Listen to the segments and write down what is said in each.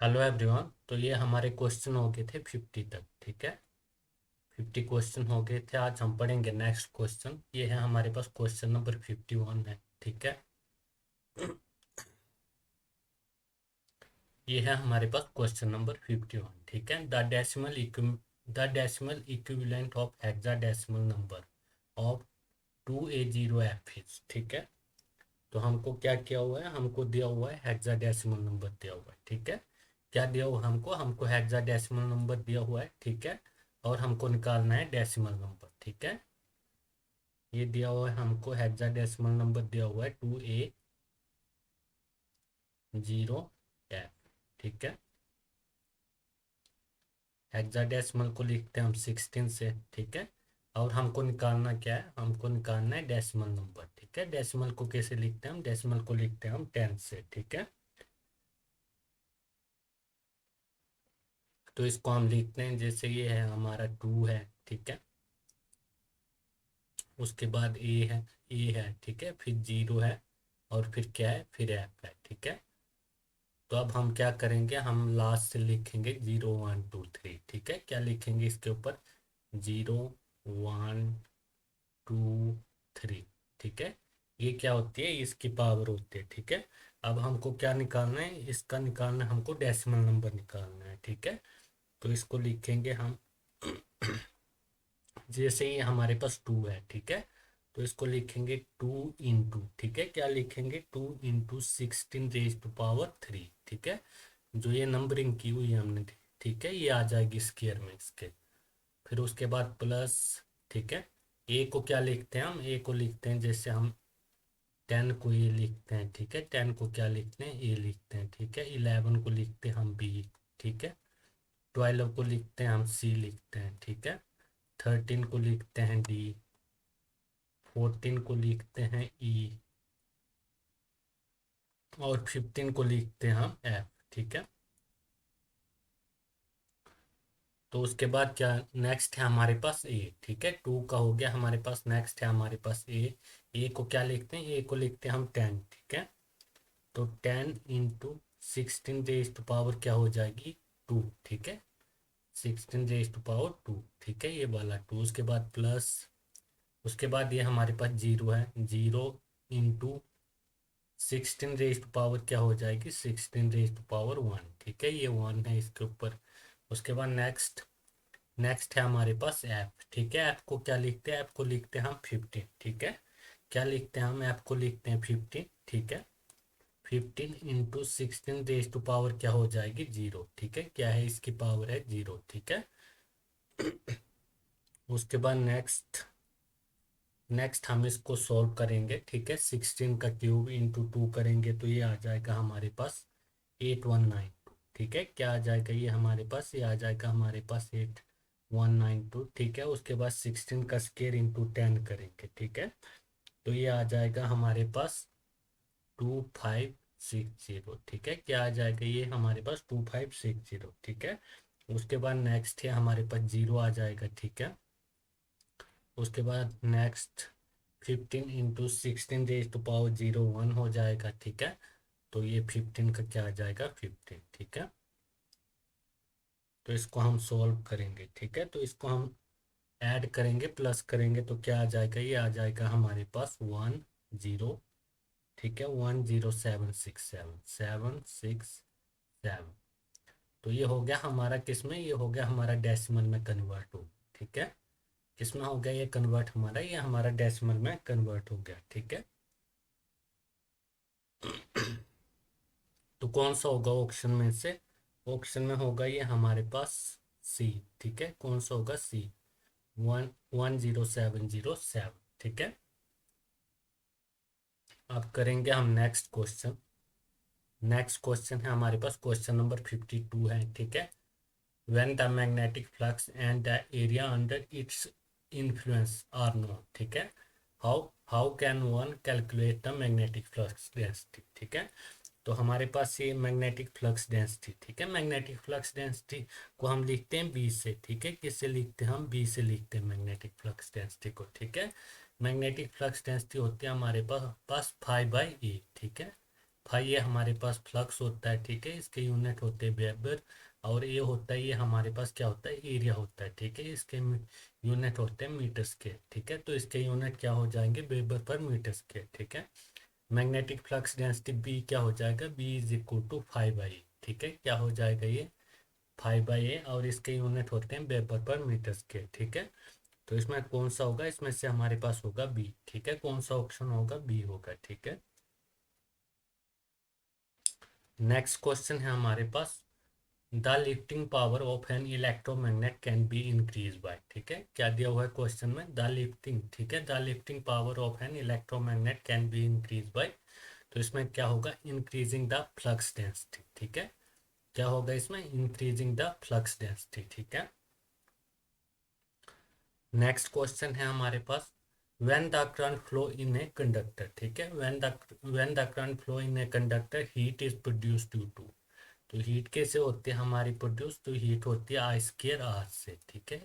Hello everyone. तो ये हमारे क्वेश्चन हो गए थे 50 तक। ठीक है, 50 क्वेश्चन हो गए थे। आज हम पढ़ेंगे नेक्स्ट क्वेश्चन। ये है हमारे पास क्वेश्चन नंबर 51 है। ठीक है, ये है हमारे पास क्वेश्चन नंबर 51। ठीक है, the decimal equivalent of hexadecimal number of 2A0F is. ठीक है, तो हमको क्या किया हुआ है, हमको दिया हुआ है हेक्साडेसिमल नंबर दिया हुआ है। ठीक है, क्या दिया हुआ हमको हेक्साडेसिमल नंबर दिया हुआ है। ठीक है, और हमको निकालना है डेसिमल नंबर। ठीक है, ये दिया हुआ है हमको हेक्साडेसिमल नंबर दिया हुआ है 2A0F। ठीक है, हेक्साडेसिमल को लिखते हैं हम 16 से। ठीक है, और हमको निकालना क्या है, हमको निकालना है डेसिमल नंबर। ठीक है, डेसिमल को कैसे लिखते हैं हम, डेसिमल को लिखते हैं हम 10 से। ठीक है, तो इसको हम लिखते हैं जैसे ये है हमारा 2 है। ठीक है, उसके बाद ए है। ठीक है, फिर 0 है, और फिर क्या है, फिर एफ है। ठीक है, तो अब हम क्या करेंगे, हम लास्ट से लिखेंगे 0 1 2 3। ठीक है, क्या लिखेंगे इसके ऊपर, 0 1 2 3। ठीक है, ये क्या होती है, इसकी पावर होती है। ठीक है, अब हमको क्या निकालना है, इसका निकालना है, हमको डेसिमल नंबर निकालना है। ठीक है, तो इसको लिखेंगे हम जैसे ही हमारे पास 2 है। ठीक है, तो इसको लिखेंगे 2 इंटू, ठीक है, क्या लिखेंगे, 2 इंटू 16 रेज टू पावर 3। ठीक है, जो ये नंबरिंग की हुई है हमने, ठीक है, ये आ जाएगी स्क्वायर में इसके। फिर उसके बाद प्लस। ठीक है, ए को क्या लिखते हैं हम, ए को लिखते हैं जैसे हम 10 को ए लिखते हैं। ठीक है, 10 को क्या लिखते हैं, ए लिखते हैं। ठीक है, 11 को लिखते हैं हम बी। ठीक है, 12 को लिखते हैं हम सी लिखते हैं। ठीक है, 13 को लिखते हैं डी, 14 को लिखते हैं ई, और 15 को लिखते हैं हम एफ। ठीक है, तो उसके बाद क्या नेक्स्ट है हमारे पास ए। ठीक है, 2 का हो गया हमारे पास, नेक्स्ट है हमारे पास ए। ए को क्या लिखते हैं, ए को लिखते हैं हम 10। ठीक है, तो 10 इंटू 16 रेज टू पावर क्या हो जाएगी, 2। ठीक है, 16 रेज टू पावर 2। ठीक है, ये वाला 2, उसके बाद प्लस, उसके बाद ये हमारे पास 0 है, 0 इंटू 16 रेज टू पावर क्या हो जाएगी, 16 रेज टू पावर 1। ठीक है, ये 1 है इसके ऊपर। उसके बाद नेक्स्ट, नेक्स्ट है हमारे पास एफ। ठीक है, एफ को क्या लिखते हैं, एफ को लिखते हैं हम 15। ठीक है, क्या लिखते हैं हम, एफ को लिखते हैं 15। ठीक है, 15 इंटू 16 रेज टू पावर क्या हो जाएगी, 0। ठीक है, क्या है, इसकी पावर है 0। ठीक है, उसके बाद नेक्स्ट, नेक्स्ट हम इसको सॉल्व करेंगे। ठीक है, 16 का क्यूब इंटू 2 करेंगे तो ये आ जाएगा हमारे पास 8192। ठीक है, क्या आ जाएगा ये हमारे पास, ये आ जाएगा हमारे पास 8192। ठीक है, उसके बाद 16 का स्क्वायर इंटू 10 करेंगे। ठीक है, तो ये आ जाएगा हमारे पास 2560। ठीक है, क्या आ जाएगा ये हमारे पास 2560। ठीक है, उसके बाद नेक्स्ट है हमारे पास 0 आ जाएगा। ठीक है, उसके बाद next 15 into 16 raise to power 0 1 हो जाएगा। ठीक है, तो ये 15 का क्या आ जाएगा, 15। ठीक है, तो इसको हम सॉल्व करेंगे। ठीक है, तो इसको हम ऐड करेंगे, प्लस करेंगे तो क्या आ जाएगा, ये आ जाएगा हमारे पास 10। ठीक है, 10767 तो ये हो गया हमारा किस में, ये हो गया हमारा डेसिमल में कन्वर्ट हो। ठीक है, किस में हो गया ये कन्वर्ट हमारा, ये हमारा डेसिमल में कन्वर्ट हो गया। ठीक है, तो कौन सा होगा ऑप्शन में से, ऑप्शन में होगा ये हमारे पास सी। ठीक है, कौन सा होगा, सी, 10707। ठीक है, अब करेंगे हम नेक्स्ट क्वेश्चन। नेक्स्ट क्वेश्चन है हमारे पास क्वेश्चन नंबर 52 है। ठीक है, when the magnetic flux and the area under its influence are known। ठीक है, how how can one calculate the magnetic flux density। ठीक है, तो हमारे पास ये मैग्नेटिक फ्लक्स डेंसिटी। ठीक है, मैग्नेटिक फ्लक्स डेंसिटी को हम लिखते हैं बी से। ठीक है, किससे लिखते हैं हम, बी से लिखते हैं मैग्नेटिक फ्लक्स डेंसिटी को। ठीक है, मैग्नेटिक फ्लक्स डेंसिटी होती है हमारे पास 5/A। ठीक है, भाई ये हमारे पास फ्लक्स होता है, ठीक है, इसके यूनिट होते हैं वेबर, और ये होता है, ये हमारे पास क्या होता है, एरिया होता है, ठीक है, इसके यूनिट होते हैं मीटर स्क्वायर, ठीक है, तो इसके यूनिट क्या हो जाएंगे, वेबर पर मीटर स्क्वायर, ठीक है। मैग्नेटिक फ्लक्स डेंसिटी बी क्या हो जाएगा, B is equal to 5/A, ठीक है, क्या हो जाएगा ये 5/A, और इसके यूनिट होते हैं वेबर पर मीटर स्क्वायर, ठीक है। तो इसमें कौन सा होगा, इसमें से हमारे पास होगा बी, ठीक है, कौन सा ऑप्शन होगा, बी होगा, ठीक है। नेक्स्ट क्वेश्चन है हमारे पास, the lifting power of an electromagnet can be increase by, ठीक है, क्या दिया हुआ है क्वेश्चन में, द लिफ्टिंग, ठीक है, the lifting power of an electromagnet can be increase by, तो इसमें क्या होगा, इंक्रीजिंग द फ्लक्स डेंसिटी, ठीक है, क्या होगा इसमें, इंक्रीजिंग द फ्लक्स डेंसिटी, ठीक है। नेक्स्ट क्वेश्चन है हमारे पास, when the current flow in a conductor, ठीक है, when the current flow in a conductor heat is produce due to, तो हीट कैसे होती है हमारी प्रोड्यूस, तो हीट होती है आई स्क्वायर आर से, ठीक है,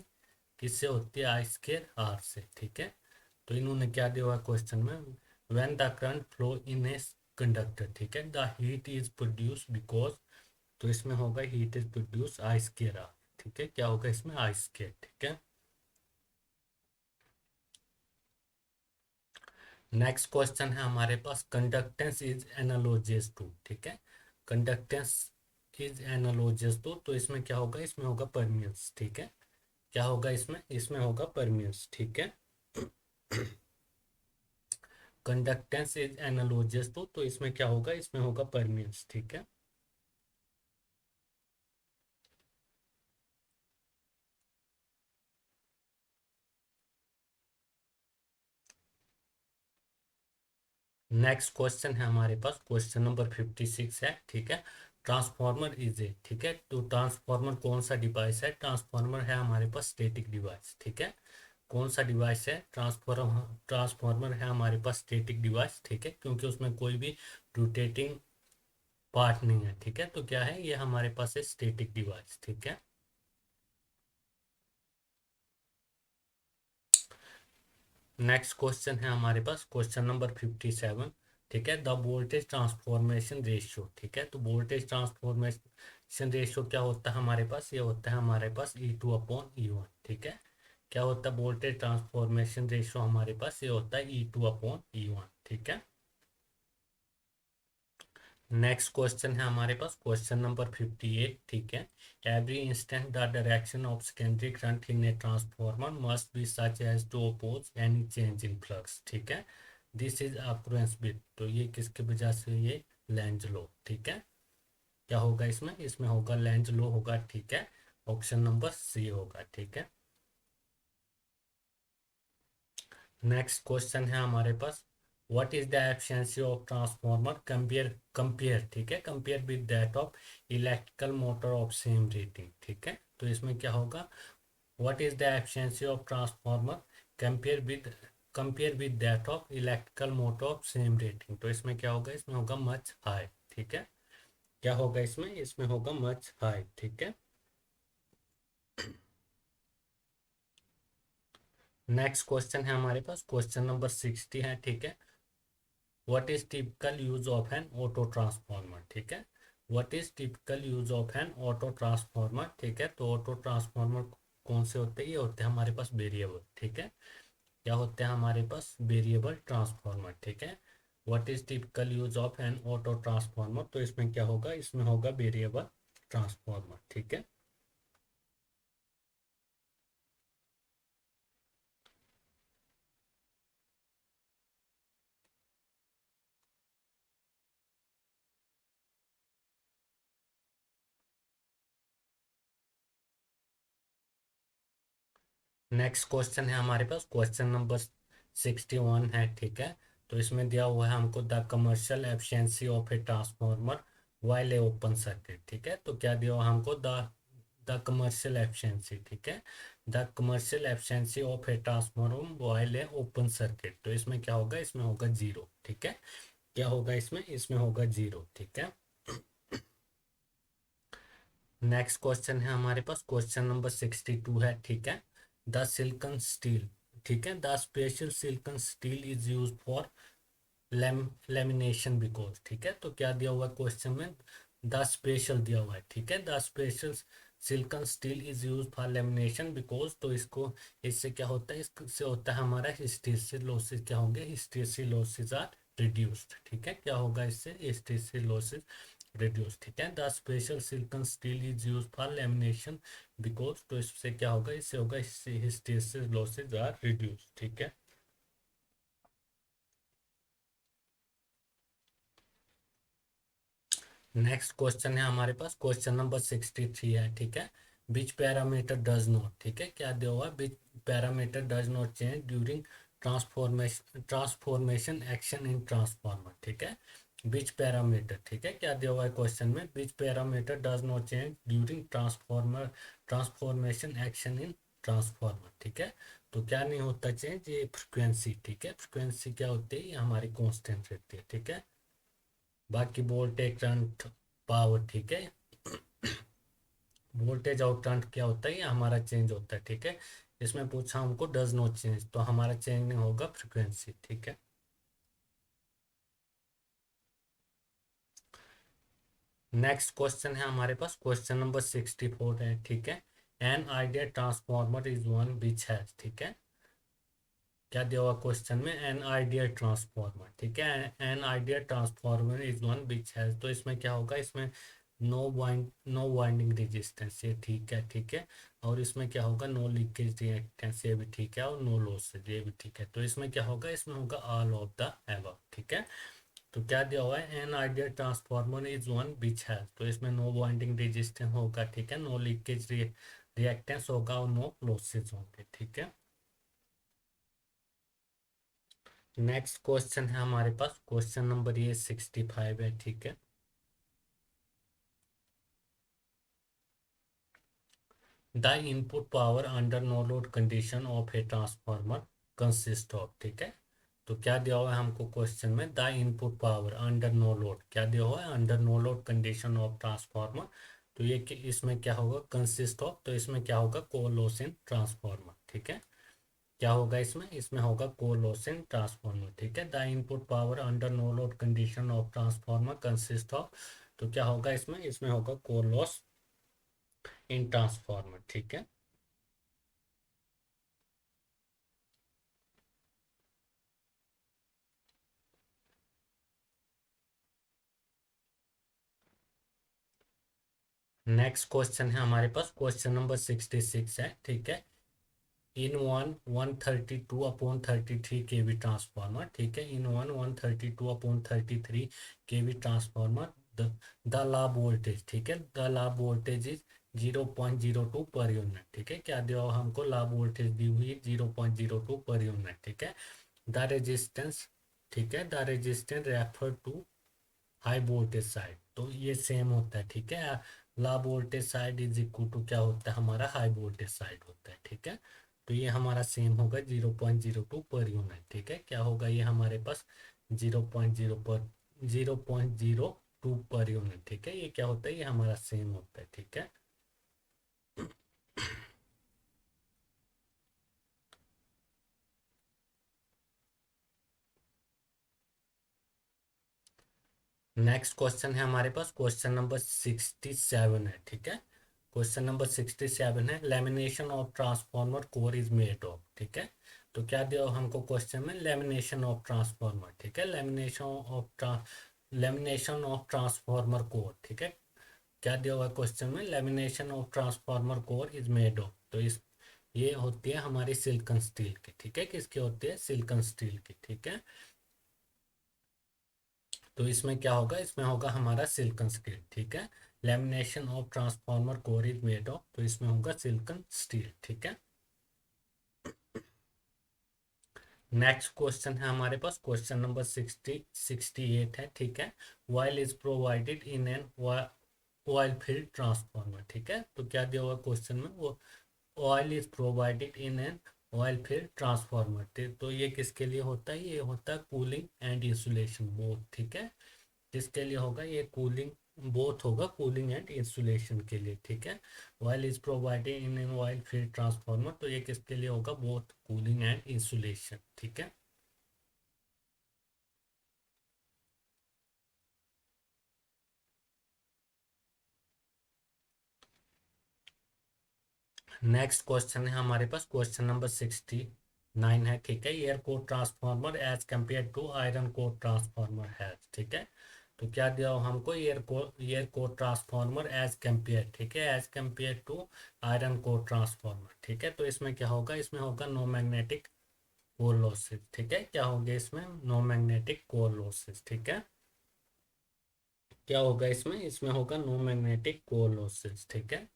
किससे होती है, आई स्क्वायर आर से, ठीक है। तो इन्होंने क्या दिया हुआ क्वेश्चन में, when the current flow in a conductor, ठीक है, the heat is produce because, तो इसमें होगा heat is produce I square R, ठीक है, क्या होगा इसमें, आई स्क्वायर, ठीक है। नेक्स्ट क्वेश्चन है हमारे पास, कंडक्टेंस इज एनालोजियस टू, ठीक है, कंडक्टेंस इज एनालोजियस टू, तो इसमें क्या होगा, इसमें होगा परमियंस, ठीक है, क्या होगा इसमें, इसमें होगा परमियंस, ठीक है। कंडक्टेंस इज एनालोजियस टू, तो इसमें क्या होगा, इसमें होगा परमियंस, ठीक है। नेक्स्ट क्वेश्चन है हमारे पास, क्वेश्चन नंबर 56 है, ठीक है, ट्रांसफॉर्मर इज ए, ठीक है, तो ट्रांसफॉर्मर कौन सा डिवाइस है, ट्रांसफॉर्मर है हमारे पास स्टैटिक डिवाइस, ठीक है, कौन सा डिवाइस है, ट्रांसफॉर्मर है हमारे पास स्टैटिक डिवाइस, ठीक है, क्योंकि उसमें कोई भी रोटेटिंग पार्ट नहीं है, ठीक है, तो क्या है, ये हमारे पास है स्टैटिक डिवाइस, ठीक है। नेक्स्ट क्वेश्चन है हमारे पास, क्वेश्चन नंबर 57, ठीक है, द वोल्टेज ट्रांसफॉर्मेशन रेशियो, ठीक है, तो वोल्टेज ट्रांसफॉर्मेशन रेशियो क्या होता है हमारे पास, ये होता है हमारे पास E2/E1, ठीक है, क्या होता है वोल्टेज ट्रांसफॉर्मेशन रेशियो हमारे पास, ये होता है E2/E1, ठीक है। नेक्स्ट क्वेश्चन है हमारे पास, क्वेश्चन नंबर 58, ठीक है, every instant the direction of secondary current in a transformer must be such as to oppose any change in flux, ठीक है, दिस इज अक्रेंस विथ, तो ये किसके वजह से, ये लेंज लो, ठीक है, क्या होगा इसमें, इसमें होगा लेंज लो होगा, ठीक है, ऑप्शन नंबर सी होगा, ठीक है। नेक्स्ट क्वेश्चन है हमारे पास, what is the efficiency of transformer, compare, ठीक है, compare with that of electrical motor of same rating, ठीक है, तो इसमें क्या होगा, what is the efficiency of transformer compare with that of electrical motor of same rating, तो इसमें क्या होगा, इसमें होगा मच हाई, ठीक है, क्या होगा इसमें, इसमें होगा मच हाई, ठीक है। नेक्स्ट क्वेश्चन है हमारे पास, क्वेश्चन नंबर 60 है, ठीक है, what is typical use of N auto transformer, ठीक है, what is typical use of N auto transformer, ठीक है, तो ऑटो ट्रांसफॉर्मर कौन से होते हैं, ये होते हैं हमारे पास वेरिएबल, ठीक है, क्या होते हैं हमारे पास, वेरिएबल ट्रांसफॉर्मर, ठीक है, what is typical use of N auto transformer, तो इसमें क्या होगा, इसमें होगा वेरिएबल ट्रांसफॉर्मर, ठीक है। नेक्स्ट क्वेश्चन है हमारे पास, क्वेश्चन नंबर 61 है, ठीक है, तो इसमें दिया हुआ है हमको, the commercial efficiency of a transformer while a open circuit, ठीक है, तो क्या दिया हुआ है हमको, द कमर्शियल एफिशिएंसी, ठीक है, the commercial efficiency of a transformer while a open circuit, तो इसमें क्या होगा, इसमें होगा जीरो, ठीक है, क्या होगा इसमें, इसमें होगा जीरो, ठीक है। नेक्स्ट क्वेश्चन है हमारे पास, क्वेश्चन नंबर 62 है, ठीक है, द सिल्कन स्टील, ठीक है, the special silken steel is use for lamination because, ठीक है। तो क्या दिया हुआ है क्वेश्चन में, द स्पेशल दिया हुआ है, ठीक है। The special silicon steel is use for lamination because, तो इसको, इससे क्या होता है, इससे होता है हमारा हिस्टेरिसीस लॉसेस, क्या होंगे, हिस्टेरिसीस लॉसेस आर रिड्यूस्ड, ठीक है। क्या होगा इससे, हिस्टेरिसीस लॉसेस रिड्यूस, ठीक है। The special silicon steel is use for lamination because, तो इससे क्या होगा, इससे होगा, इससे हिस्टेरिसीस लॉसेस आर रिड्यूस, ठीक है। नेक्स्ट क्वेश्चन है हमारे पास, क्वेश्चन नंबर 63 है, ठीक है। विच पैरामीटर डज नॉट, ठीक है, क्या दिया हुआ है, which parameter does not change during transformation action in transformer, ठीक है। विच पैरामीटर, ठीक है, क्या दिया हुआ है क्वेश्चन में, which parameter does not change during transformation action in transformer, ठीक है। तो क्या नहीं होता चेंज, ये फ्रिक्वेंसी, ठीक है। फ्रिक्वेंसी क्या होती है, ये हमारी कांस्टेंट रहती है, ठीक है। बाकी वोल्टेज करंट पावर, ठीक है। वोल्टेज और करंट क्या होता है, ये हमारा चेंज होता है, ठीक है। इसमें पूछा हमको डज नॉट चेंज, तो हमारा चेंज नहीं होगा फ्रिक्वेंसी, ठीक है। नेक्स्ट क्वेश्चन है हमारे पास, क्वेश्चन नंबर 64 है, ठीक है। An ideal transformer is one which has, ठीक है। क्या दिया हुआ क्वेश्चन में, एन आइडियल ट्रांसफॉर्मर, ठीक है। An ideal transformer is one which has, तो इसमें क्या होगा, इसमें नो वाइंडिंग रेजिस्टेंस, ये ठीक है, ठीक है। और इसमें क्या होगा, नो लीकेज रिएक्टेंस, ये भी ठीक है। और नो लॉसेज, ये भी ठीक है। तो इसमें क्या होगा, इसमें होगा ऑल ऑफ द एबव, ठीक है। तो क्या दिया हुआ है, an ideal transformer is one which has, तो इसमें नो वाइंडिंग रेजिस्टेंस होगा, ठीक है। नो लीकेज रिएक्टेंस होगा और नो लॉसेज होंगे, ठीक है। नेक्स्ट क्वेश्चन है हमारे पास, क्वेश्चन नंबर ये 65 है, ठीक है। The input power under no load condition of a transformer consist of, ठीक है। तो क्या दिया हुआ है हमको क्वेश्चन में, the input power under no load, क्या दिया हुआ है, under no load condition of transformer. तो ये इसमें क्या होगा, कंसिस्ट ऑफ, तो इसमें क्या होगा, कोर लॉस इन ट्रांसफार्मर, ठीक है। क्या होगा इसमें, इसमें होगा कोर लॉस इन ट्रांसफार्मर, ठीक है। The input power under no load condition of transformer consist of, तो क्या होगा इसमें, इसमें होगा कोर लॉस इन ट्रांसफार्मर, ठीक है। नेक्स्ट क्वेश्चन है हमारे पास, क्वेश्चन नंबर 66 है, ठीक है। इन वन 132/33 केवी ट्रांसफार्मर, ठीक है। In one 132/33 KV transformer, the low voltage, ठीक है, the low voltage is 0.02 per unit, ठीक है। क्या दिया हुआ हमको, लाभ वोल्टेज दी हुई है 0.02 पर यूनिट, ठीक है। द रेजिस्टेंस, ठीक है, the resistance refer to high voltage side, तो ये सेम होता है, ठीक है। Low voltage side is equal to क्या होता है, हमारा हाई वोल्टेज साइड होता है, ठीक है। तो ये हमारा सेम होगा 0.02 पर यूनिट, ठीक है। क्या होगा ये हमारे पास 0.02 पर यूनिट, ठीक है। ये क्या होता है, ये हमारा सेम होता है, ठीक है। नेक्स्ट क्वेश्चन है हमारे पास, क्वेश्चन नंबर 67 है, ठीक है। क्वेश्चन नंबर 67 है, lamination of transformer core is made of, ठीक है। तो क्या दिया हमको क्वेश्चन में, लेमिनेशन ऑफ ट्रांसफॉर्मर, ठीक है। लेमिनेशन ऑफ ट्रांसफॉर्मर कोर, ठीक है। क्या दिया हुआ क्वेश्चन में, lamination of transformer core is made of, तो इस, ये होती है हमारी सिलिकॉन स्टील की, ठीक है। किसकी होती है, सिलिकॉन स्टील की, ठीक है। तो इसमें क्या होगा, इसमें होगा हमारा सिलिकॉन स्टील, ठीक है। Lamination of transformer core is made of, तो इसमें होगा सिलिकॉन स्टील, ठीक है। नेक्स्ट क्वेश्चन है हमारे पास, क्वेश्चन नंबर 68 है, ठीक है। Oil is provided in an oil field transformer, ठीक है। तो क्या दिया हुआ क्वेश्चन में, वो oil is provided in an oil field transformer, तो ये किसके लिए होता है, ये होता है कूलिंग एंड इंसुलेशन बोथ, ठीक है। किसके लिए होगा, ये कूलिंग, बोथ होगा, कूलिंग एंड इंसुलेशन के लिए, ठीक है। Oil is provided in an oil field transformer, तो ये किसके लिए होगा, बोथ कूलिंग एंड इंसुलेशन, ठीक है। नेक्स्ट क्वेश्चन है हमारे पास क्वेश्चन नंबर 69 है, ठीक है। Air core transformer as compare to iron core transformer है, ठीक है। तो क्या दिया हो हमको, air core transformer as compare, ठीक है, as compare to iron core transformer, ठीक है। तो इसमें क्या होगा, इसमें होगा नो मैग्नेटिक कोर लॉसेस, ठीक है। क्या होगा इसमें, नो मैग्नेटिक कोर लॉसेस, ठीक है। क्या होगा इसमें, इसमें होगा नो मैग्नेटिक कोर लॉसेस, ठीक है।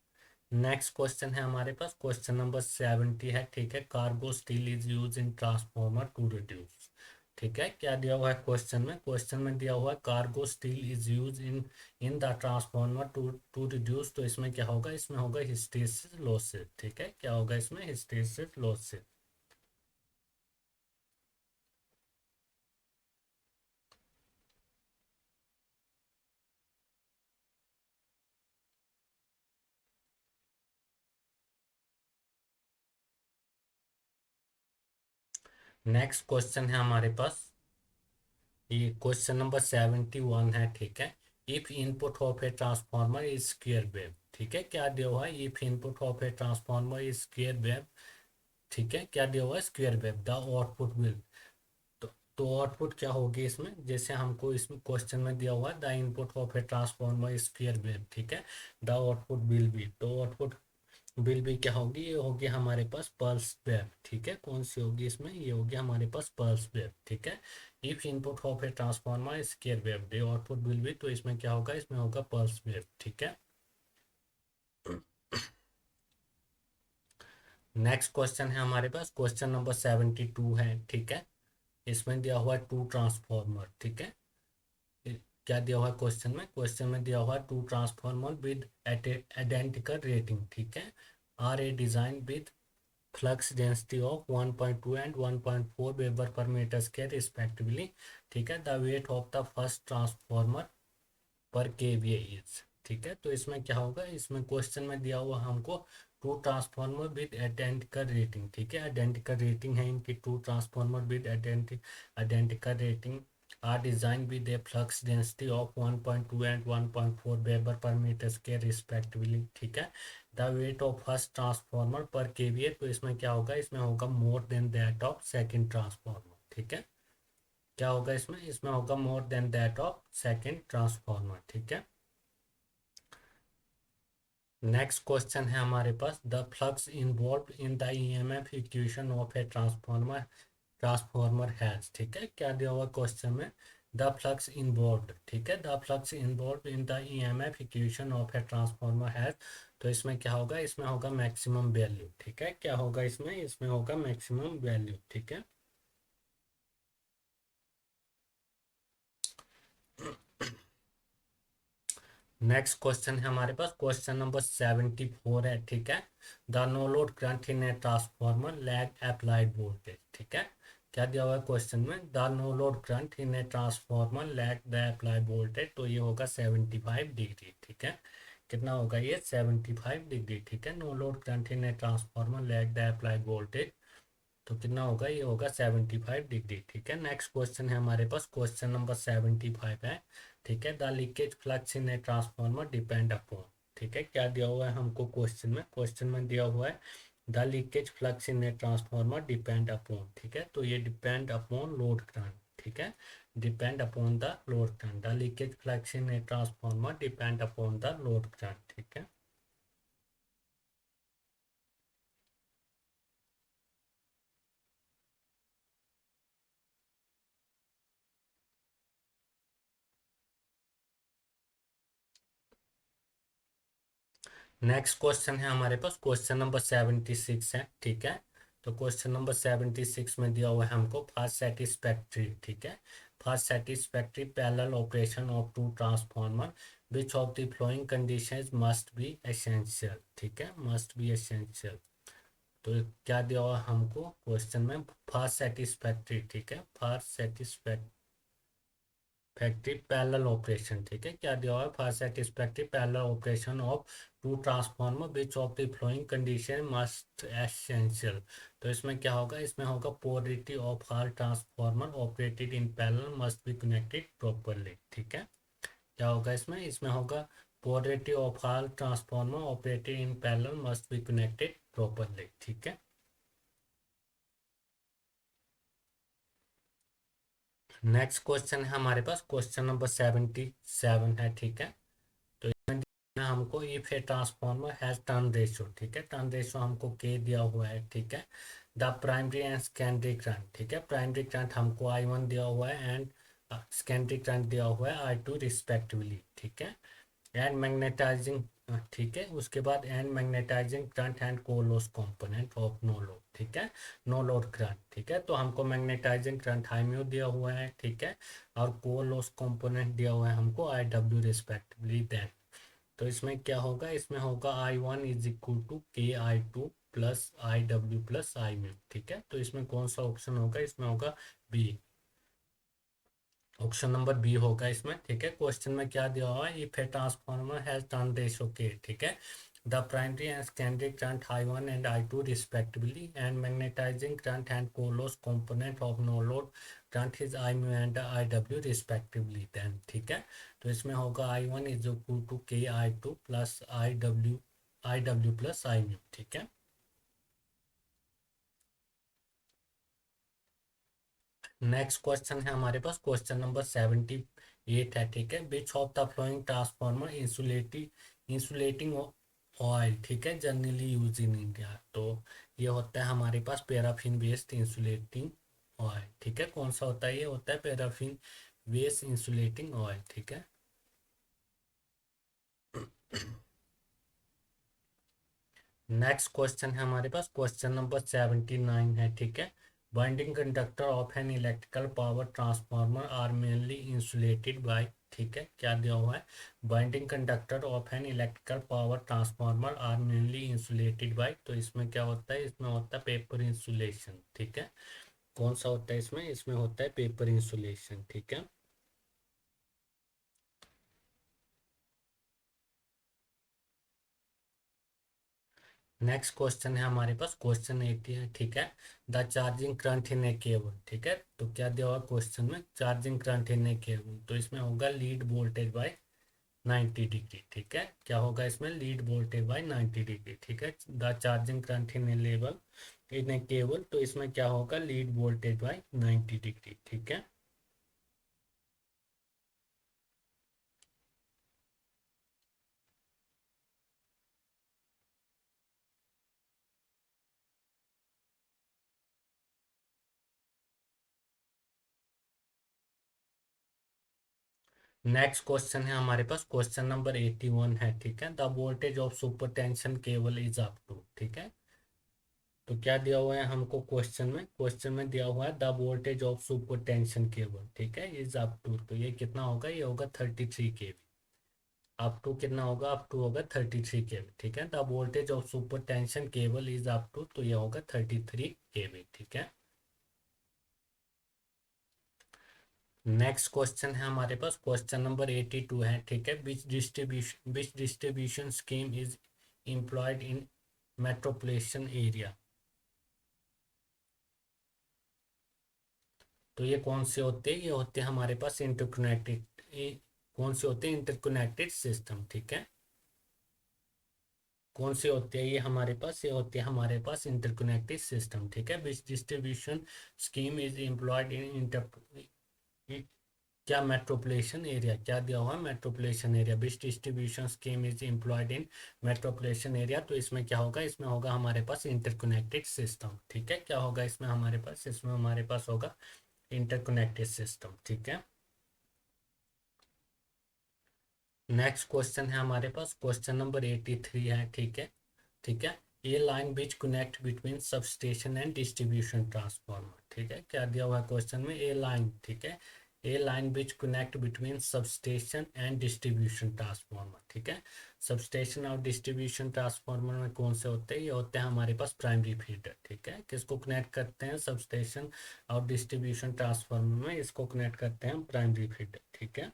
नेक्स्ट क्वेश्चन है हमारे पास क्वेश्चन नंबर 70 है, ठीक है। Cargo steel is use in transformer to reduce, ठीक है। क्या दिया हुआ है क्वेश्चन में, क्वेश्चन में दिया हुआ है cargo steel is use in in the transformer to to reduce. तो इसमें क्या होगा, इसमें होगा हिस्टैरिसीस लॉसेस, ठीक है। क्या होगा इसमें, हिस्टैरिसीस लॉसेस। नेक्स्ट क्वेश्चन है हमारे पास, ये क्वेश्चन नंबर 71 है, ठीक है। If input of a transformer is square wave, ठीक है। क्या दिया हुआ है, if input of a transformer is square wave, ठीक है। क्या दिया हुआ है, square wave, the output will. तो आउटपुट क्या होगी इसमें, जैसे हमको इसमें क्वेश्चन में दिया हुआ है the input of a transformer is square wave, ठीक है। द आउटपुट विल बी, तो आउटपुट विल बी क्या होगी, ये होगी हमारे पास पल्स वेव, ठीक है। कौन सी होगी इसमें, ये होगी हमारे पास पल्स वेव, ठीक है। If input of a transformer square wave the output will be, तो इसमें क्या होगा, इसमें होगा पल्स वेव, ठीक है। नेक्स्ट क्वेश्चन है हमारे पास क्वेश्चन नंबर 72 है, ठीक है। इसमें दिया हुआ है टू ट्रांसफॉर्मर, ठीक है। क्या दिया हुआ है क्वेश्चन में, क्वेश्चन में दिया हुआ है two transformer with identical rating, ठीक है, are a design with flux density of 1.2 and 1.4 weber per metre square respectively, ठीक है। The weight of the first transformer per KVA is, ठीक है। तो इसमें क्या होगा, इसमें क्वेश्चन में दिया हुआ हमको two transformer with identical rating, ठीक है। आइडेंटिकल रेटिंग है इनकी, two transformer with identical rating are design with a flux density of 1.2 and 1.4 weber per metre square respectively, ठीक है। The weight of first transformer per KVA, तो इसमें क्या होगा, इसमें होगा more than that of second transformer, ठीक है। क्या होगा इसमें, इसमें होगा more than that of second transformer, ठीक है। नेक्स्ट क्वेश्चन है हमारे पास the flux involve in the EMF equation of a transformer has, ठीक है। क्या दिया हुआ क्वेश्चन में, द फ्लक्स इन्वॉल्व, ठीक है, the flux involve in the EMF equation of a transformer has. तो इसमें क्या होगा, इसमें होगा मैक्सिमम वैल्यू, ठीक है। क्या होगा इसमें, इसमें होगा मैक्सिमम वैल्यू, ठीक है। नेक्स्ट क्वेश्चन है हमारे पास क्वेश्चन नंबर 74 है, ठीक है। The no load current in a transformer lag applied voltage, ठीक है। क्या दिया हुआ है क्वेश्चन में, the no load current in a transformer lag the applied voltage, तो ये होगा 75 डिग्री, ठीक है। कितना होगा ये, 75 डिग्री, ठीक है। No load current in a transformer lag the applied voltage, तो कितना होगा, ये होगा 75 डिग्री, ठीक है। नेक्स्ट क्वेश्चन है हमारे पास क्वेश्चन नंबर 75 है, ठीक है। The leakage flux in a transformer depend upon, ठीक है। क्या दिया हुआ है हमको क्वेश्चन में दिया हुआ है the leakage flux in a transformer depend upon, ठीक है। तो ये डिपेंड अपॉन लोड करंट, ठीक है, depend upon the load current, the leakage flux in a transformer depend upon the load current, ठीक है। नेक्स्ट क्वेश्चन है हमारे पास क्वेश्चन नंबर 76 है, ठीक है। तो क्वेश्चन नंबर 76 में दिया हुआ है हमको फास्ट सेटिस्फैक्ट्री, ठीक है, fast satisfactory parallel operation of two transformer which of the following conditions must be essential, ठीक है, मस्ट बी एसेंशियल। तो क्या दिया हुआ है हमको क्वेश्चन में, फास्ट सेटिस्फैक्ट्री, ठीक है, fast satisfactory factory parallel operation, ठीक है। क्या दिया हुआ है, fast satisfactory parallel operation of two transformer which of the following condition must essential. तो इसमें क्या होगा, इसमें होगा polarity of all transformer operated in parallel must be connected properly, ठीक है। क्या होगा इसमें, इसमें होगा polarity of all transformer operated in parallel must be connected properly, ठीक है। नेक्स्ट क्वेश्चन है हमारे पास, क्वेश्चन नंबर 77 है, ठीक है। तो इसमें दिया है हमको if A transformer has turn ratio, ठीक है, टर्न रेशियो हमको के दिया हुआ है, ठीक है। The primary and secondary current, ठीक है, प्राइमरी करंट हमको I1 दिया हुआ है एंड सेकेंडरी करंट दिया हुआ है I2 रिस्पेक्टिवली, ठीक है। एंड मैग्नेटाइजिंग, ठीक है, उसके बाद and magnetising current and core loss component of no load, ठीक है, नो लोड करंट, ठीक है। तो हमको मैग्नेटाइजिंग करंट हाई म्यू दिया हुआ है, ठीक है, और को लॉस कंपोनेंट दिया हुआ है हमको IW रिस्पेक्टिवली। देन तो इसमें क्या होगा, इसमें होगा I1 is equal to KI2 plus IW plus I mu, ठीक है। तो इसमें कौन सा ऑप्शन होगा, इसमें होगा बी, ऑप्शन नंबर बी होगा इसमें, ठीक है। क्वेश्चन में क्या दिया हुआ है, if a transformer has turn ratio K, ठीक है, the primary and secondary current I1 and I2 respectively and magnetising current and core loss component of no load current is I mu and IW respectively, then ठीक है। तो इसमें होगा I1 is equal to KI2 plus IW plus I mu, ठीक है। Next question है हमारे पास, क्वेश्चन नंबर 78 है, ठीक है। Which of the flowing transformer insulating oil, ठीक है, जनरली यूज इन इंडिया। तो ये होता है हमारे पास पैराफिन बेस्ड इंसुलेटिंग ऑयल, ठीक है। कौन सा होता है, ये होता है पैराफिन बेस्ड इंसुलेटिंग ऑयल, ठीक है। नेक्स्ट क्वेश्चन है हमारे पास, क्वेश्चन नंबर 79 है, ठीक है। Binding conductor of an electrical power transformer are mainly insulated by, ठीक है, क्या दिया हुआ है, binding conductor of an electrical power transformer are mainly insulated by. तो इसमें क्या होता है, इसमें होता है पेपर इंसुलेशन, ठीक है। कौन सा होता है इसमें, इसमें होता है पेपर इंसुलेशन, ठीक है। नेक्स्ट क्वेश्चन है हमारे पास, क्वेश्चन 80 है, ठीक है। The charging current in A cable, ठीक है। तो क्या दिया हुआ क्वेश्चन में, charging current in A cable, तो इसमें होगा लीड वोल्टेज बाय 90 डिग्री, ठीक है। क्या होगा इसमें, लीड वोल्टेज बाय 90 डिग्री, ठीक है। The charging current in A level in A cable, तो इसमें क्या होगा, लीड वोल्टेज बाय 90 डिग्री, ठीक है। नेक्स्ट क्वेश्चन है हमारे पास, क्वेश्चन नंबर 81 है, ठीक है। The voltage of super tension cable is up to, ठीक है। तो क्या दिया हुआ है हमको क्वेश्चन में, क्वेश्चन में दिया हुआ है the voltage of super tension cable, ठीक है, इज अप टू, तो ये कितना होगा, ये होगा 33 kV। अप टू कितना होगा, अप टू होगा 33 kV, ठीक है। The voltage of super tension cable is up to, तो ये होगा 33 kV, ठीक है। नेक्स्ट क्वेश्चन है हमारे पास, क्वेश्चन नंबर 82 है, ठीक है। Which distribution scheme is employed in metropolitan area. तो ये कौन से होते हैं, ये होते हैं हमारे पास इंटरकनेक्टेड, कौन से होते हैं, इंटरकनेक्टेड सिस्टम, ठीक है। कौन से होते हैं ये हमारे पास, ये होते हैं हमारे पास इंटरकनेक्टेड सिस्टम, ठीक है। Which distribution scheme is employed in inter, क्या मेट्रोपॉलिटन एरिया, क्या दिया हुआ है, metropolitan area. Which distribution scheme is employed in metropolitan area, तो इसमें क्या होगा, इसमें होगा हमारे पास इंटरकनेक्टेड सिस्टम, ठीक है। क्या होगा इसमें हमारे पास, इसमें हमारे पास होगा इंटरकनेक्टेड सिस्टम, ठीक है। नेक्स्ट क्वेश्चन है हमारे पास, क्वेश्चन नंबर 83 है, ठीक है, ठीक है। A line which connect between substation and distribution transformer, ठीक है। क्या दिया हुआ है क्वेश्चन में, ए लाइन, ठीक है, a line which connect between substation and distribution transformer, ठीक है। सबस्टेशन और डिस्ट्रीब्यूशन ट्रांसफार्मर में कौन से होते हैं, ये होते हैं हमारे पास प्राइमरी फीडर, ठीक है। किसको कनेक्ट करते हैं, सबस्टेशन और डिस्ट्रीब्यूशन ट्रांसफार्मर में इसको कनेक्ट करते हैं प्राइमरी फीडर, ठीक है।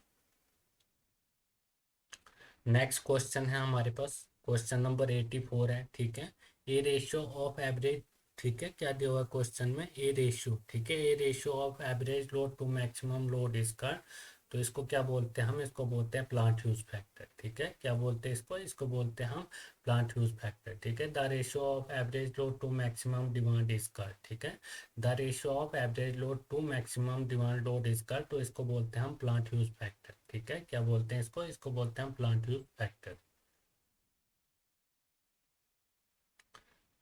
नेक्स्ट क्वेश्चन है हमारे पास, क्वेश्चन नंबर 84 है, ठीक है। ए रेशियो ऑफ एवरेज, ठीक है। क्या दिया हुआ क्वेश्चन में, ए रेशियो, ठीक है, a ratio of average load to maximum load is का तो इसको क्या बोलते हैं हम, इसको बोलते हैं प्लांट ह्यूज फैक्टर। ठीक है, क्या बोलते हैं इसको, इसको बोलते हैं हम प्लांट ह्यूज फैक्टर। ठीक है, the ratio of average load to maximum demand is कर। ठीक है, the ratio of average load to maximum demand load is कर, तो इसको बोलते हैं हम प्लांट ह्यूज फैक्टर। ठीक है, क्या बोलते हैं इसको, इसको बोलते हैं हम plant huge factor.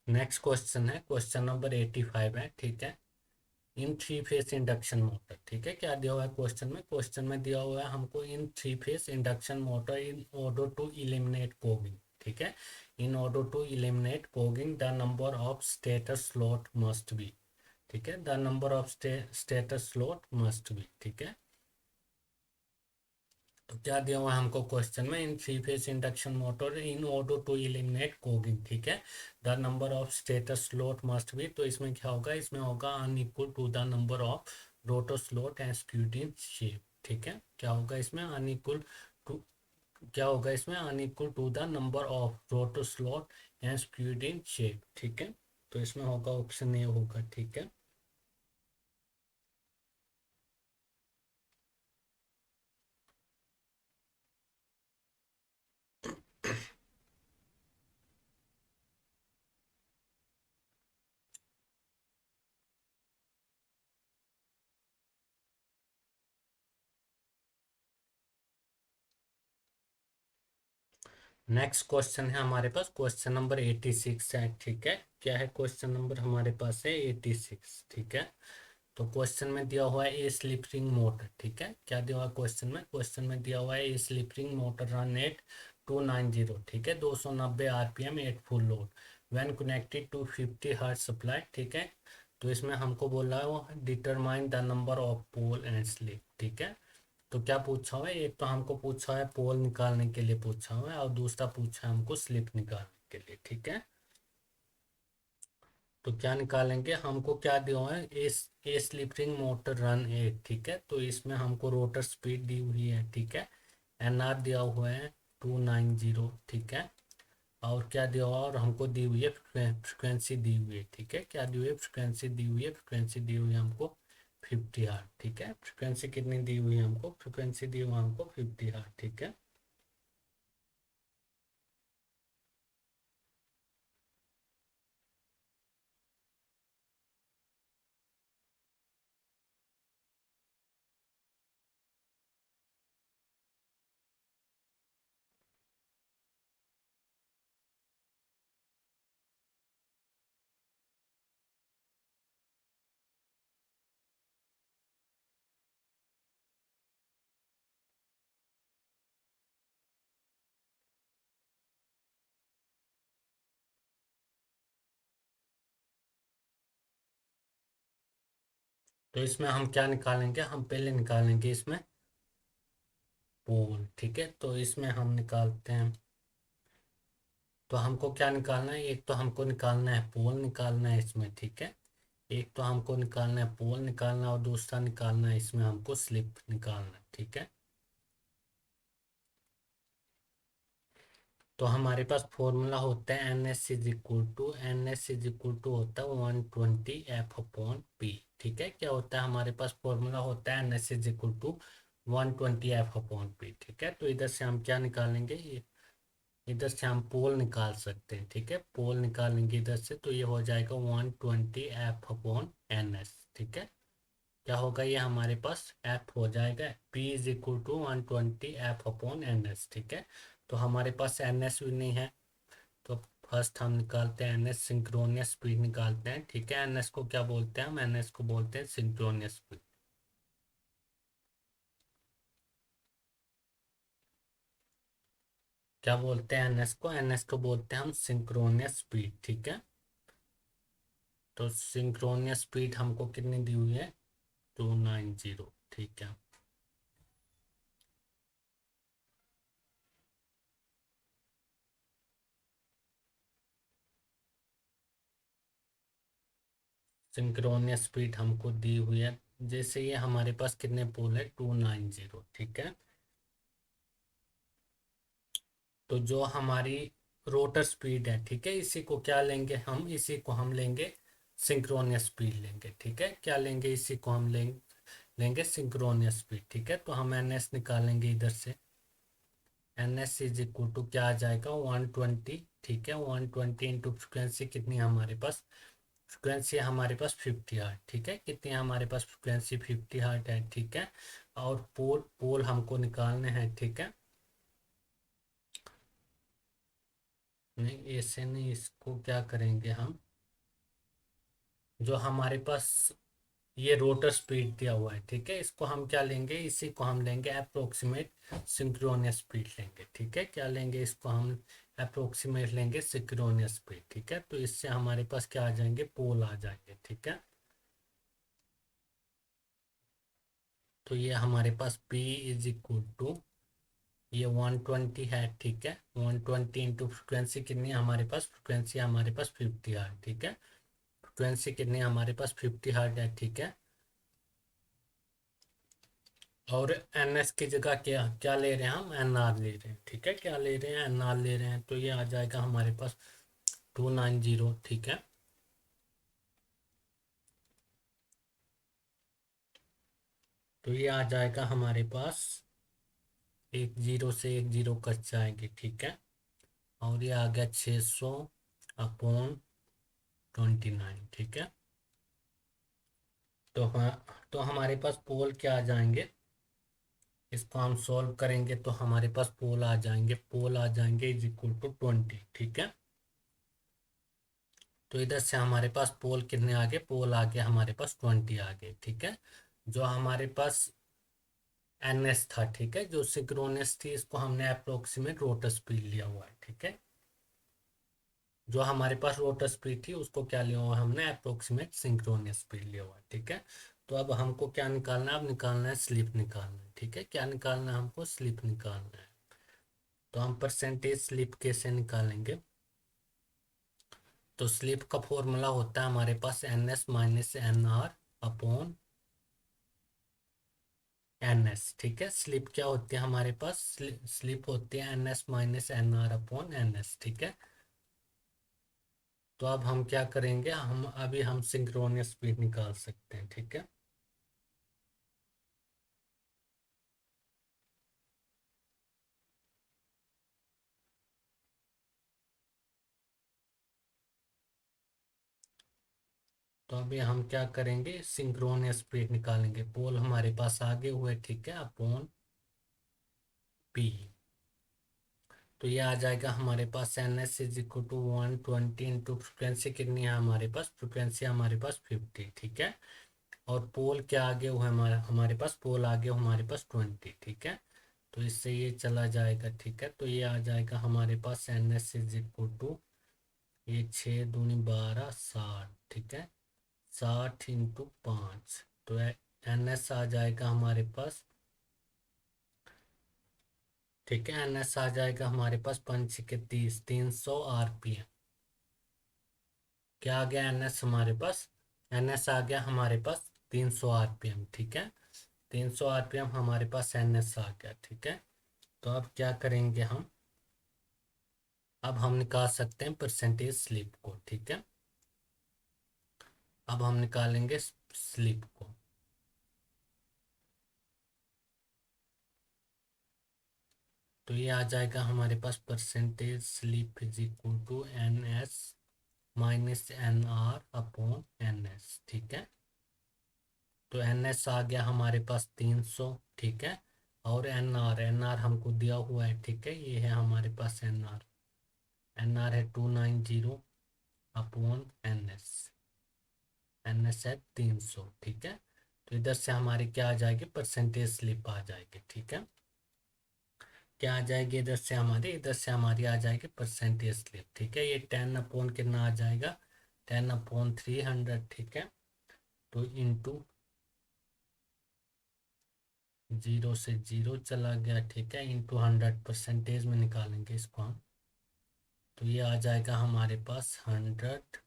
Next question है क्वेश्चन नंबर 85 है। ठीक है, इन थ्री फेस इंडक्शन मोटर। ठीक है, क्या दिया हुआ है क्वेश्चन में, क्वेश्चन में दिया हुआ है हमको in three phase induction motor in order to eliminate cogging. ठीक है, in order to eliminate cogging the number of status slot must be. ठीक है, the number of status slot must be. ठीक है, तो क्या दिया हुआ है हमको क्वेश्चन में, in three phase induction motor in order to eliminate cogging. ठीक है, the number of status slot must be, तो इसमें क्या होगा, इसमें होगा unequal to the number of rotor slot and skewed in shape. ठीक है, क्या होगा इसमें अनइक्वल टू, क्या होगा इसमें unequal to the number of rotor slot and skewed in shape. ठीक है, तो इसमें होगा ऑप्शन ए होगा। ठीक है, नेक्स्ट क्वेश्चन है हमारे पास क्वेश्चन नंबर 86 है। ठीक है, क्या है क्वेश्चन नंबर हमारे पास है 86। ठीक है, तो क्वेश्चन में दिया हुआ है ए स्लिप रिंग मोटर। ठीक है, क्या दिया हुआ है क्वेश्चन में, क्वेश्चन में दिया हुआ है a slip ring motor run at 290। ठीक है, 290 RPM at full load when connected to 50 hertz supply. ठीक है, तो इसमें हमको बोल रहा है वो determine the number of pole and slip. ठीक है, तो क्या पूछा हुआ है, एक तो हमको पूछा है पोल निकालने के लिए पूछा हुआ है, और दूसरा पूछा है हमको स्लिप निकालने के लिए। ठीक है, तो क्या निकालेंगे, हमको क्या दिया हुआ है, a slip ring motor run at. ठीक है, तो इसमें हमको रोटर स्पीड दी हुई है। ठीक है, एनआर दिया हुआ है 290। ठीक है, और क्या दिया हुआ है, और हमको दी हुई है फ्रिक्वेंसी दी हुई है। ठीक है, क्या दी हुई है, फ्रिक्वेंसी दी हुई है, फ्रिक्वेंसी दी हुई है हमको 50 हर्ट्ज। ठीक है, फ्रिक्वेंसी कितनी दी हुई है हमको, फ्रिक्वेंसी दी हुई है हमको 50 हर्ट्ज। ठीक है, तो इसमें हम क्या निकालेंगे, हम पहले निकालेंगे इसमें पोल। ठीक है, तो इसमें हम निकालते हैं, तो हमको क्या निकालना है, एक तो हमको निकालना है पोल निकालना है इसमें। ठीक है, एक तो हमको निकालना है पोल निकालना है, और दूसरा निकालना है इसमें हमको स्लिप निकालना है। ठीक है, तो हमारे पास फॉर्मूला होता है N S is equal to होता है 120 F/P। ठीक है, क्या होता है हमारे पास फॉर्मूला होता है N S is equal to 120 F/P। ठीक है, तो इधर से हम क्या निकालेंगे, इधर से हम पोल निकाल सकते हैं। ठीक है, पोल निकालेंगे इधर से, तो ये हो जाएगा 120 F/NS। ठीक है, क्या होगा, ये हमारे पास F हो जाएगा, P is equal to 120 F/NS। ठीक है, तो हमारे पास NS भी नहीं है, तो फर्स्ट हम निकालते हैं NS, सिंक्रोनियस स्पीड निकालते हैं। ठीक है, NS को क्या बोलते हैं हम, NS को बोलते हैं सिंक्रोनियस स्पीड। क्या बोलते हैं NS को, NS को बोलते हैं हम सिंक्रोनियस स्पीड। ठीक है, तो सिंक्रोनियस स्पीड हमको कितनी दी हुई है, 290। ठीक है, सिंक्रोनियस स्पीड हमको दी हुई है, जैसे ये हमारे पास कितने पोल है, 290। ठीक है, तो जो हमारी रोटर स्पीड है, ठीक है, इसी को क्या लेंगे हम, इसी को हम लेंगे सिंक्रोनियस स्पीड लेंगे। ठीक है, क्या लेंगे, इसी को हम लेंगे लेंगे सिंक्रोनियस स्पीड। ठीक है, तो हम एन एस निकालेंगे इधर से। N S is equal to क्या आ जाएगा 120। ठीक है, 120 इंटू फ्रिक्वेंसी कितनी है हमारे पास, फ्रिक्वेंसी हमारे पास 50 हर्ट। ठीक है, कितनी है हमारे पास फ्रिक्वेंसी 50 हर्ट है। ठीक है, और पोल पोल हमको निकालने हैं। ठीक है, नहीं ऐसे नहीं, इसको क्या करेंगे हम, जो हमारे पास ये रोटर स्पीड दिया हुआ है। ठीक है, इसको हम क्या लेंगे, इसी को हम लेंगे अप्रोक्सीमेट सिंक्रोनियस स्पीड लेंगे। ठीक है, क्या लेंगे, इसको हम अप्रोक्सीमेट लेंगे सिंक्रोनियस स्पीड। ठीक है, तो इससे हमारे पास क्या आ जाएंगे, पोल आ जाएंगे। ठीक है, तो ये हमारे पास P इज इक्वल टू ये 120 है। ठीक है, 120 इंटू फ्रिक्वेंसी कितनी है हमारे पास, फ्रिक्वेंसी हमारे पास 50 हर्ट। ठीक है, फ्रिक्वेंसी कितनी है हमारे पास 50 हर्ट है। ठीक है, और एन एस की जगह क्या क्या ले रहे हैं हम, एन आर ले रहे हैं। ठीक है, क्या ले रहे हैं, एन आर ले रहे हैं, तो ये आ जाएगा हमारे पास 290। ठीक है, तो ये आ जाएगा हमारे पास, एक जीरो से एक जीरो कट जाएंगे। ठीक है, और ये आ गया 600/29। ठीक है, तो तो हमारे पास पोल क्या आ जाएंगे, इसको हम सॉल्व करेंगे तो हमारे पास पोल आ जाएंगे, पोल आ जाएंगे इज इक्वल टू 20। ठीक है, तो इधर से हमारे पास पोल कितने आ गए, पोल आ गए हमारे पास 20 आ गए। ठीक है, जो हमारे पास एन एस था, ठीक है, जो सिंक्रोनस थी, इसको हमने अप्रोक्सीमेट रोटर स्पीड लिया हुआ है। ठीक है, जो हमारे पास रोटर स्पीड थी उसको क्या लिया हुआ है हमने, अप्रोक्सीमेट सिंक्रोनस स्पीड लिया हुआ है। ठीक है, तो अब हमको क्या निकालना है, अब निकालना है स्लिप निकालना है। ठीक है, क्या निकालना है हमको, स्लिप निकालना है। तो हम परसेंटेज स्लिप कैसे निकालेंगे, तो स्लिप का फॉर्मूला होता है हमारे पास N S minus N R upon N S. ठीक है, स्लिप क्या होती है हमारे पास, स्लिप होती है N S minus N R upon N S. ठीक है, तो अब हम क्या करेंगे, हम अभी हम सिंक्रोनियस स्पीड निकाल सकते हैं। ठीक है, तो अभी हम क्या करेंगे, सिंक्रोनियस स्पीड निकालेंगे। पोल हमारे पास आगे हुए। ठीक है, अपॉन पी, तो ये आ जाएगा हमारे पास N S is equal to 120 into frequency कितनी है हमारे पास, फ्रिक्वेंसी हमारे पास 50। ठीक है, और पोल क्या आगे हुआ हमारा, हमारे पास पोल आगे हमारे पास 20। ठीक है, तो इससे ये चला जाएगा। ठीक है, तो ये आ जाएगा हमारे पास N S is equal to ये 6 दूनी 12 60। ठीक है, 60 इंटू 5, तो एन एस आ जाएगा हमारे पास। ठीक है, एन एस आ जाएगा हमारे पास 5 के 30, 300 आरपीएम। क्या आ गया एन एस हमारे पास, एन एस आ गया हमारे पास 300 आरपीएम। ठीक है, 300 आरपीएम हमारे पास एन एस आ गया। ठीक है, तो अब क्या करेंगे हम, अब हम निकाल सकते हैं परसेंटेज स्लिप को। ठीक है, अब हम निकालेंगे स्लिप को। तो ये आ जाएगा हमारे पास percentage slip is equal to N S minus N R upon N S. ठीक है, तो एन एस आ गया हमारे पास 300। ठीक है, और एन आर हमको दिया हुआ है। ठीक है, ये है हमारे पास एन आर, एन आर है 290/एन एस, एन एस है 300। ठीक है, तो इधर से हमारी क्या आ जाएगी, परसेंटेज स्लिप आ जाएगी। ठीक है, क्या आ जाएगी इधर से हमारी, इधर से हमारी आ जाएगी परसेंटेज स्लिप। ठीक है, ये 10 अपॉन कितना आ जाएगा, 10/300। ठीक है, तो इंटू जीरो से जीरो चला गया। ठीक है, इंटू 100, परसेंटेज में निकालेंगे इसको हम, तो ये आ जाएगा हमारे पास 100/30।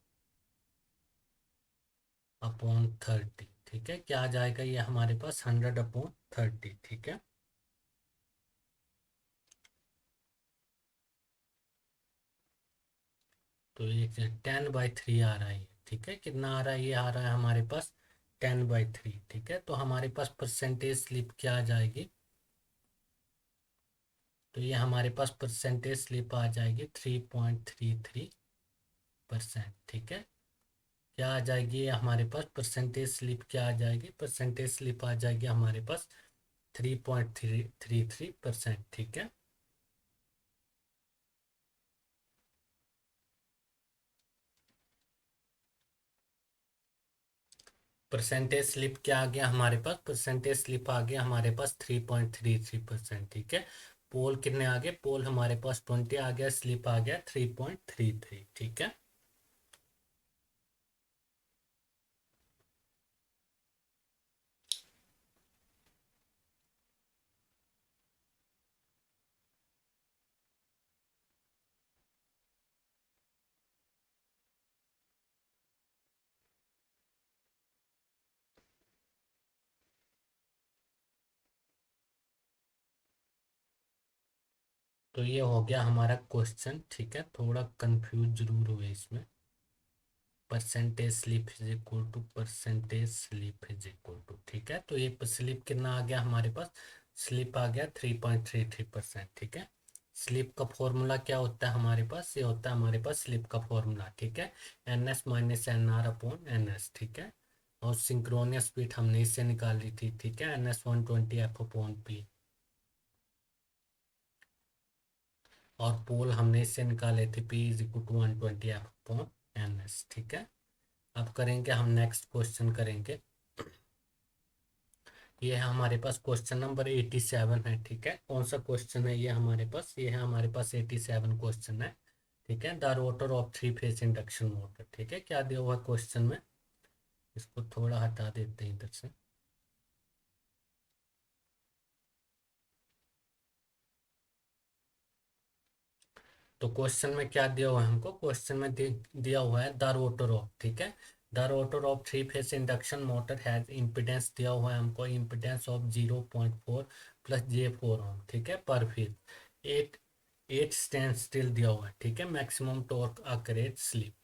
ठीक है, क्या आ जाएगा ये हमारे पास 100/30। ठीक है, तो ये 10/3 आ रहा है। ठीक है, कितना आ रहा है, ये आ रहा है हमारे पास 10/3, ठीक है। तो हमारे पास परसेंटेज स्लिप क्या आ जाएगी, तो ये हमारे पास परसेंटेज स्लिप आ जाएगी 3.33%, ठीक है। क्या आ जाएगी ये हमारे पास परसेंटेज स्लिप, क्या आ जाएगी परसेंटेज स्लिप आ जाएगी हमारे पास 3.33%, ठीक है। परसेंटेज स्लिप क्या आ गया हमारे पास, परसेंटेज स्लिप आ गया हमारे पास 3.33%, ठीक है। पोल कितने आ गए, पोल हमारे पास 20 आ गया, स्लिप आ गया 3.33, ठीक है। तो ये हो गया हमारा क्वेश्चन, ठीक है। थोड़ा कंफ्यूज जरूर हुए इसमें। Percentage slip is equal to percentage slip is equal to, ठीक है। तो ये स्लिप कितना आ गया हमारे पास, स्लिप आ गया 3.33%, ठीक है। स्लिप का फॉर्मूला क्या होता है हमारे पास, ये होता है हमारे पास स्लिप का फॉर्मूला, ठीक है, NS माइनस NR/NS, ठीक है। और सिंक्रोनियस स्पीड हमने इससे निकाल ली थी, ठीक है, NS 120F/P। और पोल हमने इससे निकाले थे, P is equal to 120F/NS, ठीक है। अब करेंगे हम नेक्स्ट क्वेश्चन करेंगे। ये है हमारे पास क्वेश्चन नंबर 87 है, ठीक है। कौन सा क्वेश्चन है ये हमारे पास, ये है हमारे पास 87 क्वेश्चन है, ठीक है। The rotor of three phase induction motor, ठीक है। क्या दिया हुआ क्वेश्चन में, इसको थोड़ा हटा देते हैं इधर से। तो क्वेश्चन में क्या दिया हुआ है हमको, क्वेश्चन में दिया हुआ है द रोटर ऑफ, ठीक है, the rotor of three phase induction motor has impedance दिया हुआ है हमको, इम्पिडेंस ऑफ 0.4 प्लस J4 ओम, ठीक है, पर phase. At at stand still दिया हुआ है, ठीक है। Maximum torque occur at slip.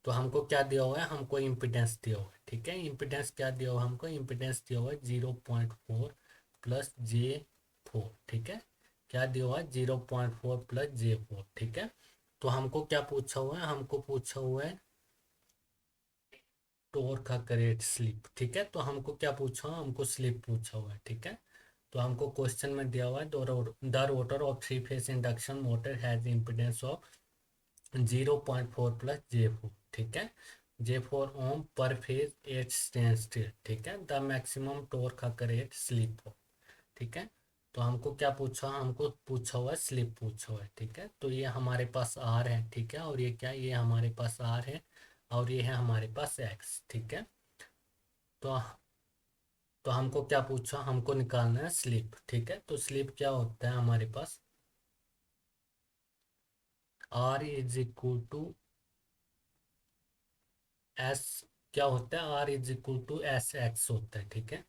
तो हमको क्या दिया हुआ है, हमको इम्पिडेंस दिया हुआ है, ठीक है। इम्पिडेंस क्या दिया हुआ है हमको, इम्पिडेंस दिया हुआ है 0.4 प्लस J4, ठीक है। क्या दिया हुआ है 0.4 प्लस J4, ठीक है। तो हमको क्या पूछा हुआ है, हमको पूछा हुआ है टॉर्क का करेक्ट स्लिप, ठीक है। तो हमको क्या पूछा हुआ, हमको स्लिप पूछा हुआ है, ठीक है। तो हमको क्वेश्चन में दिया हुआ है the rotor of three phase induction motor has impedance of 0.4 plus J4, ठीक है, J4 ओम पर फेज एट स्टैंड स्टिल, ठीक है। The maximum torque correct slip हो, ठीक है। तो हमको क्या पूछा, हमको पूछा हुआ है स्लिप पूछा हुआ है, ठीक है। तो ये हमारे पास आर है, ठीक है, और ये क्या, ये हमारे पास आर है, और ये है हमारे पास एक्स, ठीक है। तो हमको क्या पूछा, हमको निकालना है स्लिप, ठीक है। तो स्लिप क्या होता है हमारे पास, R is equal to S, क्या होता है, R is equal to SX होता है, ठीक है।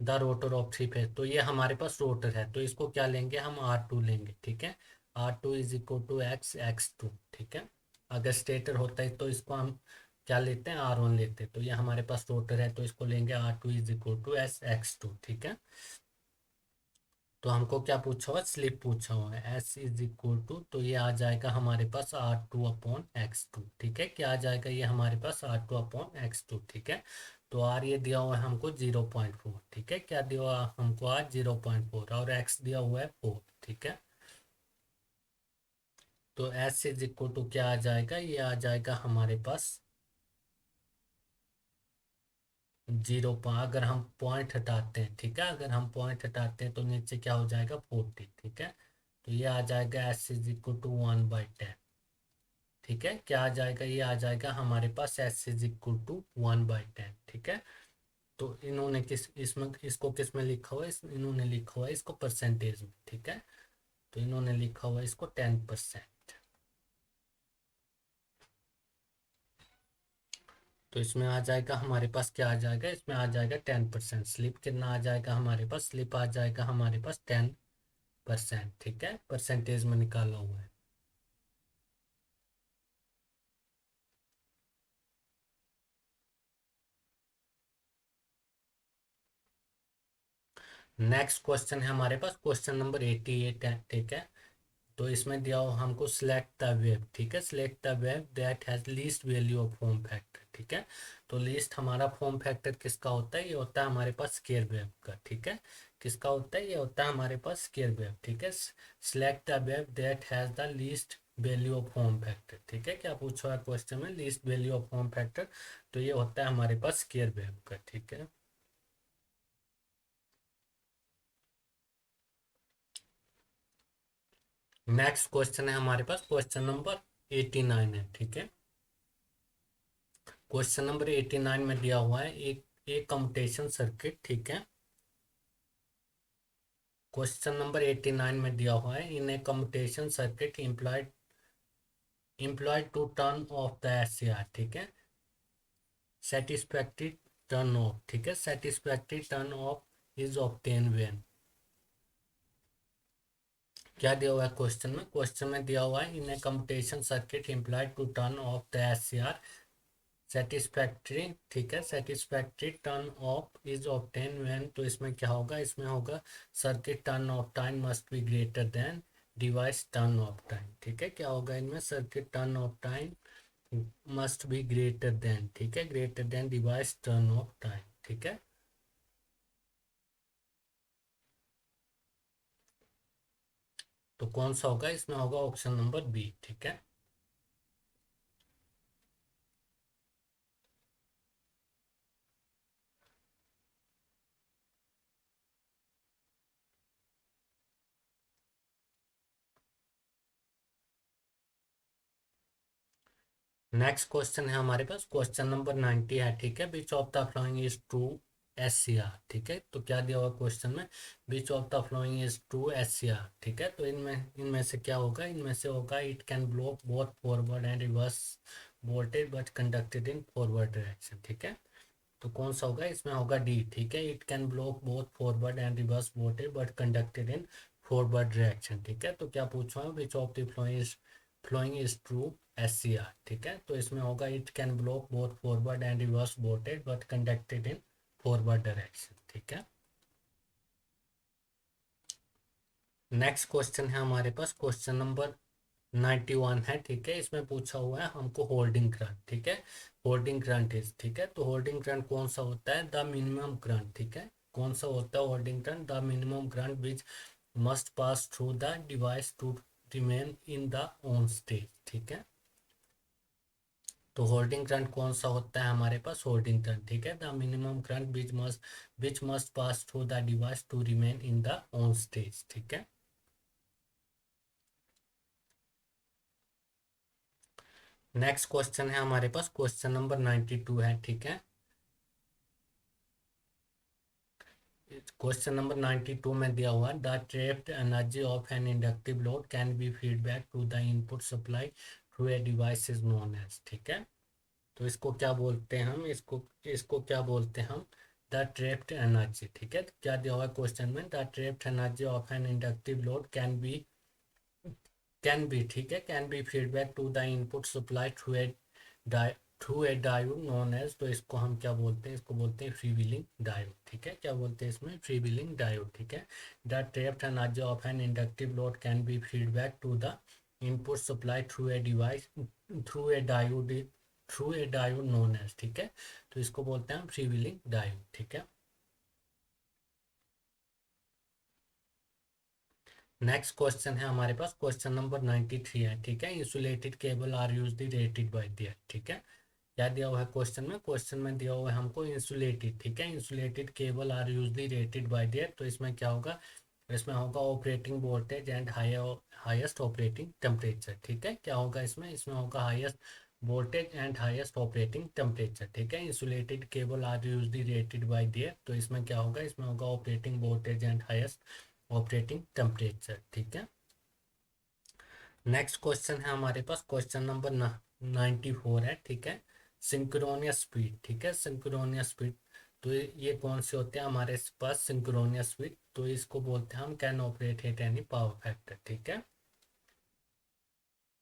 The rotor of three phase, तो ये हमारे पास रोटर है, तो इसको क्या लेंगे हम, R2 लेंगे, ठीक है। R2 is equal to X2, ठीक है। अगर स्टेटर होता है तो इसको हम क्या लेते हैं, R1 लेते हैं। तो ये हमारे पास रोटर है, तो इसको लेंगे R2 is equal to SX2, ठीक है। तो हमको क्या पूछा हुआ, स्लिप पूछा हुआ है, S इज इक्वल टू, तो ये आ जाएगा हमारे पास R2/X2, ठीक है। क्या आ जाएगा ये हमारे पास R2/X2, ठीक है। तो R ये दिया हुआ है हमको 0.4, ठीक है। क्या दिया हुआ हमको आज 0.4, और X दिया हुआ है 4, ठीक है। तो S इज इक्वल टू क्या आ जाएगा, ये आ जाएगा हमारे पास 0, अगर हम पॉइंट हटाते हैं, ठीक है, अगर हम पॉइंट हटाते हैं तो नीचे क्या हो जाएगा 40, ठीक है। तो ये आ जाएगा S इज इक्वल टू 1/10, ठीक है। क्या आ जाएगा, ये आ जाएगा हमारे पास S इज इक्वल टू 1/10, ठीक है। तो इन्होंने किस इसमें इसको किस में लिखा हुआ है, इन्होंने लिखा हुआ है इसको परसेंटेज में, ठीक है। तो इन्होंने लिखा हुआ है इसको 10%। तो इसमें आ जाएगा हमारे पास, क्या आ जाएगा, इसमें आ जाएगा 10%। स्लिप कितना आ जाएगा हमारे पास, स्लिप आ जाएगा हमारे पास 10%, ठीक है, परसेंटेज में निकाला हुआ है। नेक्स्ट क्वेश्चन है हमारे पास क्वेश्चन नंबर 88 है, ठीक है। तो इसमें दिया हो हमको सिलेक्ट द वेव, ठीक है। Select the wave that has least value of form factor, ठीक है। तो लीस्ट हमारा फॉर्म फैक्टर किसका होता है, ये होता है हमारे पास स्केयर वेव का, ठीक है। किसका होता है, ये होता है हमारे पास स्केयर वेव, ठीक है। Select the wave that has the least value of form factor, ठीक है। क्या पूछा है क्वेश्चन में, least value of form factor, तो ये होता है हमारे पास स्केयर वेव का, ठीक है। नेक्स्ट क्वेश्चन है हमारे पास क्वेश्चन नंबर 89 है, ठीक है। क्वेश्चन नंबर 89 में दिया हुआ है एक कम्यूटेशन सर्किट, ठीक है। क्वेश्चन नंबर 89 में दिया हुआ है in a commutation circuit employed to turn off the SCR, ठीक है। सेटिस्फैक्ट्री टर्न ऑफ, ठीक है। Satisfactory turn off is obtain when, क्या दिया हुआ है क्वेश्चन में, क्वेश्चन में दिया हुआ है in a commutation circuit employed to turn off the SCR satisfactory, ठीक है। Satisfactory turn off is obtain when, तो इसमें क्या होगा, इसमें होगा circuit turn off time must be greater than device turn off time, ठीक है। क्या होगा इनमें, circuit turn off time must be greater than, ठीक है, greater than device turn off time, ठीक है। तो कौन सा होगा, इसमें होगा ऑप्शन नंबर बी, ठीक है। नेक्स्ट क्वेश्चन है हमारे पास क्वेश्चन नंबर 90 है, ठीक है। Which of the following is true SCR, ठीक है। तो क्या दिया हुआ क्वेश्चन में, विच of the following is true SCR, ठीक है। तो इनमें इनमें से क्या होगा, इनमें से होगा it can block both forward and reverse voltage but conducted in forward direction, ठीक है। तो कौन सा होगा, इसमें होगा डी, ठीक है। It can block both forward and reverse voltage but conducted in forward direction, ठीक है। तो क्या पूछा है, which of the following is true SCR, ठीक है। तो इसमें होगा it can block both forward and reverse voltage but conducted in forward direction, ठीक है। नेक्स्ट क्वेश्चन है हमारे पास क्वेश्चन नंबर 91 है, ठीक है। इसमें पूछा हुआ है हमको होल्डिंग करंट, ठीक है। होल्डिंग करंट इज, ठीक है। तो होल्डिंग करंट कौन सा होता है, द मिनिमम करंट, ठीक है। कौन सा होता है holding current, the minimum current which must pass through the device to remain in the on stage, ठीक है। तो होल्डिंग करंट कौन सा होता है हमारे पास, होल्डिंग करंट, ठीक है। The minimum current which must pass through the device to remain in the on stage, ठीक है। नेक्स्ट क्वेश्चन है हमारे पास क्वेश्चन नंबर 92 है, ठीक है। क्वेश्चन नंबर 92 में दिया हुआ the trapped energy of an inductive load can be feedback to the input supply through a device is known as, ठीक है। तो इसको क्या बोलते हैं हम, इसको इसको क्या बोलते हैं हम, द ट्रैप्ड एनर्जी, ठीक है। क्या दिया हुआ है क्वेश्चन में, the trapped energy of an inductive load can be, ठीक है, can be feedback to the input supply through a diode known as, तो इसको हम क्या बोलते हैं, इसको बोलते हैं फ्री व्हीलिंग डायोड, ठीक है। क्या बोलते हैं इसमें, फ्री व्हीलिंग डायोड, ठीक है। The trapped energy of an inductive load can be feedback to the input supply through a diode through a diode known as, ठीक है। तो इसको बोलते हैं हम फ्री व्हीलिंग डायोड, ठीक है। नेक्स्ट क्वेश्चन है हमारे पास क्वेश्चन नंबर 93 है, ठीक है। Insulated cable are used rated by their, ठीक है। क्या दिया हुआ है क्वेश्चन में, क्वेश्चन में दिया हुआ है हमको इंसुलेटेड, ठीक है। Insulated cable are usually rated by their, तो इसमें क्या होगा, इसमें होगा operating voltage and highest operating temperature, ठीक है। क्या होगा इसमें, इसमें होगा highest voltage and highest operating temperature, ठीक है। Insulated cable are usually rated by their, तो इसमें क्या होगा, इसमें होगा operating voltage and highest operating temperature, ठीक है। नेक्स्ट क्वेश्चन है हमारे पास क्वेश्चन नंबर 94 है, ठीक है। सिंक्रोनियस स्पीड, ठीक है, सिंक्रोनियस स्पीड, तो ये कौन से होते हैं हमारे पास सिंक्रोनियस स्पीड, तो इसको बोलते हैं हम can operate at any power factor, ठीक है।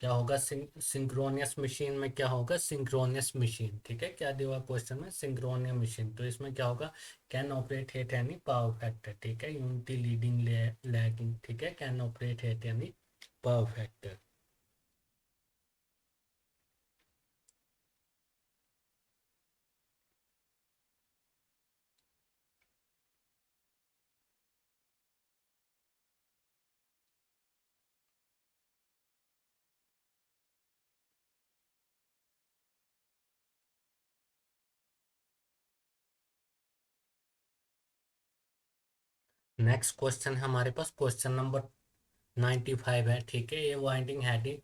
क्या होगा सिंक्रोनियस मशीन में, क्या होगा सिंक्रोनियस मशीन, ठीक है। क्या दिया हुआ क्वेश्चन में, सिंक्रोनियस मशीन, तो इसमें क्या होगा, can operate at any power factor, ठीक है। यूनिटी लीडिंग लैगिंग, ठीक है, can operate at any power factor. Next question है हमारे पास, क्वेश्चन नंबर 95 है, ठीक है। ए वाइंडिंग हेडिंग,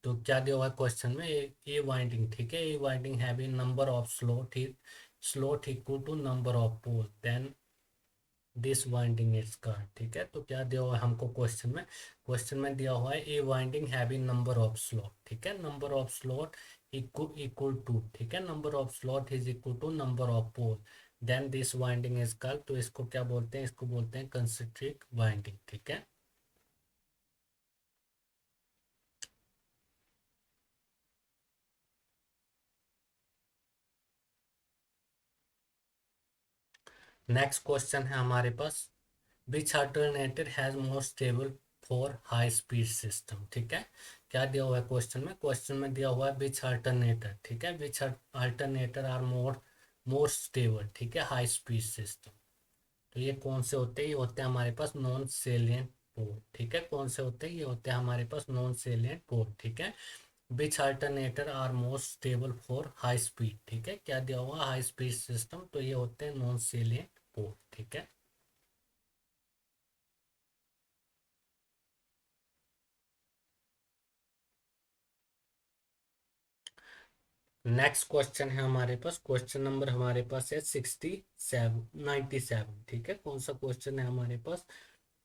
तो क्या दिया हुआ है क्वेश्चन में, ए वाइंडिंग, ठीक है, a winding have number of slot equal to number of pole, then this winding is का, ठीक है। तो क्या दिया हुआ है हमको क्वेश्चन में दिया हुआ है a winding having number of slot, ठीक है, number of slot equal to, ठीक है, number of slot is equal to number of pole, then this winding is called, तो इसको क्या बोलते हैं, इसको बोलते हैं कंसेंट्रिक वाइंडिंग, ठीक है। नेक्स्ट क्वेश्चन है हमारे पास, which alternator has more stable for high speed system, ठीक है। क्या दिया हुआ है क्वेश्चन में दिया हुआ है विच अल्टरनेटर, ठीक है, which alternator are more stable, ठीक है, हाई स्पीड सिस्टम। तो ये कौन से होते हैं, ये होते हैं हमारे पास नॉन सेलियंट पोल, ठीक है, कौन से होते हैं, ये होते हैं हमारे पास नॉन सेलियंट पोल, ठीक है। Which alternator are more stable for high speed, ठीक है, क्या दिया हुआ हाई स्पीड सिस्टम, तो ये होते हैं नॉन सेलियंट पोल, ठीक है। नेक्स्ट क्वेश्चन है हमारे पास, क्वेश्चन नंबर हमारे पास है 97, ठीक है। कौन सा क्वेश्चन है हमारे पास,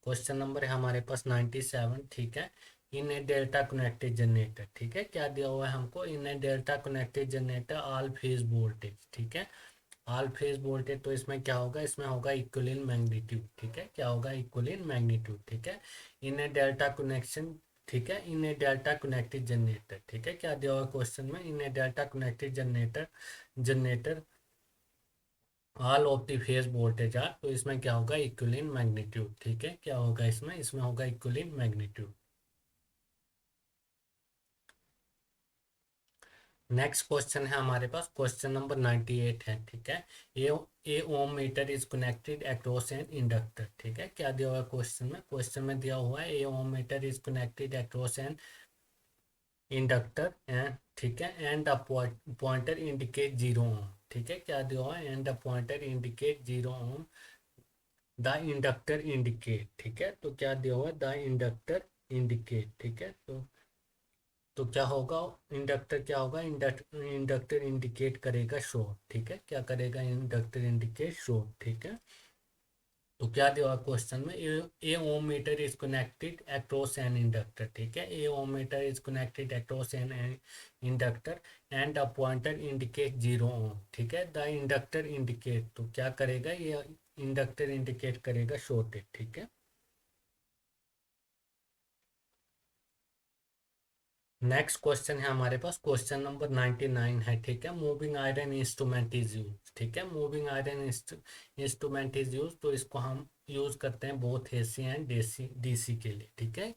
क्वेश्चन नंबर है हमारे पास 97, ठीक है। In a delta connected generator, ठीक है, क्या दिया हुआ है हमको, in a delta connected generator all phase voltage, ठीक है, ऑल फेज वोल्टेज, तो इसमें क्या होगा, इसमें होगा इक्विवेलेंट मैग्नीट्यूड, ठीक है, क्या होगा इक्विवेलेंट मैग्नीट्यूड, ठीक है। इन ए डेल्टा कनेक्शन, ठीक है, in a delta connected generator, ठीक है, क्या दिया हुआ क्वेश्चन में, in a delta connected generator all of the phase voltage are, तो इसमें क्या होगा इक्विवेलेंट मैग्नीट्यूड, ठीक है, क्या होगा इसमें होगा इक्विवेलेंट मैग्नीट्यूड। नेक्स्ट क्वेश्चन है हमारे पास, क्वेश्चन नंबर 98 है, ठीक है। A a ohm meter is connected across an inductor, ठीक है, क्या दिया हुआ है क्वेश्चन में दिया हुआ है a ohm meter is connected across an inductor and, ठीक है, and the pointer indicate 0 ohm, ठीक है, क्या दिया हुआ है, and the pointer indicate 0 ohm, the inductor indicate, ठीक है, तो क्या दिया हुआ है द इंडक्टर इंडिकेट, ठीक है। तो क्या होगा, इंडक्टर क्या होगा, इंडक्टर इंडिकेट करेगा शॉर्ट, ठीक है, क्या करेगा, इंडक्टर इंडिकेट शॉर्ट, ठीक है। तो क्या दिया क्वेश्चन में, a ohm meter is connected across an inductor, ठीक है, a ohm meter is connected across an inductor and the pointer indicate 0 ohm, ठीक है, द इंडक्टर इंडिकेट, तो क्या करेगा ये, इंडक्टर इंडिकेट करेगा शॉर्टेड, ठीक है। नेक्स्ट क्वेश्चन है हमारे पास, क्वेश्चन नंबर 99 है, ठीक है। Moving iron instrument is use, ठीक है, moving iron instrument is use, तो इसको हम यूज करते हैं बोथ एसी एंड डीसी के लिए, ठीक है।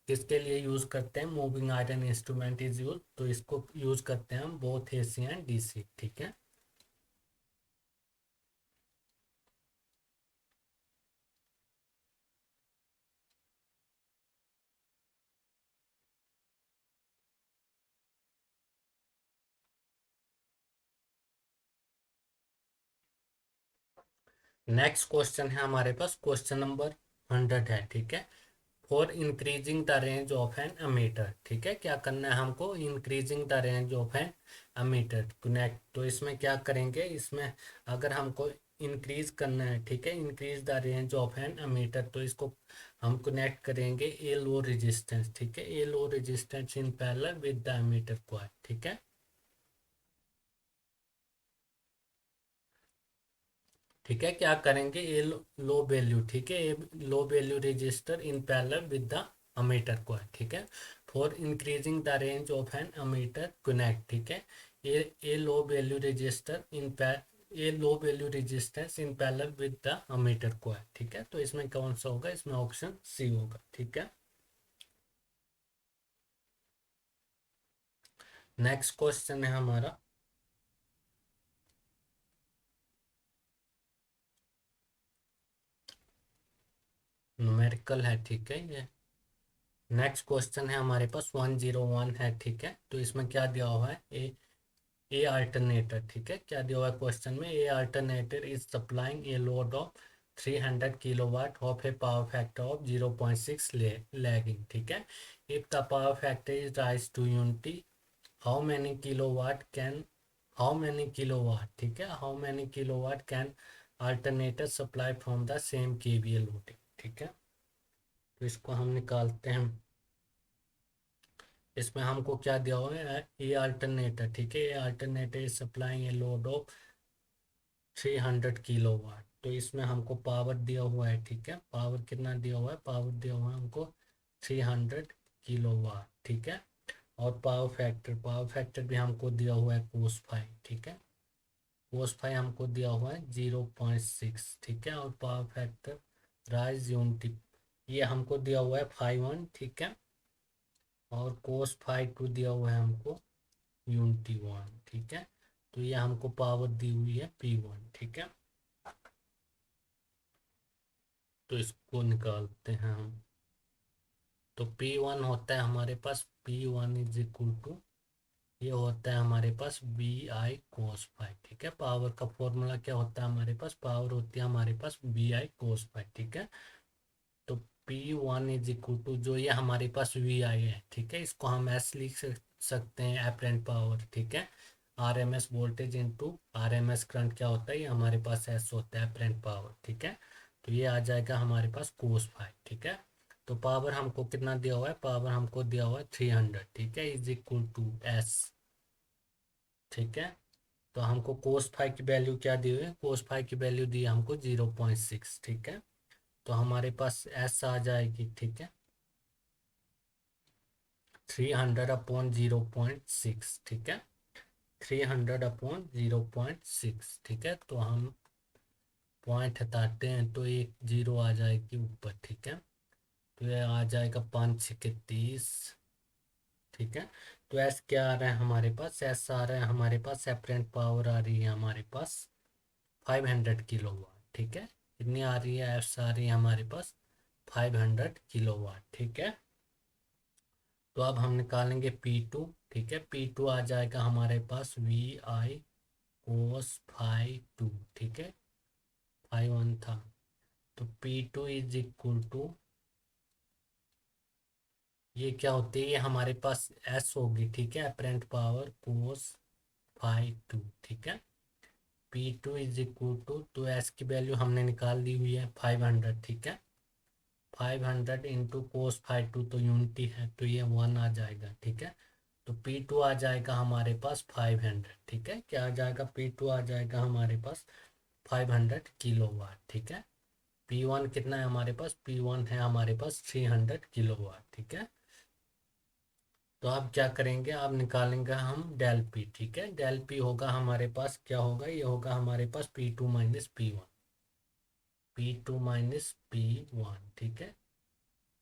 किसके लिए यूज करते हैं, moving iron instrument is use, तो इसको यूज करते हैं हम बोथ एसी एंड डीसी, ठीक है। नेक्स्ट क्वेश्चन है हमारे पास, क्वेश्चन नंबर 100 है, ठीक है। For increasing the range of an ammeter, ठीक है, क्या करना है हमको, increasing the range of an ammeter connect, तो इसमें क्या करेंगे, इसमें अगर हमको इंक्रीज करना है, ठीक है, increase the range of an ammeter, तो इसको हम कनेक्ट करेंगे ए लो रेजिस्टेंस, ठीक है, a low resistance in parallel with the ammeter coil, ठीक है। ठीक है, क्या करेंगे, ये लो वैल्यू, ठीक है, ये low value resistor in parallel with the ammeter coil, ठीक है। For increasing the range of an ammeter connect, ठीक है। A low value resistor a low value resistance in parallel with the ammeter को है, ठीक है। तो इसमें कौन सा होगा, इसमें ऑप्शन सी होगा, ठीक है। नेक्स्ट क्वेश्चन है हमारा, न्यूमेरिकल है, ठीक है। ये नेक्स्ट क्वेश्चन है हमारे पास 101 है, ठीक है। तो इसमें क्या दिया हुआ है, ए अल्टरनेटर, ठीक है। क्या दिया हुआ है क्वेश्चन में, a alternator is supplying a load of 300 kilowatt of a power factor of 0.6 lagging, ठीक है। If the power factor is raise to unity, how many kilowatt can how many kilowatt, ठीक है, how many kilowatt can alternator supply from the same kVA loading, ठीक है। तो इसको हम निकालते हैं। इसमें हमको क्या दिया हुआ है, ए अल्टरनेटर, ठीक है। A alternator is supplying a load of 300 kilowatt. तो इसमें हमको पावर दिया हुआ है, ठीक है। पावर कितना दिया हुआ है, पावर दिया हुआ है हमको 300 किलोवाट, ठीक है। और पावर फैक्टर भी हमको दिया हुआ है कोस फाइव, ठीक है। कोस फाइव हमको दिया हुआ है 0.6, ठीक है। और पावर फैक्टर राइज यूनिटी ये हमको दिया हुआ है 5 1, ठीक है। और कोस फाइव टू दिया हुआ है हमको यूनिटी 1, ठीक है। तो ये हमको पावर दी हुई है P1, ठीक है। तो इसको निकालते हैं हम। तो P1 होता है हमारे पास, P1 इज इक्वल टू, ये होता है हमारे पास BI cos फाइव, ठीक है। पावर का फॉर्मूला क्या होता है हमारे पास, पावर होती है हमारे पास BI cos फाइव, ठीक है। तो P1 इज इक्वल टू, जो ये हमारे पास VI है, ठीक है, इसको हम S लिख सकते हैं, एपरेंट पावर, ठीक है। RMS voltage into RMS current क्या होता है, ये हमारे पास S होता है, एपरेंट पावर, ठीक है। तो ये आ जाएगा हमारे पास कोस फाइव, ठीक है। तो पावर हमको कितना दिया हुआ है, पावर हमको दिया हुआ है 300, ठीक है, इज इक्वल टू S, ठीक है। तो हमको कोस फाइव की वैल्यू क्या दी हुई है, कोस फाइव की वैल्यू दी है हमको 0.6, ठीक है। तो हमारे पास एस आ जाएगी, ठीक है, 300/0.6, ठीक है। 300/0.6, ठीक है। तो हम पॉइंट हटाते हैं तो एक जीरो आ जाएगी ऊपर, ठीक है। तो ये आ जाएगा 5 6 30, ठीक है। तो एस क्या आ रहा है हमारे पास, एस आ रहा है हमारे पास, एपरेंट पावर आ रही है हमारे पास 500 किलोवाट, ठीक है। कितनी आ रही है, एस आ रही है हमारे पास 500 किलोवाट, ठीक है। तो अब हम निकालेंगे P2, ठीक है। P2 आ जाएगा हमारे पास VI cos 2, ठीक है, 5 1 था। तो P2 इज इक्वल टू, ये क्या होती है, ये हमारे पास S होगी, ठीक है, अपरेंट पावर cos 2, ठीक है। P2 इज इक्वल टू, तो S की वैल्यू हमने निकाल ली हुई है 500, ठीक है। 500 इंटू cos 2 तो यूनिटी है, तो ये 1 आ जाएगा, ठीक है। तो P2 आ जाएगा हमारे पास 500, ठीक है। क्या आ जाएगा, P2 आ जाएगा हमारे पास 500 किलोवाट, ठीक है। P1 कितना है हमारे पास, P1 है हमारे पास 300 किलोवाट, ठीक है। तो आप क्या करेंगे, आप निकालेंगे हम डेल P, ठीक है। डेल P होगा हमारे पास, क्या होगा, ये होगा हमारे पास P2 minus P1, P2 minus P1, ठीक है।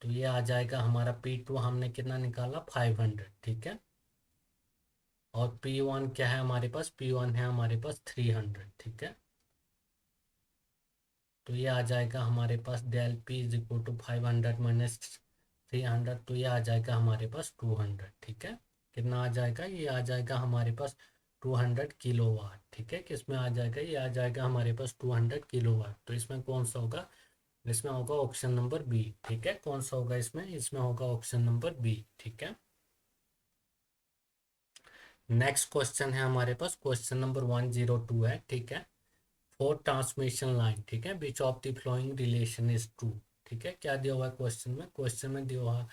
तो ये आ जाएगा हमारा P2 हमने कितना निकाला 500, ठीक है। और P1 क्या है हमारे पास, P1 है हमारे पास 300, ठीक है। तो ये आ जाएगा हमारे पास del P is equal to 500 minus 300, तो ये आ जाएगा हमारे पास 200, ठीक है। कितना आ जाएगा, ये आ जाएगा हमारे पास 200 किलोवाट, ठीक है। किसमें आ जाएगा, ये आ जाएगा हमारे पास 200 किलोवाट। तो इसमें कौन सा होगा, इसमें होगा ऑप्शन नंबर बी, ठीक है। कौन सा होगा इसमें, इसमें होगा ऑप्शन नंबर बी, ठीक है। नेक्स्ट क्वेश्चन है हमारे पास, क्वेश्चन नंबर 102 है, ठीक है। फोर ट्रांसमिशन लाइन, ठीक है, which of the following relation is true, ठीक है। क्या दिया हुआ है क्वेश्चन में, क्वेश्चन में दिया हुआ है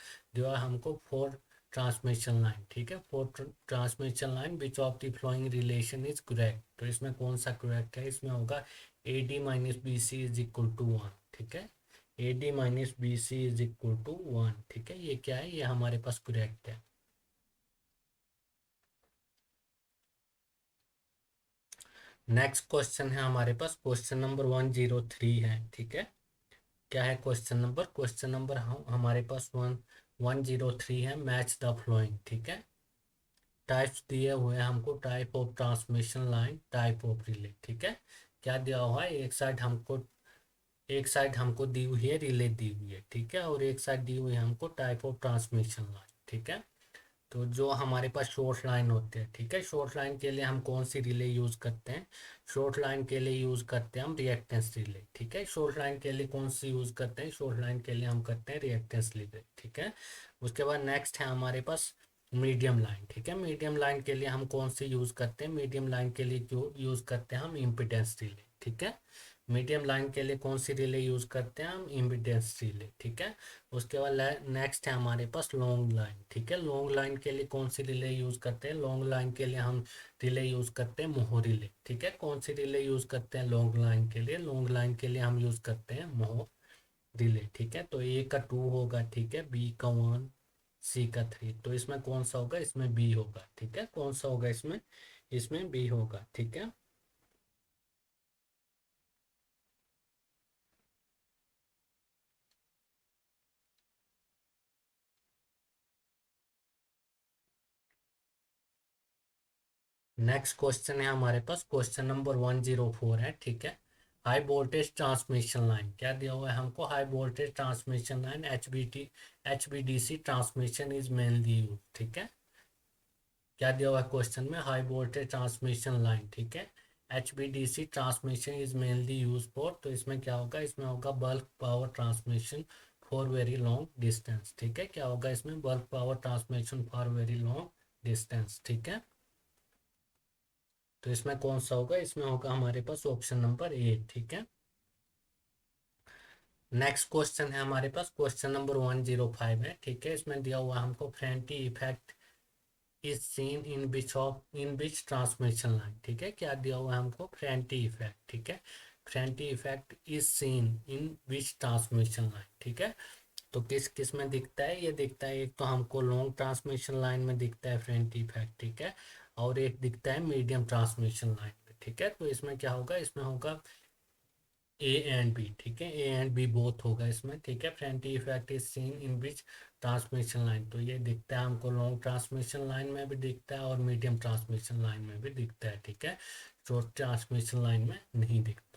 हमको फोर ट्रांसमिशन लाइन, ठीक है। For transmission line which of the following relation is correct. तो इसमें कौन सा करेक्ट है, इसमें होगा AD minus BC is equal to 1, ठीक है। A D minus B C is equal to 1। ठीक है, ये क्या है, ये हमारे पास करेक्ट है। नेक्स्ट क्वेश्चन है हमारे पास, क्वेश्चन नंबर 103 है। ठीक है, क्या है क्वेश्चन नंबर हमारे पास 103 है। Match the following. ठीक है, टाइप्स दिए हुए हैं हमको, type of transmission line, type of relay. ठीक है, क्या दिया हुआ है, एक साइड हमको दी हुई है, रिले दी हुई है। ठीक है, और एक साइड दी हुई है हमको टाइप ऑफ ट्रांसमिशन लाइन। ठीक है, तो जो हमारे पास शॉर्ट लाइन होते हैं, ठीक है, शॉर्ट लाइन के लिए हम कौन सी रिले यूज करते हैं, शॉर्ट लाइन के लिए यूज करते हैं हम रिएक्टेंस रिले। ठीक है, शॉर्ट लाइन के लिए कौन सी यूज करते हैं, शॉर्ट लाइन के लिए हम करते हैं रिएक्टेंस रिले। ठीक है, उसके बाद नेक्स्ट है हमारे पास मीडियम लाइन। ठीक है, मीडियम लाइन के लिए हम कौन सी यूज करते हैं, मीडियम लाइन के लिए जो यूज करते हैं हम इम्पिडेंस रिले। ठीक है, मीडियम लाइन के लिए कौन सी रिले यूज करते हैं हम, इम्पिडेंस रिले। ठीक है, उसके बाद नेक्स्ट है हमारे पास लॉन्ग लाइन। ठीक है, लॉन्ग लाइन के लिए कौन सी रिले यूज करते हैं, लॉन्ग लाइन के लिए हम रिले यूज करते हैं मोह रिले। ठीक है, कौन सी रिले यूज करते हैं लॉन्ग लाइन के लिए, लॉन्ग लाइन के लिए हम यूज करते हैं मोह रिले। ठीक है, तो ए का 2 होगा, ठीक है, बी का 1, सी का 3, तो इसमें कौन सा होगा, इसमें बी होगा। ठीक है, कौन सा होगा इसमें, इसमें बी होगा। ठीक है, नेक्स्ट क्वेश्चन है हमारे पास, क्वेश्चन नंबर 104 है। ठीक है, हाई वोल्टेज ट्रांसमिशन लाइन, क्या दिया हुआ है हमको, high voltage transmission line HVDC transmission is mainly use. ठीक है, क्या दिया हुआ है क्वेश्चन में, हाई वोल्टेज ट्रांसमिशन लाइन। ठीक है, HVDC transmission is mainly use for, तो इसमें क्या होगा, इसमें होगा bulk power transmission for very long distance. ठीक है, क्या होगा इसमें, bulk power transmission for very long distance. ठीक है, तो इसमें कौन सा होगा, इसमें होगा हमारे पास ऑप्शन नंबर ए। ठीक है, नेक्स्ट क्वेश्चन है हमारे पास, क्वेश्चन नंबर 105 है। ठीक है, इसमें दिया हुआ हमको Ferranti effect is seen in which transmission line. ठीक है, क्या दिया हुआ है हमको, फ्रेंटी इफेक्ट। ठीक है, Ferranti effect is seen in which transmission line. ठीक है, तो किस किस में दिखता है, ये दिखता है, एक तो हमको लॉन्ग ट्रांसमिशन लाइन में दिखता है फ्रेंटी इफेक्ट। ठीक है, और एक दिखता है मीडियम ट्रांसमिशन लाइन में। ठीक है, तो इसमें क्या होगा, इसमें होगा ए एंड बी। ठीक है, ए एंड बी बोथ होगा इसमें। ठीक है, Ferranti effect is seen in which transmission line, तो ये दिखता है हमको लॉन्ग ट्रांसमिशन लाइन में भी दिखता है और मीडियम ट्रांसमिशन लाइन में भी दिखता है। ठीक है, शॉर्ट ट्रांसमिशन लाइन में नहीं दिखता।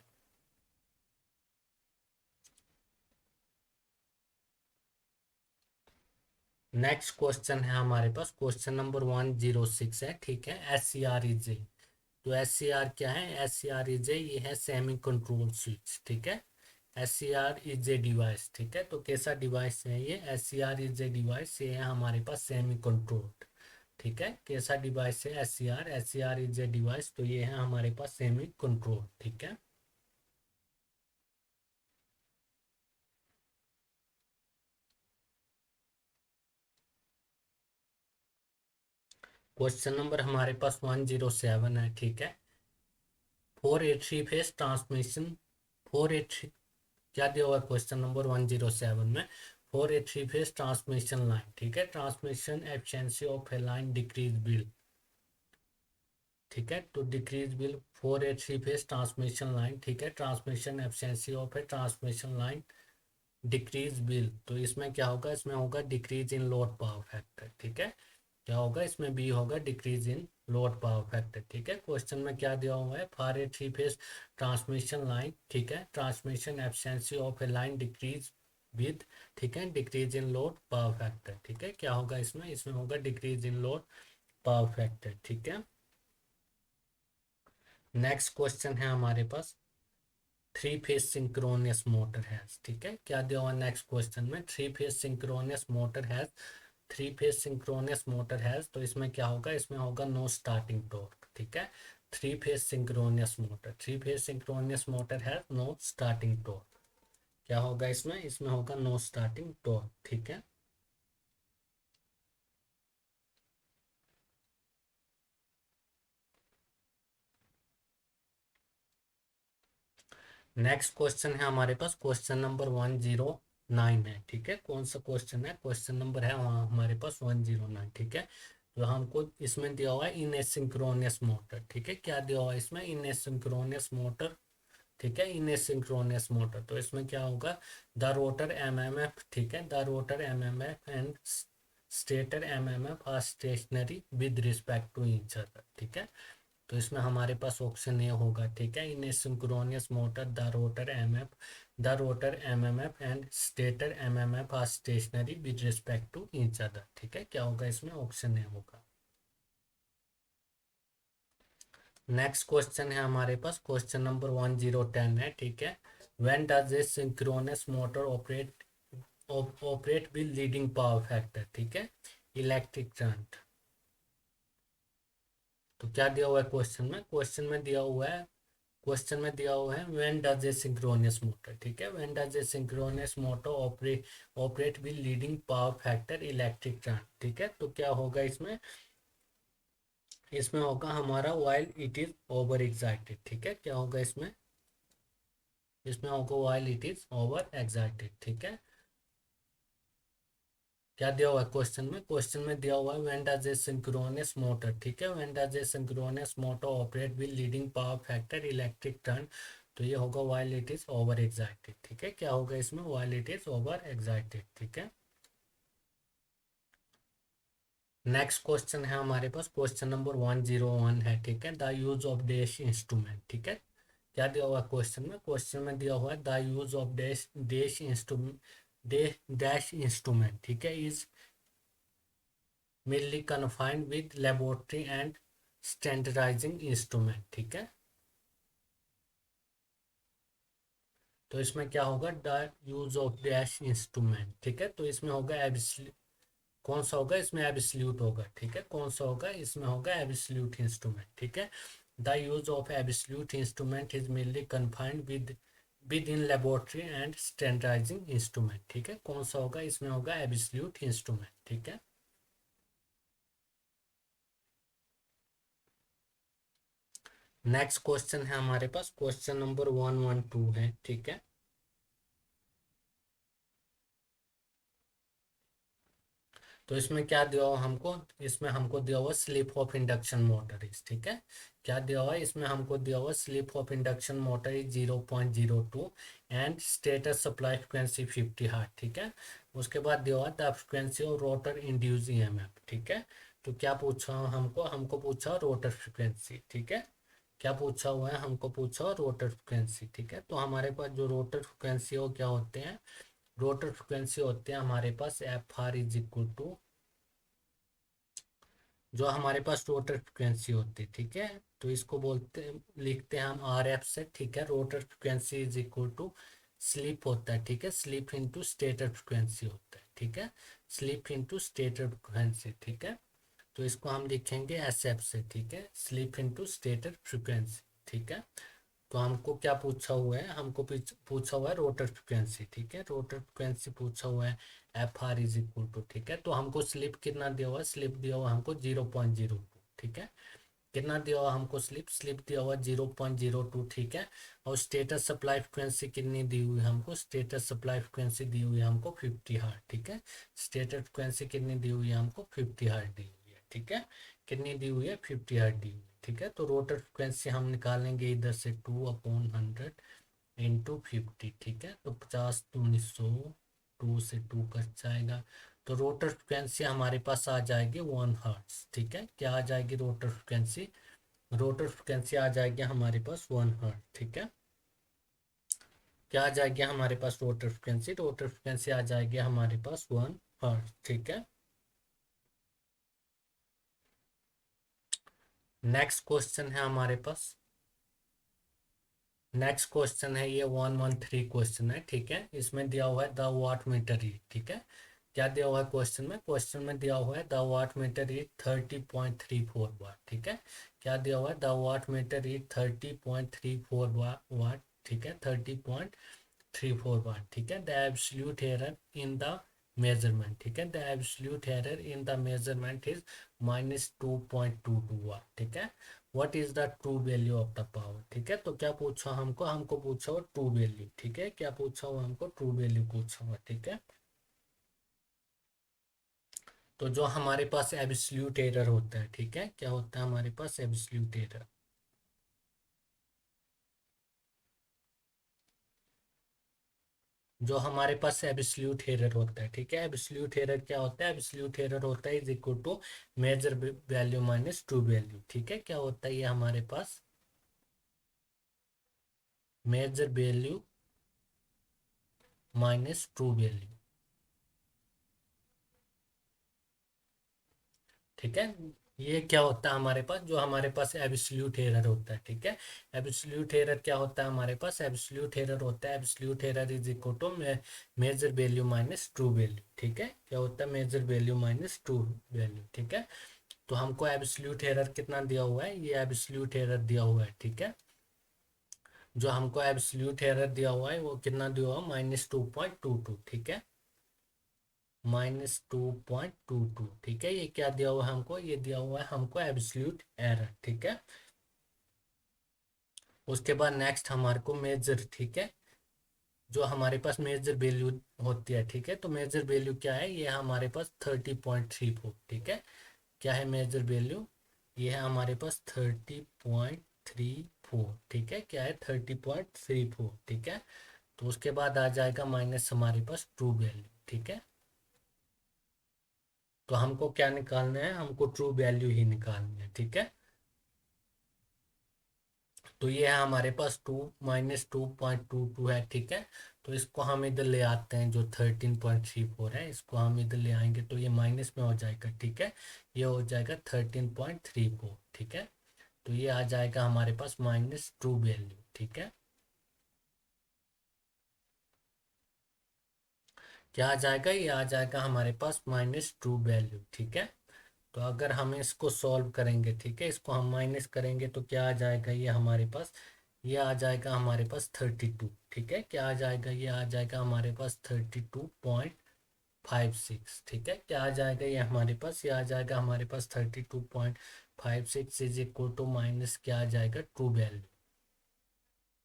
नेक्स्ट क्वेश्चन है हमारे पास, क्वेश्चन नंबर 106 है। ठीक है, S C R is a, तो एस सी आर क्या है, S C R is a, ये है सेमी कंट्रोल स्विच। ठीक है, S C R is a device. ठीक है, तो कैसा डिवाइस है ये, S C R is a device, ये है हमारे पास सेमी कंट्रोल्ड। ठीक है, कैसा डिवाइस है S C R is a device, तो ये है हमारे पास सेमी कंट्रोल। ठीक है, क्वेश्चन नंबर हमारे पास 107 है। ठीक है, फोर ए थ्री फेस ट्रांसमिशन, फोर ए थ्री, क्या दिया हुआ है क्वेश्चन नंबर 107 में, फोर ए थ्री फेस ट्रांसमिशन लाइन। ठीक है, transmission efficiency of a line decrease bill. ठीक है, तो decrease bill for a three phase transmission line. ठीक है, transmission efficiency of A transmission line decrease bill, तो इसमें क्या होगा, इसमें होगा decrease in load power factor. ठीक है, क्या होगा इसमें, बी होगा decrease in load power factor. ठीक है, क्वेश्चन में क्या दिया हुआ है, for a three phase transmission line. ठीक है, transmission efficiency of a line decrease with, ठीक है, decrease in load power factor. ठीक है, क्या होगा इसमें, इसमें होगा decrease in load power factor. ठीक है, नेक्स्ट क्वेश्चन है हमारे पास, three phase synchronous motor has. ठीक है, क्या दिया हुआ नेक्स्ट क्वेश्चन में, three phase synchronous motor has, three phase synchronous motor has, तो इसमें क्या होगा, इसमें होगा नो स्टार्टिंग टॉर्क। ठीक है, three phase synchronous motor, three phase synchronous motor has no starting torque, क्या होगा इसमें, इसमें होगा नो स्टार्टिंग टॉर्क। ठीक है, नेक्स्ट क्वेश्चन है हमारे पास, क्वेश्चन नंबर 109 है, ठीक है। कौन सा क्वेश्चन है, क्वेश्चन नंबर है वहाँ हमारे पास 109, ठीक है। जो हमको इसमें दिया हुआ है इन एसिंक्रोनस मोटर, ठीक है। क्या दिया हुआ है इसमें, इन एसिंक्रोनस मोटर, ठीक है। इन एसिंक्रोनस मोटर, तो इसमें क्या होगा, द रोटर एमएमएफ, ठीक है, the rotor MMF and stator MMF are stationary with respect to each other, ठीक है। तो इसमें हमारे पास ऑप्शन ए होगा, ठीक है। In synchronous motor the rotor MMF and stator MMF are stationary with respect to each other, ठीक है। क्या होगा इसमें, ऑप्शन ए होगा। नेक्स्ट क्वेश्चन है हमारे पास, क्वेश्चन नंबर 1010 है, ठीक है। When does this synchronous motor operate with leading power factor, ठीक है, इलेक्ट्रिक करंट। तो क्या दिया हुआ है क्वेश्चन में, क्वेश्चन में दिया हुआ है when does a synchronous motor, ठीक है। When does a synchronous motor operate with leading power factor electric current, ठीक है। तो क्या होगा इसमें, इसमें होगा हमारा while it is over excited, ठीक है। क्या होगा इसमें, इसमें होगा while it is over excited, ठीक है। क्या दिया हुआ है क्वेश्चन में, क्वेश्चन में दिया हुआ है when does a synchronous motor, ठीक है, when does a synchronous motor operate with leading power factor electric turn. तो ये होगा while it is over excited, ठीक है। क्या होगा इसमें, while it is over excited, ठीक है। नेक्स्ट क्वेश्चन है हमारे पास, क्वेश्चन नंबर 101 है, ठीक है। The use of dash instrument, ठीक है। क्या दिया हुआ है क्वेश्चन में, क्वेश्चन में दिया हुआ है the use of dash instrument, dash instrument, ठीक है, is mainly confined with laboratory and standardizing instrument, ठीक है। तो इसमें क्या होगा, the use of dash instrument, ठीक है। तो इसमें होगा कौन सा होगा इसमें, एब्सोल्यूट होगा, ठीक है। कौन सा होगा इसमें, होगा एब्सोल्यूट इंस्ट्रूमेंट, ठीक है। The use of absolute instrument is mainly confined with in laboratory and standardising instrument, ठीक है। कौन सा होगा इसमें, होगा एब्सोल्यूट इंस्ट्रूमेंट, ठीक है। नेक्स्ट क्वेश्चन है हमारे पास, क्वेश्चन नंबर 112 है, ठीक है। तो इसमें क्या दिया हुआ हमको, इसमें हमको दिया हुआ slip of induction motor is, ठीक है। क्या दिया हुआ है इसमें, हमको दिया हुआ slip of induction motor is 0.02 and status supply frequency 50 hertz, ठीक है। उसके बाद दिया हुआ the frequency of rotor induce EMF, ठीक है। तो क्या पूछा हमको, हमको पूछा रोटर फ्रिक्वेंसी, ठीक है। क्या पूछा हुआ है, हमको पूछा रोटर फ्रिक्वेंसी, ठीक है। तो हमारे पास जो रोटर फ्रिक्वेंसी हो क्या होते हैं, रोटर फ्रिक्वेंसी होते हैं हमारे पास F R is equal to, जो हमारे पास रोटर फ्रिक्वेंसी होती है, ठीक है। तो इसको बोलते, लिखते हैं हम आर एफ से, ठीक है। Rotor frequency is equal to slip होता है, ठीक है, स्लिप इनटू स्टेटर फ्रिक्वेंसी होता है, ठीक है, स्लिप इनटू स्टेटर फ्रिक्वेंसी, ठीक है। तो इसको हम लिखेंगे एस एफ से, ठीक है, स्लिप इनटू स्टेटर फ्रिक्वेंसी, ठीक है। तो हमको क्या पूछा हुआ है, हमको पूछा हुआ है रोटर फ्रिक्वेंसी, ठीक है, रोटर फ्रिक्वेंसी पूछा हुआ है F R is equal to, ठीक है। तो हमको स्लिप कितना दिया हुआ है, स्लिप दिया हुआ हमको 0.02, ठीक है। कितना दिया हुआ हमको, स्लिप दिया हुआ 0.02, ठीक है। और स्टेटस सप्लाई फ्रिक्वेंसी कितनी दी हुई है हमको, स्टेटस सप्लाई फ्रिक्वेंसी दी हुई है हमको 50 हर्ट्ज, ठीक है। स्टेटस फ्रिक्वेंसी कितनी दी हुई है हमको, 50 हर्ट्ज दी हुई है, ठीक है। कितनी दी हुई है, 50 हर्ट्ज दी हुई है, ठीक है। तो रोटर फ्रिक्वेंसी हम निकालेंगे इधर से 2/100 इंटू 50, ठीक है। तो 50 दूनी 100, 2 से 2 कट जाएगा। तो रोटर फ्रिक्वेंसी हमारे पास आ जाएगी 1 हर्ट्ज, ठीक है। क्या आ जाएगी रोटर फ्रिक्वेंसी, रोटर फ्रिक्वेंसी आ जाएगी हमारे पास 1 हर्ट्ज, ठीक है। क्या आ जाएगी हमारे पास रोटर फ्रिक्वेंसी, रोटर फ्रिक्वेंसी आ जाएगी हमारे पास 1 हर्ट्ज, ठीक है। नेक्स्ट क्वेश्चन है हमारे पास, नेक्स्ट क्वेश्चन है ये 113 क्वेश्चन है, ठीक है। इसमें दिया हुआ है द वाट मीटर रीड, ठीक है। क्या दिया हुआ है क्वेश्चन में, क्वेश्चन में दिया हुआ है द वाट मीटर रीड 30.34 वाट, ठीक है। क्या दिया हुआ है, द वाट मीटर रीड 30.34 वाट, ठीक है, 30.34 वाट, ठीक है। The absolute error in the measurement, ठीक है। The absolute error in the measurement is -2.22 वाट, ठीक है। What is the true value of the power, ठीक है। तो क्या पूछा हमको, हमको पूछा हुआ ट्रू वैल्यू, ठीक है। क्या पूछा हुआ हमको, ट्रू वैल्यू पूछा हुआ, ठीक है। तो जो हमारे पास एब्सोल्यूट एरर होता है, ठीक है, क्या होता है हमारे पास एब्सोल्यूट एरर, जो हमारे पास एब्सोल्यूट एरर होता है, ठीक है। एब्सोल्यूट एरर क्या होता है, एब्सोल्यूट एरर होता है is equal to measure value minus true value, ठीक है। क्या होता है ये हमारे पास measure value minus true value, ठीक है। ये क्या होता है हमारे पास, जो हमारे पास एब्सोल्यूट एरर होता है, ठीक है। एब्सोल्यूट एरर क्या होता है हमारे पास, एब्सोल्यूट एरर होता है absolute error is equal to measure value minus true value, ठीक है। क्या होता है measure value minus true value, ठीक है। तो हमको एब्सोल्यूट एरर कितना दिया हुआ है, ये एब्सोल्यूट एरर दिया हुआ है, ठीक है। जो हमको एब्सोल्यूट एरर दिया हुआ है वो कितना दिया हुआ है, -2.22, ठीक है। -2.22, ठीक है। ये क्या दिया हुआ है हमको, ये दिया हुआ है हमको एब्सोल्यूट एरर, ठीक है। उसके बाद नेक्स्ट हमारे को मेजर, ठीक है, जो हमारे पास मेजर वैल्यू होती है, ठीक है। तो मेजर वैल्यू क्या है, ये हमारे पास 30.34, ठीक है। क्या है मेजर वैल्यू, ये है हमारे पास 30.34, ठीक है। क्या है 30.34, ठीक है। तो उसके बाद आ जाएगा माइनस हमारे पास ट्रू वैल्यू, ठीक है। तो हमको क्या निकालना है, हमको ट्रू वैल्यू ही निकालनी है, ठीक है। तो ये है हमारे पास -2.22 है, ठीक है। तो इसको हम इधर ले आते हैं, जो 13.34 है इसको हम इधर ले आएंगे तो ये माइनस में हो जाएगा, ठीक है। ये हो जाएगा 13.34, ठीक है। तो ये आ जाएगा हमारे पास माइनस ट्रू वैल्यू, ठीक है। क्या आ जाएगा, ये आ जाएगा हमारे पास माइनस ट्रू वैल्यू, ठीक है। तो अगर हम इसको सॉल्व करेंगे, ठीक है, इसको हम माइनस करेंगे तो क्या आ जाएगा, ये हमारे पास, ये आ जाएगा हमारे पास 32, ठीक है। क्या आ जाएगा, ये आ जाएगा हमारे पास 32.56, ठीक है। क्या आ जाएगा ये हमारे पास, ये आ जाएगा हमारे पास 32.56 इज इक्वल टू माइनस क्या आ जाएगा ट्रू वैल्यू,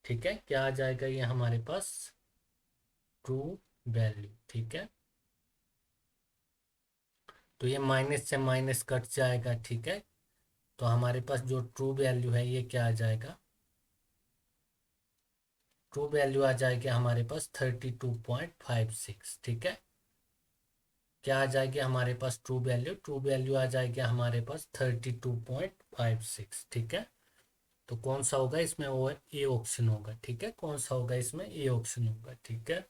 ठीक है। क्या आ जाएगा ये हमारे पास ट्रू वैल्यू, ठीक है। तो ये माइनस से माइनस कट जाएगा, ठीक है। तो हमारे पास जो ट्रू वैल्यू है ये क्या आ जाएगा, ट्रू वैल्यू आ जाएगी हमारे पास 32.56, ठीक है। क्या आ जाएगी हमारे पास ट्रू वैल्यू, ट्रू वैल्यू आ जाएगी हमारे पास 32.56, ठीक है। तो कौन सा होगा इसमें, वो ए ऑप्शन होगा, ठीक है। कौन सा होगा इसमें, ए ऑप्शन होगा, ठीक है।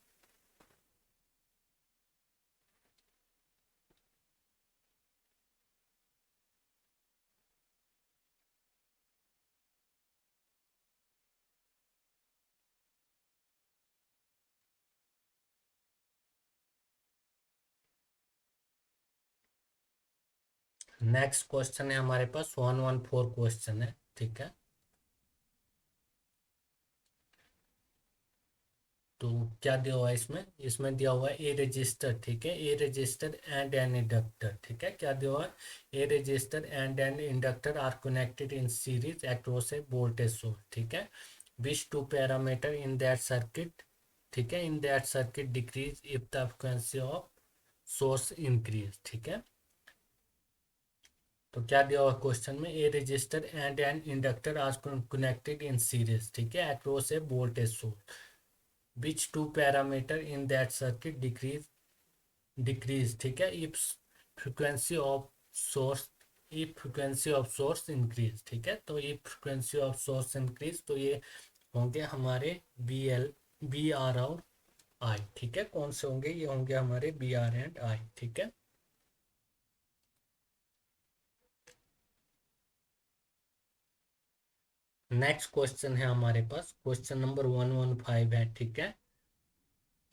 नेक्स्ट क्वेश्चन है हमारे पास 114 क्वेश्चन है, ठीक है। तो क्या दिया हुआ है इसमें, इसमें दिया हुआ है ए रजिस्टर, ठीक है। A resistor and an inductor, ठीक है। क्या दिया हुआ है, a resistor and an inductor are connected in series across a voltage source, ठीक है। Which two parameter in that circuit, ठीक है, in that circuit decrease if the frequency of source increase, ठीक है। तो क्या दिया हुआ क्वेश्चन में, a resistor and an inductor are connected in series, ठीक है, across a voltage source, which two parameter in that circuit decrease, ठीक है, if frequency of source, if frequency of source increase, ठीक है। तो if frequency of source increase तो ये होंगे हमारे बी आर और आई, ठीक है। कौन से होंगे, ये होंगे हमारे बी आर एंड आई, ठीक है। नेक्स्ट क्वेश्चन है हमारे पास, क्वेश्चन नंबर 115 है, ठीक है।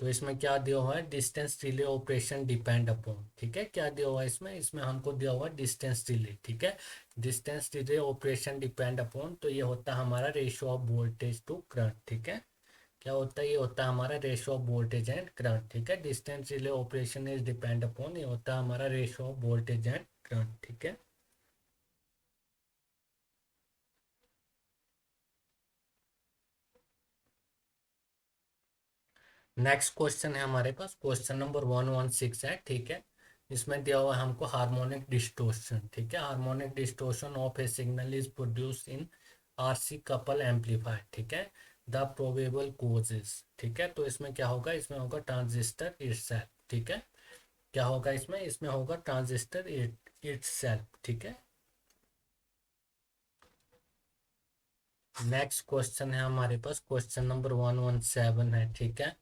तो इसमें क्या दिया हुआ है, distance delay operation depend upon, ठीक है। क्या दिया हुआ है इसमें, इसमें हमको दिया हुआ है डिस्टेंस डिले, ठीक है। Distance delay operation depend upon, तो ये होता है हमारा ratio of voltage to current, ठीक है। क्या होता है, ये होता है हमारा ratio of voltage and current, ठीक है। Distance relay operation is depend upon, ये होता है हमारा ratio of voltage and current, ठीक है। नेक्स्ट क्वेश्चन है हमारे पास, क्वेश्चन नंबर 116 है, ठीक है। इसमें दिया हुआ है हमको हार्मोनिक डिस्टोर्शन, ठीक है। Harmonic distortion of A signal is produce in RC couple amplifier, ठीक है। द प्रोबेबल कोजेस, ठीक है। तो इसमें क्या होगा, इसमें होगा ट्रांजिस्टर इटसेल्फ, ठीक है। क्या होगा इसमें, इसमें होगा ट्रांजिस्टर इटसेल्फ, ठीक है। नेक्स्ट क्वेश्चन है हमारे पास, क्वेश्चन नंबर 117 है, ठीक है।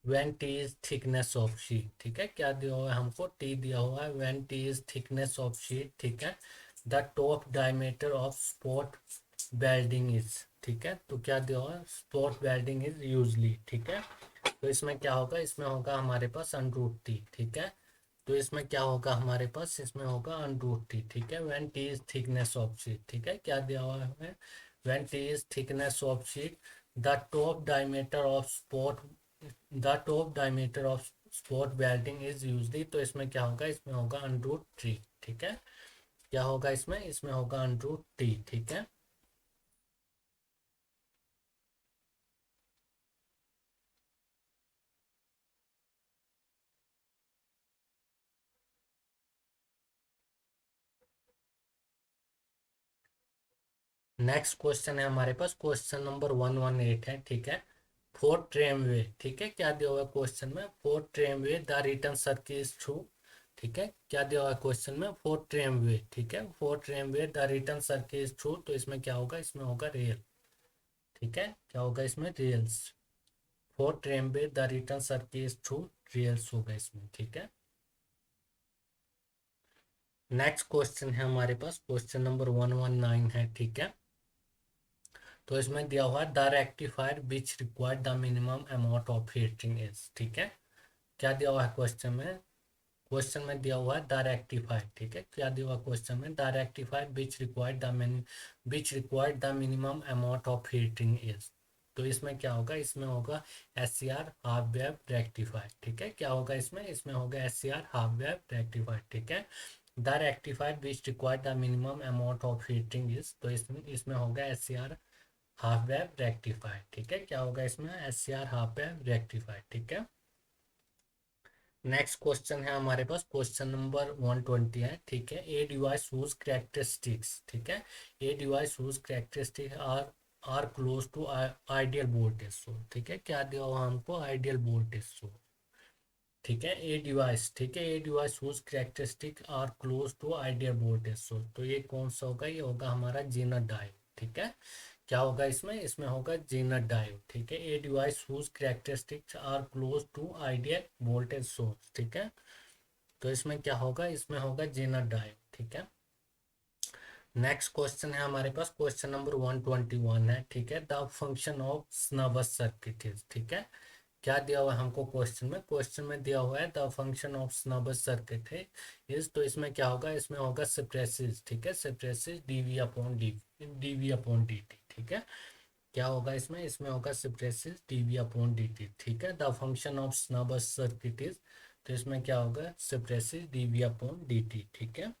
when t is thickness of sheet, ठीक है। क्या दिया हुआ है हमको, t दिया हुआ है, when t is thickness of sheet, ठीक है। the top diameter of spot welding is, ठीक है। तो क्या दिया हुआ है, spot welding is usually, ठीक है। तो इसमें क्या होगा, इसमें होगा हमारे पास अंडरूट टी, ठीक है। तो इसमें क्या होगा हमारे पास, इसमें होगा अंडरूट टी, ठीक है। when t is thickness of sheet, ठीक है। क्या दिया हुआ है, when t is thickness of sheet, the top diameter of spot the top diameter of spot welding is usually, तो इसमें क्या होगा, इसमें होगा अंडरूट थ्री, ठीक है। क्या होगा इसमें, इसमें होगा अंडरूट टी, ठीक है। नेक्स्ट क्वेश्चन है हमारे पास, क्वेश्चन नंबर 118 है, ठीक है। फोर ट्रेमवे, ठीक है। क्या दिया हुआ है क्वेश्चन में, for tramway the return circuit is through, ठीक है। क्या दिया हुआ है क्वेश्चन में, फोर ट्रेमवे, ठीक है। For tramway the return circuit is through, तो इसमें क्या होगा, इसमें होगा रेल, ठीक है। क्या होगा इसमें, rails. For tramway the return circuit through rails होगा इसमें, ठीक है। नेक्स्ट क्वेश्चन है हमारे पास, क्वेश्चन नंबर 119 है, ठीक है। तो इसमें दिया हुआ है the rectifier which required the minimum amount of heating is, ठीक है। क्या दिया हुआ है क्वेश्चन में, क्वेश्चन में दिया हुआ है द रेक्टिफायर, ठीक है। क्या दिया हुआ क्वेश्चन में, the rectifier which required the minimum amount of heating is, तो इसमें क्या होगा, इसमें होगा S C R half wave rectifier, ठीक है। क्या होगा इसमें, इसमें होगा S C R half wave rectifier, ठीक है। The rectifier which required the minimum amount of heating is, तो इसमें इसमें होगा S C R half wave rectifier, ठीक है। क्या होगा इसमें, S C R half wave rectifier, ठीक है। नेक्स्ट क्वेश्चन है हमारे पास, क्वेश्चन नंबर 120 है, ठीक है। ए डिवाइस हुज कैरेक्टरिस्टिक्स, ठीक है। A device whose characteristic are close to ideal voltage source, ठीक है। क्या दिया हुआ हमको, आइडियल वोल्टेज सोर्स, ठीक है। ए डिवाइस, ठीक है। A device whose characteristic are close to ideal voltage source, तो ये कौन सा होगा, ये होगा हमारा जेनर डायोड, ठीक है। क्या होगा इसमें, इसमें होगा जेनर डायोड, ठीक है। A device whose characteristics are close to ideal voltage source, ठीक है। तो इसमें क्या होगा, इसमें होगा जेनर डायोड, ठीक है। नेक्स्ट क्वेश्चन है हमारे पास, क्वेश्चन नंबर 121 है, ठीक है। The function of snubber circuit is, ठीक है। क्या दिया हुआ है हमको क्वेश्चन में, क्वेश्चन में दिया हुआ है the function of snubber circuit है इज, तो इसमें क्या होगा, इसमें होगा सेप्रेसिस, ठीक है। Suppresses dv upon d, dv upon d t, ठीक है। क्या होगा इसमें, इसमें होगा suppresses dv upon d t, ठीक है। The function of snubber circuit is, तो इसमें क्या होगा, suppresses dv upon d t, ठीक है।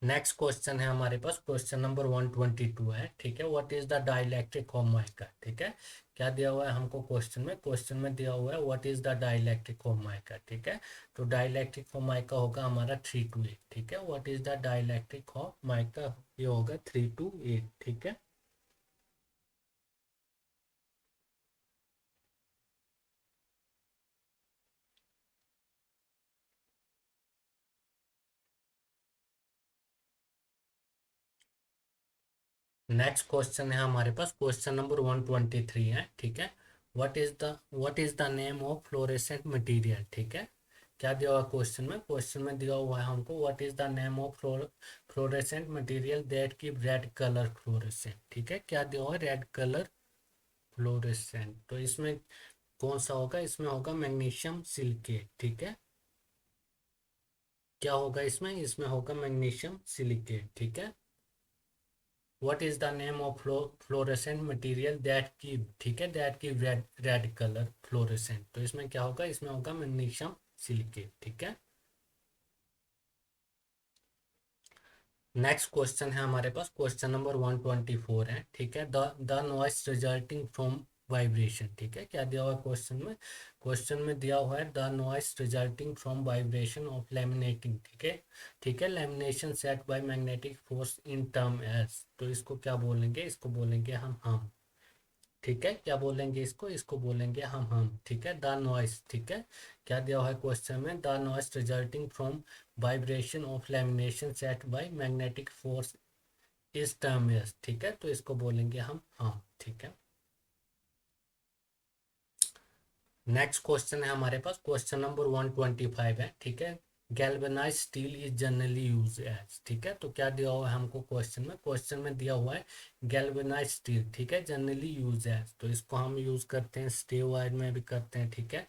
नेक्स्ट क्वेश्चन है हमारे पास, क्वेश्चन नंबर 122 है, ठीक है। What is the dielectric of mica, ठीक है। क्या दिया हुआ है हमको क्वेश्चन में, क्वेश्चन में दिया हुआ है what is the dielectric of mica, ठीक है। तो डाइलेक्ट्रिक ऑफ माइका होगा हमारा 3 to 8, ठीक है। What is the dielectric of mica, ये होगा 3 to 8, ठीक है। नेक्स्ट क्वेश्चन है हमारे पास, क्वेश्चन नंबर 123 है, ठीक है। What is the name of fluorescent material, ठीक है। क्या दिया हुआ क्वेश्चन में, क्वेश्चन में दिया हुआ है हमको what is the name of fluorescent material that keep red colour fluorescent, ठीक है। क्या दिया हुआ है, रेड कलर फ्लोरेसेंट, तो इसमें कौन सा होगा, इसमें होगा मैग्नीशियम सिलिकेट, ठीक है। क्या होगा इसमें, इसमें होगा मैग्नीशियम सिलिकेट, ठीक है। What is the name of fluorescent material that की, ठीक है, दैट की रेड रेड कलर फ्लोरेसेंट। तो इसमें क्या होगा, इसमें होगा मैग्नीशियम सिलिकेट, ठीक है। नेक्स्ट क्वेश्चन है हमारे पास, क्वेश्चन नंबर 124 है, ठीक है। The noise resulting from vibration, ठीक है। क्या दिया हुआ है क्वेश्चन में, क्वेश्चन में दिया हुआ है the noise resulting from vibration of laminating, ठीक है, ठीक है, lamination set by magnetic force in term as. तो इसको क्या बोलेंगे, इसको बोलेंगे हम, ठीक है। क्या बोलेंगे इसको, इसको बोलेंगे हम, ठीक है। द नॉइस, ठीक है। क्या दिया हुआ है क्वेश्चन में, the noise resulting from vibration of lamination set by magnetic force इस टर्म यस, ठीक है। तो इसको बोलेंगे हम, ठीक है। नेक्स्ट क्वेश्चन है हमारे पास, क्वेश्चन नंबर 125 है, ठीक है। Galvanize steel is generally use as, ठीक है। तो क्या दिया हुआ है हमको क्वेश्चन में दिया हुआ है गैल्वेनाइज स्टील, ठीक है, जनरली यूज एज। तो इसको हम यूज करते हैं स्टे वायर में भी करते हैं, ठीक है,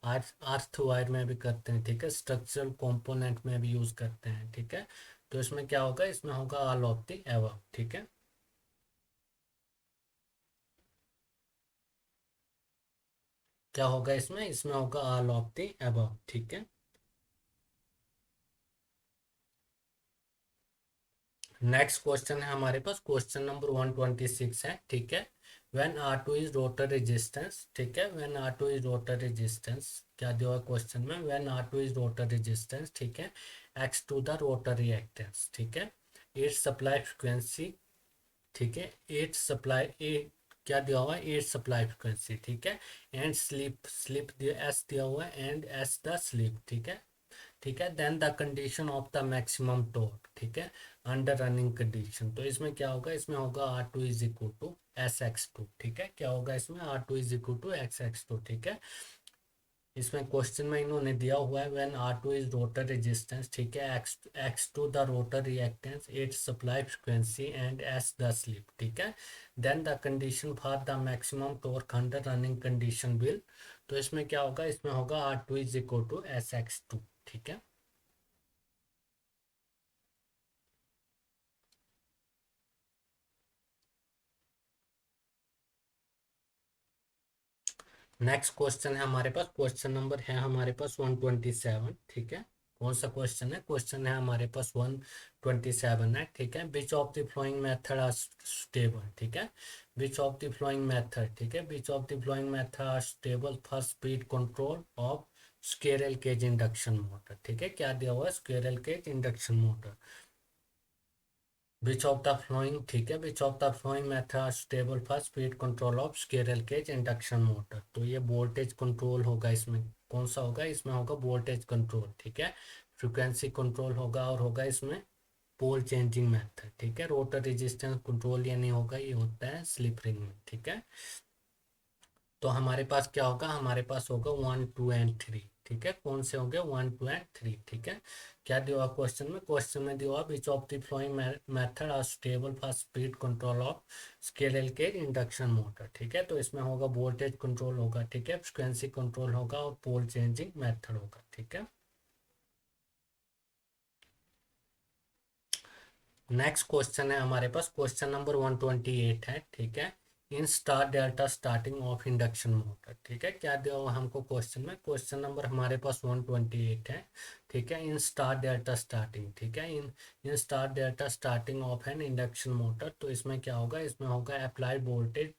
अर्थ वायर में भी करते हैं, ठीक है, स्ट्रक्चरल कंपोनेंट में भी यूज करते हैं, ठीक है। तो इसमें क्या होगा, इसमें होगा ऑल ऑफ द एबव, ठीक है। क्या होगा इसमें, इसमें होगा ऑल ऑफ द अबव, ठीक है। नेक्स्ट क्वेश्चन है हमारे पास, क्वेश्चन नंबर 126 है, ठीक है। When R2 is rotor resistance, ठीक है, when R2 is rotor resistance, क्या दिया हुआ क्वेश्चन में, when R2 is rotor resistance, ठीक है, X2 द रोटर रिएक्टेंस, ठीक है, एट सप्लाई फ्रिक्वेंसी, ठीक है, एट सप्लाई ए, क्या दिया हुआ है, एट सप्लाई फ्रिक्वेंसी, ठीक है, एंड स्लिप स्लिप दिया एस दिया हुआ है, एंड एस द स्लिप, ठीक है, ठीक है। Then the condition of the maximum torque, ठीक है, अंडर रनिंग कंडीशन। तो इसमें क्या होगा, इसमें होगा R2 is equal to SX2, ठीक है। क्या होगा इसमें, R2 is equal to XX2, ठीक है। इसमें क्वेश्चन में इन्होंने दिया हुआ है when R2 is rotor resistance, ठीक है, X2 the rotor reactance, at supply frequency and S the slip, ठीक है। Then the condition for the maximum torque under running condition will. तो इसमें क्या होगा, इसमें होगा R2 is equal to SX2, ठीक है। नेक्स्ट क्वेश्चन है हमारे पास, क्वेश्चन नंबर है हमारे पास 127, ठीक है। कौन सा क्वेश्चन है, क्वेश्चन है हमारे पास 127 है, ठीक है। Which of the following method are stable, ठीक है, which of the following method, ठीक है, which of the following method are stable for speed control of squirrel cage induction motor, ठीक है। क्या दिया हुआ है, squirrel cage induction motor, which of the following, ठीक है, which of the following method stable for speed control of squirrel cage induction motor. तो ये वोल्टेज कंट्रोल होगा, इसमें कौन सा होगा, इसमें होगा वोल्टेज कंट्रोल, ठीक है, फ्रिक्वेंसी कंट्रोल होगा, और होगा इसमें पोल चेंजिंग मेथड, ठीक है। रोटर रेजिस्टेंस कंट्रोल ये नहीं होगा, ये होता है स्लिप रिंग में, ठीक है। तो हमारे पास क्या होगा, हमारे पास होगा 1 2 एंड 3, ठीक है। कौन से होंगे, 1 2 एंड 3, ठीक है। क्या दिया हुआ क्वेश्चन में, क्वेश्चन में दिया हुआ which of the following method are stable for speed control of squirrel cage induction motor, ठीक है। तो इसमें होगा वोल्टेज कंट्रोल होगा, ठीक है, फ्रिक्वेंसी कंट्रोल होगा, और पोल चेंजिंग मेथड होगा, ठीक है। नेक्स्ट क्वेश्चन है हमारे पास, क्वेश्चन नंबर 128 है, ठीक है। In star delta starting of induction motor, ठीक है। क्या दिया हुआ हमको क्वेश्चन में, क्वेश्चन नंबर हमारे पास 128 है, ठीक है। इन स्टार डेल्टा स्टार्टिंग, ठीक है, in star delta starting of an induction motor. तो इसमें क्या होगा, इसमें होगा अप्लाई वोल्टेज,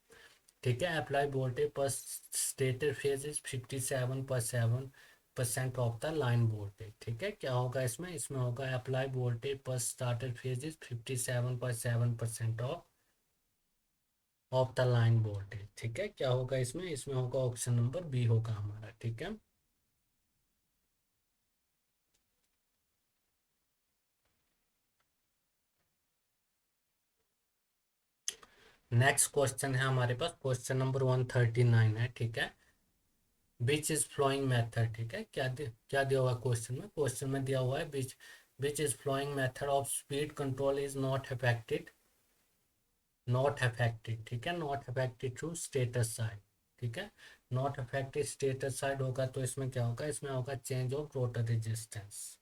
ठीक है, अप्लाई वोल्टेज पर stated phase is 57.7% of the line voltage, ठीक है। क्या होगा इसमें, इसमें होगा अप्लाई वोल्टेज पर started phase is 57.7% of the line voltage, ठीक है। क्या होगा इसमें, इसमें होगा ऑप्शन नंबर बी होगा हमारा, ठीक है। नेक्स्ट क्वेश्चन है हमारे पास, क्वेश्चन नंबर 139 है, ठीक है। विच इज फ्लोइंग मेथड, ठीक है। क्या दिया हुआ क्वेश्चन में, क्वेश्चन में दिया हुआ है which is following method of speed control is not affected, ठीक है, not affected through stator side, ठीक है। नॉट अफेक्टेड स्टेटस साइड होगा, तो इसमें क्या होगा, इसमें होगा चेंज ऑफ रोटर रेजिस्टेंस,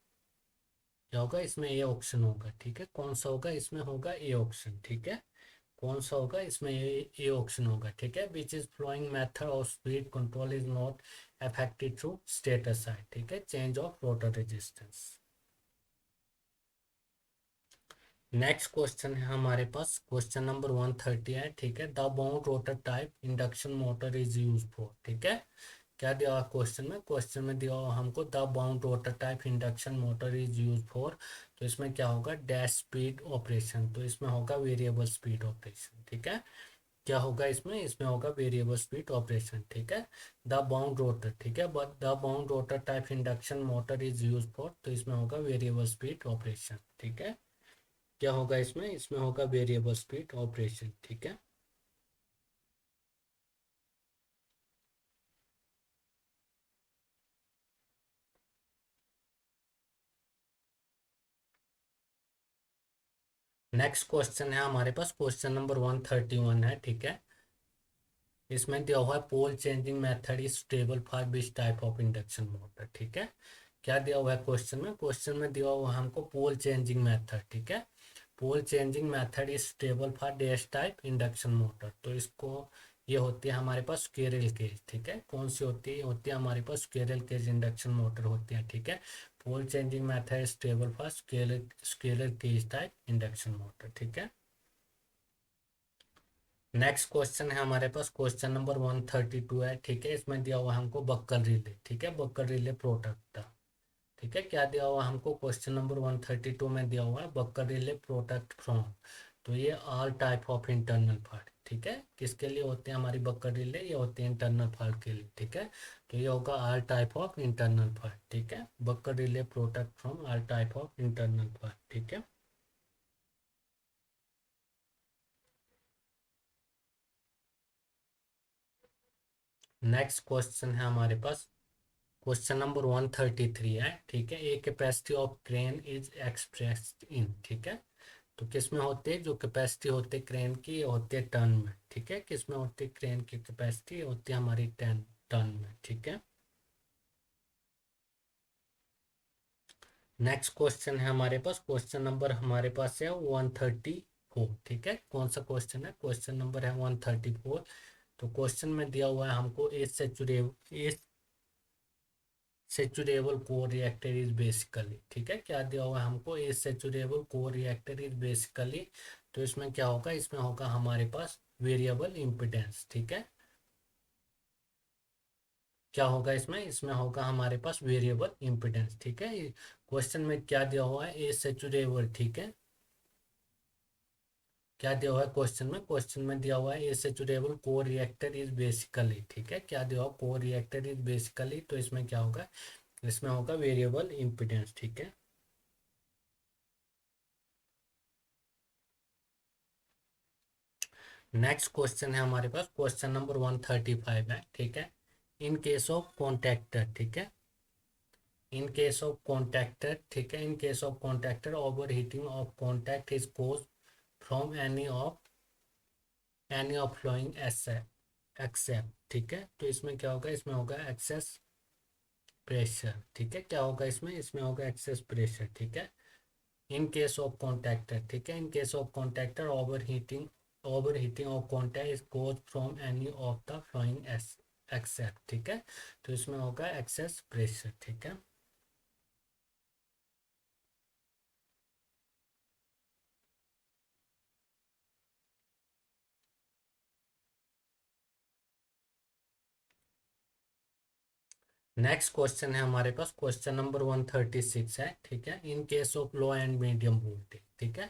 क्या होगा इसमें, ए ऑप्शन होगा, ठीक है। कौन सा होगा, इसमें होगा ए ऑप्शन, ठीक है। कौन सा होगा इसमें? ये ऑप्शन होगा, ठीक है। Which is following method of speed control is not affected through stator side, ठीक है, change of rotor resistance. Next question है हमारे पास, क्वेश्चन नंबर 130 है, ठीक है। The wound rotor type induction motor is use for, ठीक है। क्या दिया हुआ क्वेश्चन में? क्वेश्चन में दिया हुआ हमको the wound rotor type induction motor is use for, तो इसमें क्या होगा? डैश स्पीड ऑपरेशन, तो इसमें होगा वेरिएबल स्पीड ऑपरेशन, ठीक है। क्या होगा इसमें? इसमें होगा वेरिएबल स्पीड ऑपरेशन, ठीक है। द बाउंड रोटर, ठीक है, but the wound rotor type induction motor is use for, तो इसमें होगा वेरिएबल स्पीड ऑपरेशन, ठीक है। क्या होगा इसमें? इसमें होगा वेरिएबल स्पीड ऑपरेशन, ठीक है। नेक्स्ट क्वेश्चन है हमारे पास, क्वेश्चन नंबर 131 है, ठीक है। इसमें दिया हुआ है pole changing method is stable for which type of induction motor, ठीक है। क्या दिया हुआ है क्वेश्चन में? क्वेश्चन में दिया हुआ है हमको पोल चेंजिंग मेथड, ठीक है। Pole changing method is stable for dash type induction motor, तो इसको ये होती है हमारे पास स्क्विरल केज, ठीक है। कौन सी होती है? होती है हमारे पास स्क्विरल केज इंडक्शन मोटर होती है, ठीक है। Pole changing method is stable for squirrel cage type induction motor, ठीक है। नेक्स्ट क्वेश्चन है हमारे पास, क्वेश्चन नंबर 132 है, ठीक है। इसमें दिया हुआ हमको बक्कल रिले, ठीक है, बक्कल रिले प्रोडक्ट, ठीक है। क्या दिया हुआ हमको? क्वेश्चन नंबर 132 में दिया हुआ है बक्कल रिले प्रोडक्ट फ्रॉम, तो ये all type of internal fault, ठीक है। किसके लिए होते हैं हमारी बक्कल रिले? ये होते हैं इंटरनल फॉल्ट के लिए, ठीक है। तो ये होगा all type of internal fault, ठीक है। Buchholz relay protect from all type of internal fault, ठीक है। नेक्स्ट क्वेश्चन है हमारे पास, क्वेश्चन नंबर 133 है, ठीक है। A capacity of crane is expressed in, ठीक है। तो किस में होते हैं? जो कैपेसिटी होती है क्रेन की, ये होती है टन में, ठीक है। किस में होती है क्रेन की कैपेसिटी? होती है हमारी टन में, ठीक है। नेक्स्ट क्वेश्चन है हमारे पास, क्वेश्चन नंबर हमारे पास है 134, ठीक है। कौन सा क्वेश्चन है? क्वेश्चन नंबर है 134। तो क्वेश्चन में दिया हुआ है हमको सेचुरेबल कोर रिएक्टर इज बेसिकली, ठीक है। क्या दिया हुआ है हमको? ए सेचुरेबल कोर रिएक्टर इज बेसिकली, तो इसमें क्या होगा? इसमें होगा हमारे पास वेरिएबल इम्पिडेंस, ठीक है। क्या होगा इसमें? इसमें होगा हमारे पास वेरिएबल इम्पिडेंस, ठीक है। क्वेश्चन में क्या दिया हुआ है? ए सेचुरेबल, ठीक है। क्या दिया हुआ है क्वेश्चन में? क्वेश्चन में दिया हुआ है ए सेचुरेबल कोर रिएक्टर इज बेसिकली, ठीक है। क्या दिया हुआ? कोर रिएक्टर इज बेसिकली, तो इसमें क्या होगा? इसमें होगा वेरिएबल इम्पिडेंस, ठीक है। नेक्स्ट क्वेश्चन है हमारे पास, क्वेश्चन नंबर 135 है, ठीक है। इन केस ऑफ कॉन्ट्रैक्टर, ठीक है, इन केस ऑफ कॉन्ट्रैक्टर, ठीक है, in case of contractor over heating of contact is cause from any of following except, ठीक है। तो इसमें क्या होगा? इसमें होगा एक्सेस प्रेशर, ठीक है। क्या होगा इसमें? इसमें होगा एक्सेस प्रेशर, ठीक है। इन केस ऑफ कॉन्ट्रैक्टर, ठीक है, in case of contractor over heating of contact is cause from any of the following except, ठीक है। तो इसमें होगा एक्सेस प्रेशर, ठीक है। नेक्स्ट क्वेश्चन है हमारे पास, क्वेश्चन नंबर 136 है, ठीक है। In case of low and medium voltage, ठीक है।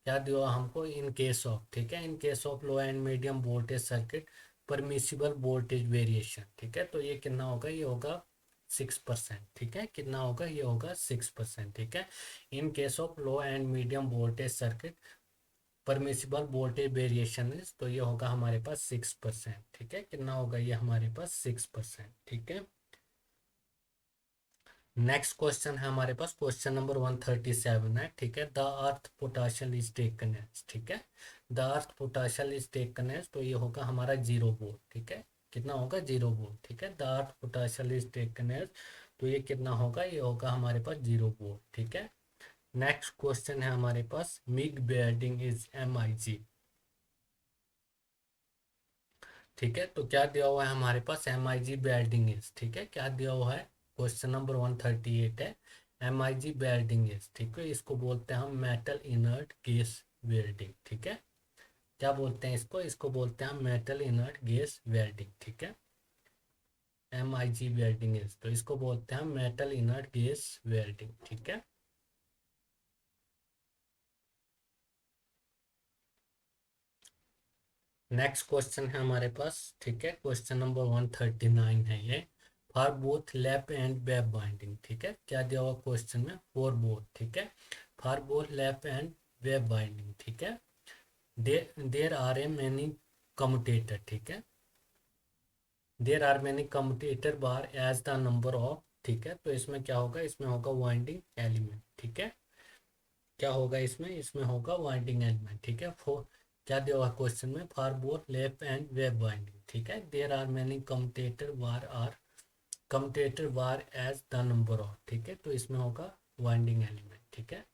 क्या दिया हमको? इन केस ऑफ, ठीक है, in case of low and medium voltage circuit permissible voltage variation, ठीक है। तो ये कितना होगा? ये होगा 6%, ठीक है। कितना होगा? ये होगा 6%, ठीक है। In case of low and medium voltage circuit permissible voltage variation is, तो ये होगा हमारे पास 6%, ठीक है। कितना होगा? ये हमारे पास 6%, ठीक है। नेक्स्ट क्वेश्चन है हमारे पास, क्वेश्चन नंबर 137 है, ठीक है। The earth potential is taken as, ठीक है, the earth potential is taken as, तो ये होगा हमारा 0 वोल्ट, ठीक है। कितना होगा? 0 वोल्ट, ठीक है। The earth potential is taken as, तो ये कितना होगा? ये होगा हमारे पास 0 वोल्ट, ठीक है। नेक्स्ट क्वेश्चन है हमारे पास, मिग बेयरिंग इज MIG, ठीक है। तो क्या दिया हुआ है हमारे पास, M I G welding is, ठीक है, क्या दिया हुआ है, क्वेश्चन नंबर 138 है, M I G welding is, ठीक है, इसको बोलते हैं हम मेटल इनर्ट गैस वेल्डिंग, ठीक है, क्या बोलते हैं इसको, इसको बोलते हैं हम मेटल इनर्ट गैस वेल्डिंग, ठीक है, M I G welding is, तो इसको बोलते हैं हम मेटल इनर्ट गैस वेल्डिंग, ठीक है। नेक्स्ट क्वेश्चन है हमारे पास, ठीक है, क्वेश्चन नंबर 139 है ये, for both lap and wave winding, ठीक है, क्या दिया हुआ क्वेश्चन में, फॉर बोथ, ठीक है, for both lap and wave winding, ठीक है, there are a many commutator, ठीक है, there are many commutator bar as the number of, ठीक है, तो इसमें क्या होगा, इसमें होगा वाइंडिंग एलिमेंट, ठीक है, क्या होगा इसमें, इसमें होगा वाइंडिंग एलिमेंट, ठीक है, फोर, क्या दिया हुआ क्वेश्चन में, for both lap and wave winding, ठीक है, there are many commutator bar are commutator bar as the number of, ठीक है, तो इसमें होगा वाइंडिंग एलिमेंट, ठीक है।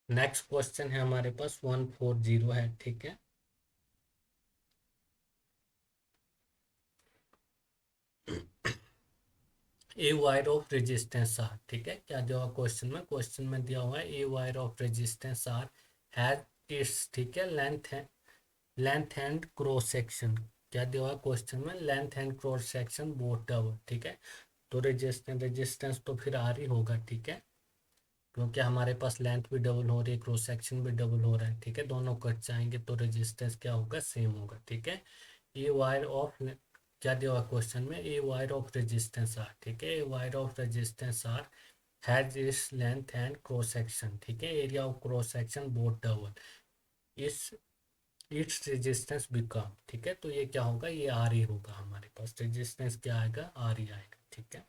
नेक्स्ट क्वेश्चन है हमारे पास 140 है, ठीक है, a wire of resistance R, ठीक है, क्या दिया हुआ क्वेश्चन में, क्वेश्चन में दिया हुआ है a wire of resistance R has its, ठीक है, लेंथ एंड क्रॉस सेक्शन, क्या दिया हुआ क्वेश्चन में, length and cross section both double, ठीक है, तो रेजिस्टेंस तो फिर आर ही होगा, ठीक है, क्योंकि हमारे पास लेंथ भी डबल हो रही है, क्रॉस सेक्शन भी डबल हो रहा है, ठीक है, दोनों कट जाएंगे तो रेजिस्टेंस क्या होगा, सेम होगा, ठीक है। ए वायर ऑफ, क्या दिया हुआ क्वेश्चन में, a wire of resistance R, ठीक है, a wire of resistance R has is length and cross section, ठीक है, area of cross section both double, is its resistance become, ठीक है, तो ये क्या होगा, ये आर ही होगा, हमारे पास रेजिस्टेंस क्या आएगा, आर ही आएगा, ठीक है।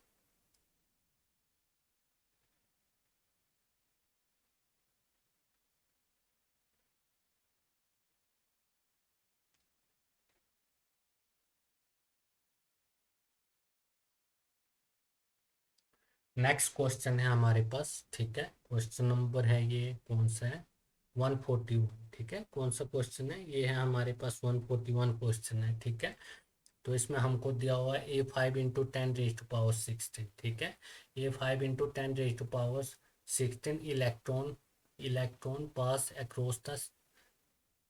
नेक्स्ट क्वेश्चन है हमारे पास, ठीक है, क्वेश्चन नंबर है ये कौन सा है, 141, ठीक है, कौन सा क्वेश्चन है ये, है हमारे पास 141 क्वेश्चन है, ठीक है, तो इसमें हमको दिया हुआ है A5 × 10⁻⁶, ठीक है, A5 × 10⁻⁶ इलेक्ट्रॉन, इलेक्ट्रॉन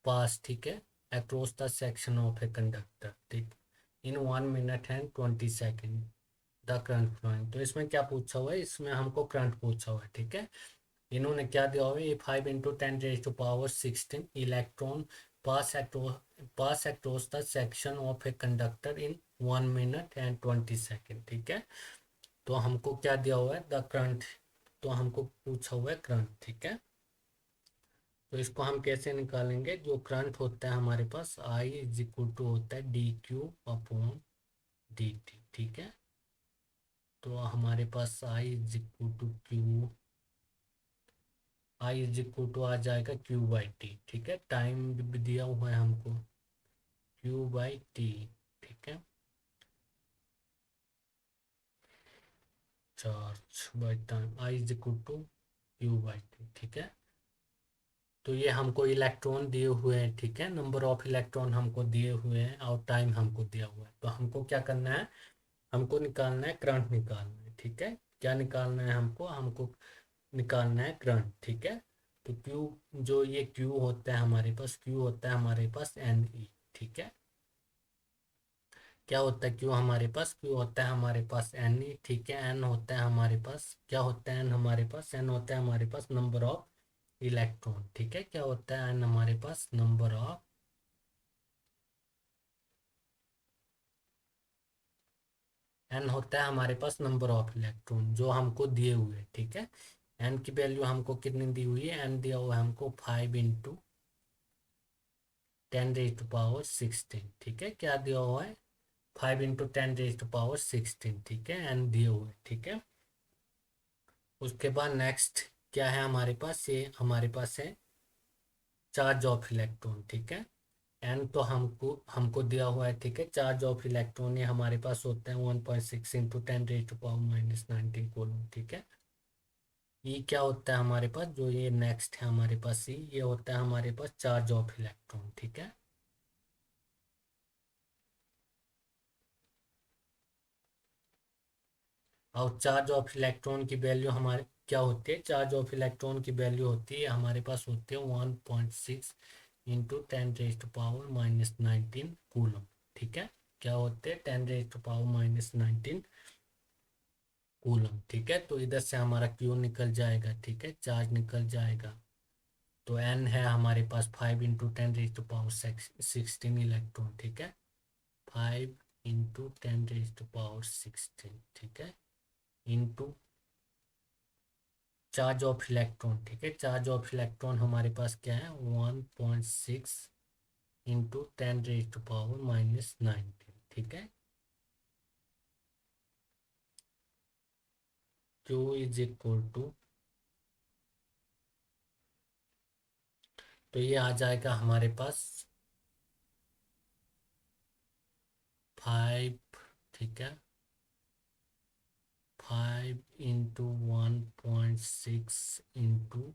पास, ठीक है, across the section of a conductor, ठीक, in 1 minute and 20 second the current flowing, तो इसमें क्या पूछा हुआ है, इसमें हमको करंट पूछा हुआ है, ठीक है, इन्होंने क्या दिया हुआ है, A5 × 10⁻⁶ electron pass across the section of a conductor in 1 minute and 20 second, ठीक है, तो हमको क्या दिया हुआ है, द करंट, तो हमको पूछा हुआ है करंट, ठीक है, तो इसको हम कैसे निकालेंगे, जो करंट होता है हमारे पास I = होता है dQ/dt, ठीक है, तो हमारे पास I = आ जाएगा Q/T, ठीक है, टाइम भी दिया हुआ है हमको Q/T, ठीक है, charge by time I = Q/T, ठीक है, तो ये हमको इलेक्ट्रॉन दिए हुए हैं, ठीक है, नंबर ऑफ इलेक्ट्रॉन हमको दिए हुए हैं और टाइम हमको दिया हुआ है, तो हमको क्या करना है, हमको निकालना है करंट निकालना है, ठीक है, क्या निकालना है हमको, हमको निकालना है करंट, ठीक है, तो Q, जो ये Q होता है हमारे पास, Q होता है हमारे पास NE, ठीक है, क्या होता है Q हमारे पास, Q होता है हमारे पास NE, ठीक है, N होता है हमारे पास, क्या होता है N हमारे पास, N होता है हमारे पास नंबर ऑफ इलेक्ट्रॉन, ठीक है, क्या होता है N हमारे पास, नंबर ऑफ, N होता है हमारे पास नंबर ऑफ इलेक्ट्रॉन जो हमको दिए हुए हैं, ठीक है, N की वैल्यू हमको कितनी दी हुई है, N दिया हुआ है हमको 5 × 10⁻⁶, ठीक है, क्या दिया हुआ है, 5 × 10⁻⁶, ठीक है, N दिए हुए, ठीक है, उसके बाद नेक्स्ट क्या है हमारे पास, ये हमारे पास है चार्ज ऑफ इलेक्ट्रॉन, ठीक है, एन तो हमको दिया हुआ है, ठीक है, चार्ज ऑफ इलेक्ट्रॉन ये हमारे पास होता है 1.6 × 10⁻⁻⁹ कूलम, ठीक है, ई क्या होता है हमारे पास, जो ये नेक्स्ट है हमारे पास ई, ये होता है हमारे पास चार्ज ऑफ इलेक्ट्रॉन, ठीक है। और चार्ज ऑफ इलेक्ट्रॉन की वैल्यू हमारे क्या होती है, चार्ज ऑफ इलेक्ट्रॉन की वैल्यू होती है हमारे पास होती है 1.6 इंटू 10⁻⁻19 कूलम, ठीक है। क्या होते हैं 10⁻⁻19 कूलम, ठीक है। तो इधर से हमारा क्यू निकल जाएगा, ठीक है, चार्ज निकल जाएगा। तो एन है हमारे पास 5 × 10⁻16 इलेक्ट्रॉन, ठीक है। 5 × 10⁻16, ठीक है, इंटू चार्ज ऑफ इलेक्ट्रॉन, ठीक है। चार्ज ऑफ इलेक्ट्रॉन हमारे पास क्या है 1.6 इंटू 10⁻⁻19, ठीक है। Q इज इक्वल टू, तो ये आ जाएगा हमारे पास 5, ठीक है, 5 × 1.6 इंटू,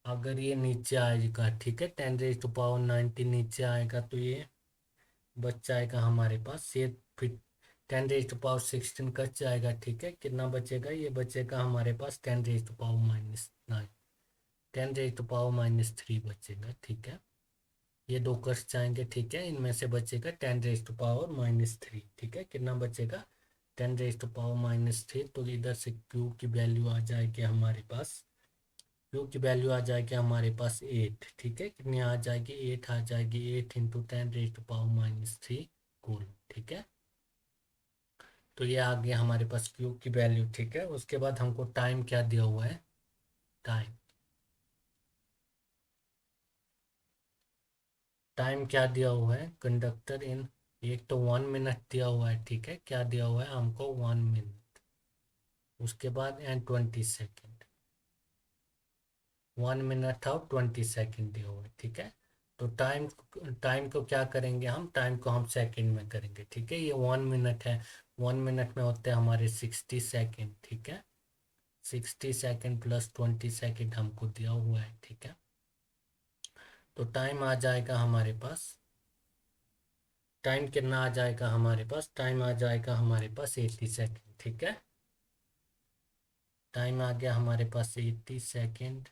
अगर ये नीचे आएगा, ठीक है, 10⁻19 नीचे आएगा तो ये बच जाएगा हमारे पास, ये फिर 10⁻16 कट जाएगा, ठीक है। कितना बचेगा, ये बचेगा हमारे पास 10⁻⁻9, 10⁻⁻3 बचेगा, ठीक है। ये दो कट जाएंगे, ठीक है, इनमें से बचेगा 10⁻⁻3, ठीक है। कितना बचेगा 10⁻⁻3, तो इधर से क्यू की वैल्यू आ जाएगी हमारे पास, क्यू की वैल्यू आ जाएगी हमारे पास 8, ठीक है। कितनी आ जाएगी 8 आ जाएगी, 8 इंटू 10⁻⁻3 कूल, ठीक है। तो ये आ गया हमारे पास क्यू की वैल्यू, ठीक है। उसके बाद हमको टाइम क्या दिया हुआ है, टाइम, टाइम क्या दिया हुआ है कंडक्टर इन, एक तो 1 मिनट दिया हुआ है, ठीक है, क्या दिया हुआ है हमको 1 मिनट, उसके बाद एंड 20 सेकेंड, 1 मिनट और 20 सेकेंड दिया हुआ है, ठीक है। तो टाइम, टाइम को क्या करेंगे हम, टाइम को हम सेकंड में करेंगे, ठीक है। ये 1 मिनट है, 1 मिनट में होते हैं हमारे 60 सेकेंड, ठीक है। 60 सेकेंड प्लस 20 सेकेंड हमको दिया हुआ है, ठीक है। तो टाइम आ जाएगा हमारे पास, टाइम कितना आ जाएगा हमारे पास, टाइम आ जाएगा हमारे पास 80 सेकेंड, ठीक है। टाइम आ गया हमारे पास 80 सेकेंड।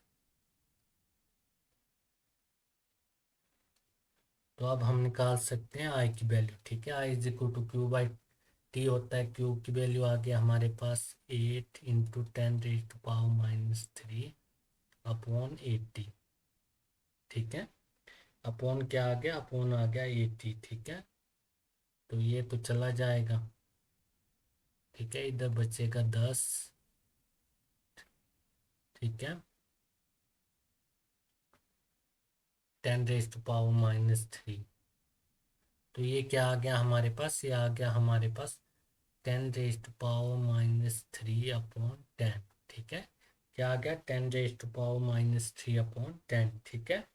तो अब हम निकाल सकते हैं आई की वैल्यू, ठीक है। I is equal to Q by T होता है, क्यू की वैल्यू आ गया हमारे पास 8 × 10⁻³ अपॉन 80, ठीक है। अपॉन क्या आ गया, अपॉन आ गया 80, ठीक है। तो ये तो चला जाएगा, ठीक है, इधर बचेगा 10, ठीक है, 10⁻⁻3। तो ये क्या आ गया हमारे पास, ये आ गया हमारे पास 10⁻³ अपॉन 10, ठीक है। क्या आ गया 10⁻³ अपॉन 10, ठीक है।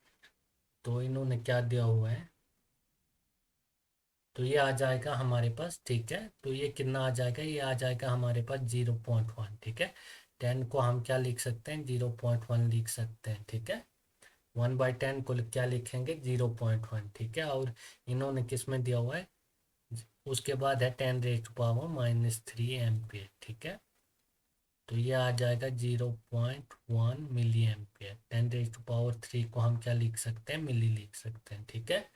तो इन्होंने क्या दिया हुआ है, तो ये आ जाएगा हमारे पास, ठीक है। तो ये कितना आ जाएगा, ये आ जाएगा हमारे पास 0.1, ठीक है। 10 को हम क्या लिख सकते हैं 0.1 लिख सकते हैं, ठीक है। 1/10 को क्या लिखेंगे 0.1, ठीक है। और इन्होंने किस में दिया हुआ है, उसके बाद है 10⁻³ एम्पियर, ठीक है। तो ये आ जाएगा 0.1 मिली एम्पियर। 10⁻³ को हम क्या लिख सकते हैं, मिली लिख सकते हैं, ठीक है।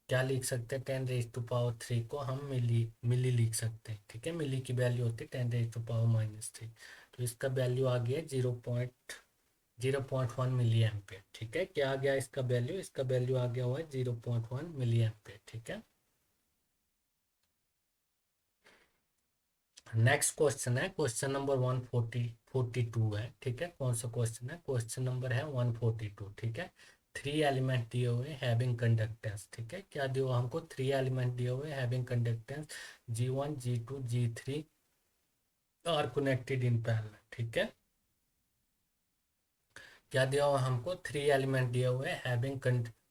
क्या लिख सकते हैं 10⁻³ को हम मिली मिली लिख सकते हैं, ठीक है। मिली की वैल्यू होती है 10⁻⁻3। तो इसका वैल्यू आ गया 0.1 मिली एम्पियर, ठीक है। क्या आ गया इसका वैल्यू, इसका वैल्यू आ गया हुआ है 0.1 मिली एम्पियर, ठीक है। नेक्स्ट क्वेश्चन है क्वेश्चन नंबर 142 है, ठीक है। कौन सा क्वेश्चन है, क्वेश्चन नंबर है 142, ठीक है। 3 एलिमेंट दिए हुए हैविंग कंडक्टेंस, ठीक है। क्या दिया हुआ हमको, 3 एलिमेंट दिए हुए having conductance G1 G2 G3 are connected in parallel, ठीक है। क्या दिया हुआ हमको, 3 एलिमेंट दिए हुए हैविंग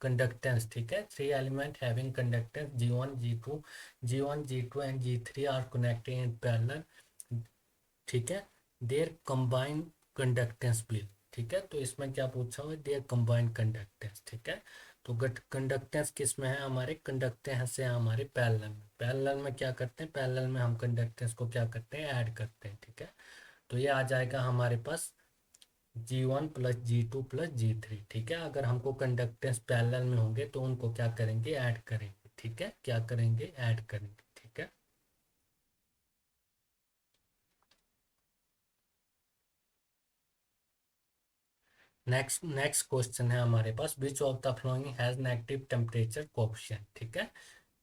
कंडक्टेंस, ठीक है। 3 element having conductance G1 G2 and G3 are connected in parallel, ठीक है। देयर कंबाइन कंडक्टेंस बिल, ठीक है। तो इसमें क्या पूछा हुआ है, देयर कंबाइंड कंडक्टेंस, ठीक है। तो कंडक्टेंस किस में है, हमारे कंडक्टेंस है हमारे पैरेलल में। पैरेलल में क्या करते हैं, पैरेलल में हम कंडक्टेंस को क्या करते हैं, ऐड करते हैं, ठीक है। तो ये आ जाएगा हमारे पास G1 plus G2 plus G3, ठीक है। अगर हमको कंडक्टेंस पैरेलल में होंगे तो उनको क्या करेंगे, ऐड करेंगे, ठीक है। क्या करेंगे, ऐड करेंगे, ठीक है। नेक्स्ट क्वेश्चन है हमारे पास, which of the following has negative temperature coefficient, ठीक है।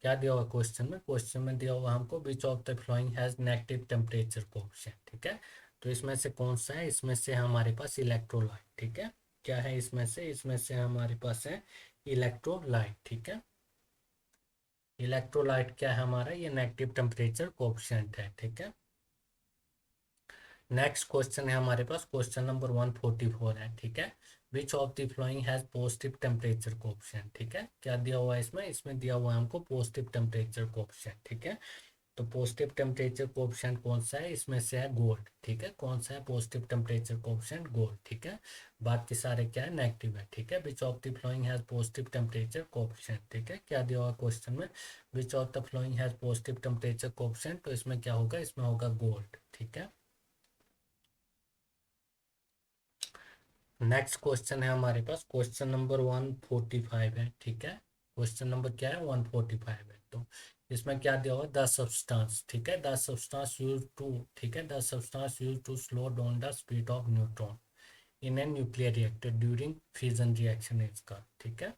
क्या दिया हुआ क्वेश्चन में दिया हुआ हमको विच of the following has negative temperature coefficient, ठीक है। तो इसमें से कौन सा है, इसमें से हमारे पास इलेक्ट्रोलाइट, ठीक है। क्या है इसमें से हमारे पास है इलेक्ट्रोलाइट, ठीक है। इलेक्ट्रोलाइट क्या है हमारा, ये नेगेटिव टेम्परेचर कोफिशिएंट है, ठीक है। नेक्स्ट क्वेश्चन है हमारे पास, क्वेश्चन नंबर 144 है, ठीक है। Which of the following has positive temperature coefficient, ठीक है। क्या दिया हुआ है इसमें दिया हुआ है हमको पॉजिटिव टेम्परेचर कोफिशिएंट, ठीक है। तो पॉजिटिव टेम्परेचर कोफिशिएंट कौन सा है, इसमें से है गोल्ड, ठीक है। कौन सा है पॉजिटिव टेम्परेचर कोफिशिएंट, गोल्ड, ठीक है। बाकी सारे क्या है, नेगेटिव है, ठीक है। Which of the following has positive temperature coefficient, ठीक है। क्या दिया हुआ क्वेश्चन में, विच of the following has positive temperature coefficient, तो इसमें क्या होगा, इसमें होगा गोल्ड, ठीक है। नेक्स्ट क्वेश्चन है हमारे पास, क्वेश्चन नंबर 145 है, ठीक है। क्वेश्चन नंबर क्या है, 145 है। तो इसमें क्या दिया हुआ है, द सब्सटेंस, ठीक है। द सब्सटेंस यूज टू, ठीक है, the substance use to slow down the speed of neutron in a nuclear reactor during fission reaction is का, ठीक है।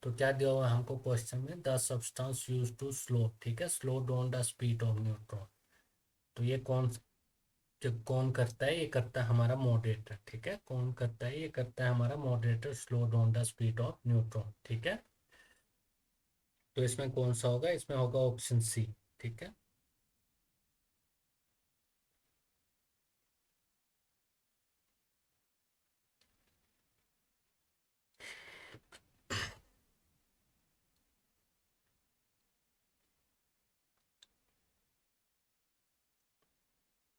तो क्या दिया हुआ है हमको क्वेश्चन में, the substance use to slow, ठीक है, slow down the speed of neutron. तो ये कौन करता है, ये करता है हमारा मॉडरेटर, ठीक है। कौन करता है, ये करता है हमारा moderator, slow down the speed of neutron, ठीक है। तो इसमें कौन सा होगा, इसमें होगा ऑप्शन सी, ठीक है।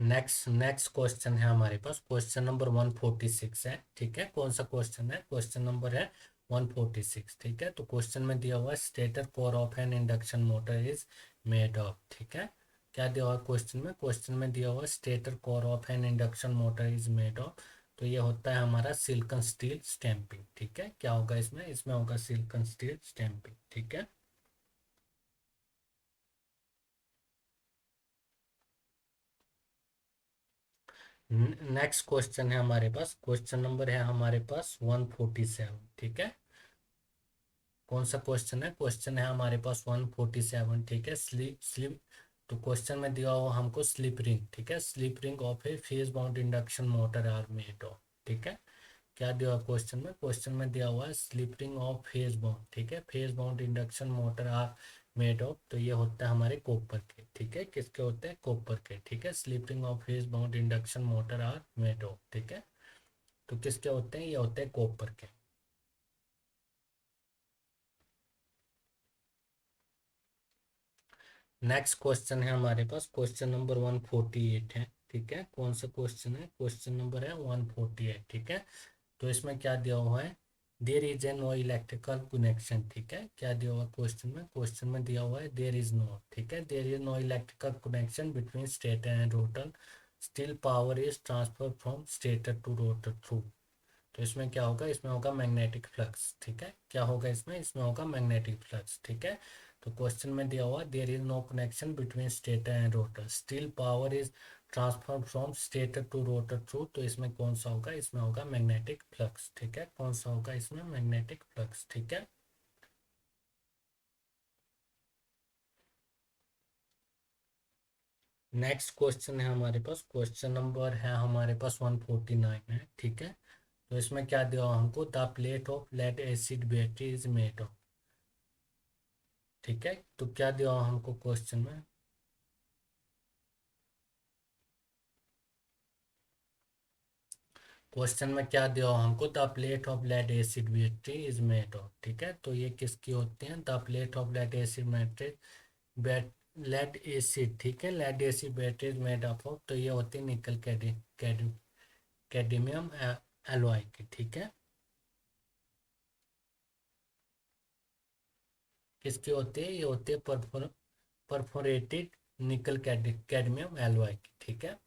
नेक्स्ट क्वेश्चन है हमारे पास, क्वेश्चन नंबर 146 है, ठीक है। कौन सा क्वेश्चन है, क्वेश्चन नंबर है 146, ठीक है। तो क्वेश्चन में दिया हुआ है stator core of an induction motor is made of, ठीक है। क्या दिया हुआ क्वेश्चन में दिया हुआ stator core of an induction motor is made of. तो ये होता है हमारा सिलिकॉन स्टील स्टैंपिंग, ठीक है। क्या होगा इसमें होगा सिलिकॉन स्टील स्टैंपिंग, ठीक है। नेक्स्ट क्वेश्चन है हमारे पास, क्वेश्चन नंबर है हमारे पास 147, ठीक है। कौन सा क्वेश्चन है हमारे पास 147, ठीक है। स्लीप स्लीप तो क्वेश्चन में दिया हुआ हमको स्लिप रिंग, ठीक है, slip ring of a phase wound induction motor are made of, ठीक है। क्या दिया हुआ क्वेश्चन में दिया हुआ है slip ring of phase wound, ठीक है, phase wound induction motor are made of. तो ये होता है हमारे कॉपर के, ठीक है। किसके होते हैं, कॉपर के, ठीक है। Slip ring of phase wound induction motor are made of, ठीक है। तो किसके होते हैं, ये होते हैं कॉपर के। नेक्स्ट क्वेश्चन है हमारे पास, क्वेश्चन नंबर 148 है, ठीक है। कौन सा क्वेश्चन है, क्वेश्चन नंबर है 148, ठीक है। तो इसमें क्या दिया हुआ है, there is a no electrical connection, ठीक है। क्या दिया हुआ क्वेश्चन में दिया हुआ है देर इज नो, ठीक है, there is no electrical connection between stator and rotor, still power is transfer from stator to rotor through. तो इसमें क्या होगा, इसमें होगा मैग्नेटिक फ्लक्स, ठीक है। क्या होगा इसमें होगा मैग्नेटिक फ्लक्स, ठीक है। तो क्वेश्चन में दिया हुआ there is no connection between stator and rotor, still power is transfer from stator to rotor through. तो इसमें कौन सा होगा, इसमें होगा मैग्नेटिक फ्लक्स, ठीक है। कौन सा होगा इसमें, मैग्नेटिक फ्लक्स, ठीक है। नेक्स्ट क्वेश्चन है हमारे पास, क्वेश्चन नंबर है हमारे पास 149 है, ठीक है। तो इसमें क्या दिया हुआ हमको, the plate of lead acid battery is made of, ठीक है। तो क्या दिया हुआ हमको क्वेश्चन में, क्वेश्चन में क्या दिया हुआ हमको, the plate of lead acid battery is made of, ठीक है। तो ये किसकी होती है, the plate of lead acid battery but lead acid, ठीक है, lead acid battery is made of, तो ये होती है निकल कैडमियम, कैडमियम एलॉय की, ठीक है। किसकी होती है? ये होती है परफोरेटेड निकल कैडमियम एलॉय की, ठीक है।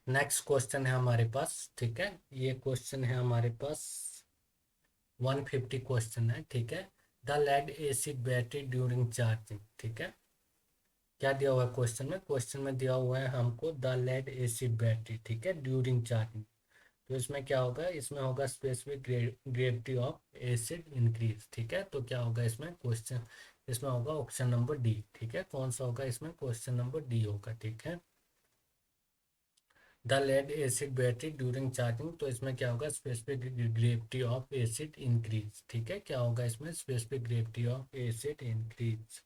नेक्स्ट क्वेश्चन है हमारे पास, ठीक है। ये क्वेश्चन है हमारे पास 150 क्वेश्चन है, ठीक है। The lead acid battery during charging, ठीक है। क्या दिया हुआ है क्वेश्चन में? क्वेश्चन में दिया हुआ है हमको द लेड एसिड बैटरी, ठीक है, ड्यूरिंग चार्जिंग। तो इसमें क्या होगा? इसमें होगा specific gravity of acid increase, ठीक है। तो क्या होगा इसमें क्वेश्चन? इसमें होगा ऑप्शन नंबर डी, ठीक है। कौन सा होगा इसमें? क्वेश्चन नंबर डी होगा, ठीक है। The lead acid battery during charging, तो इसमें क्या होगा? Specific gravity of acid increase, ठीक है। क्या होगा इसमें? Specific gravity of acid increase.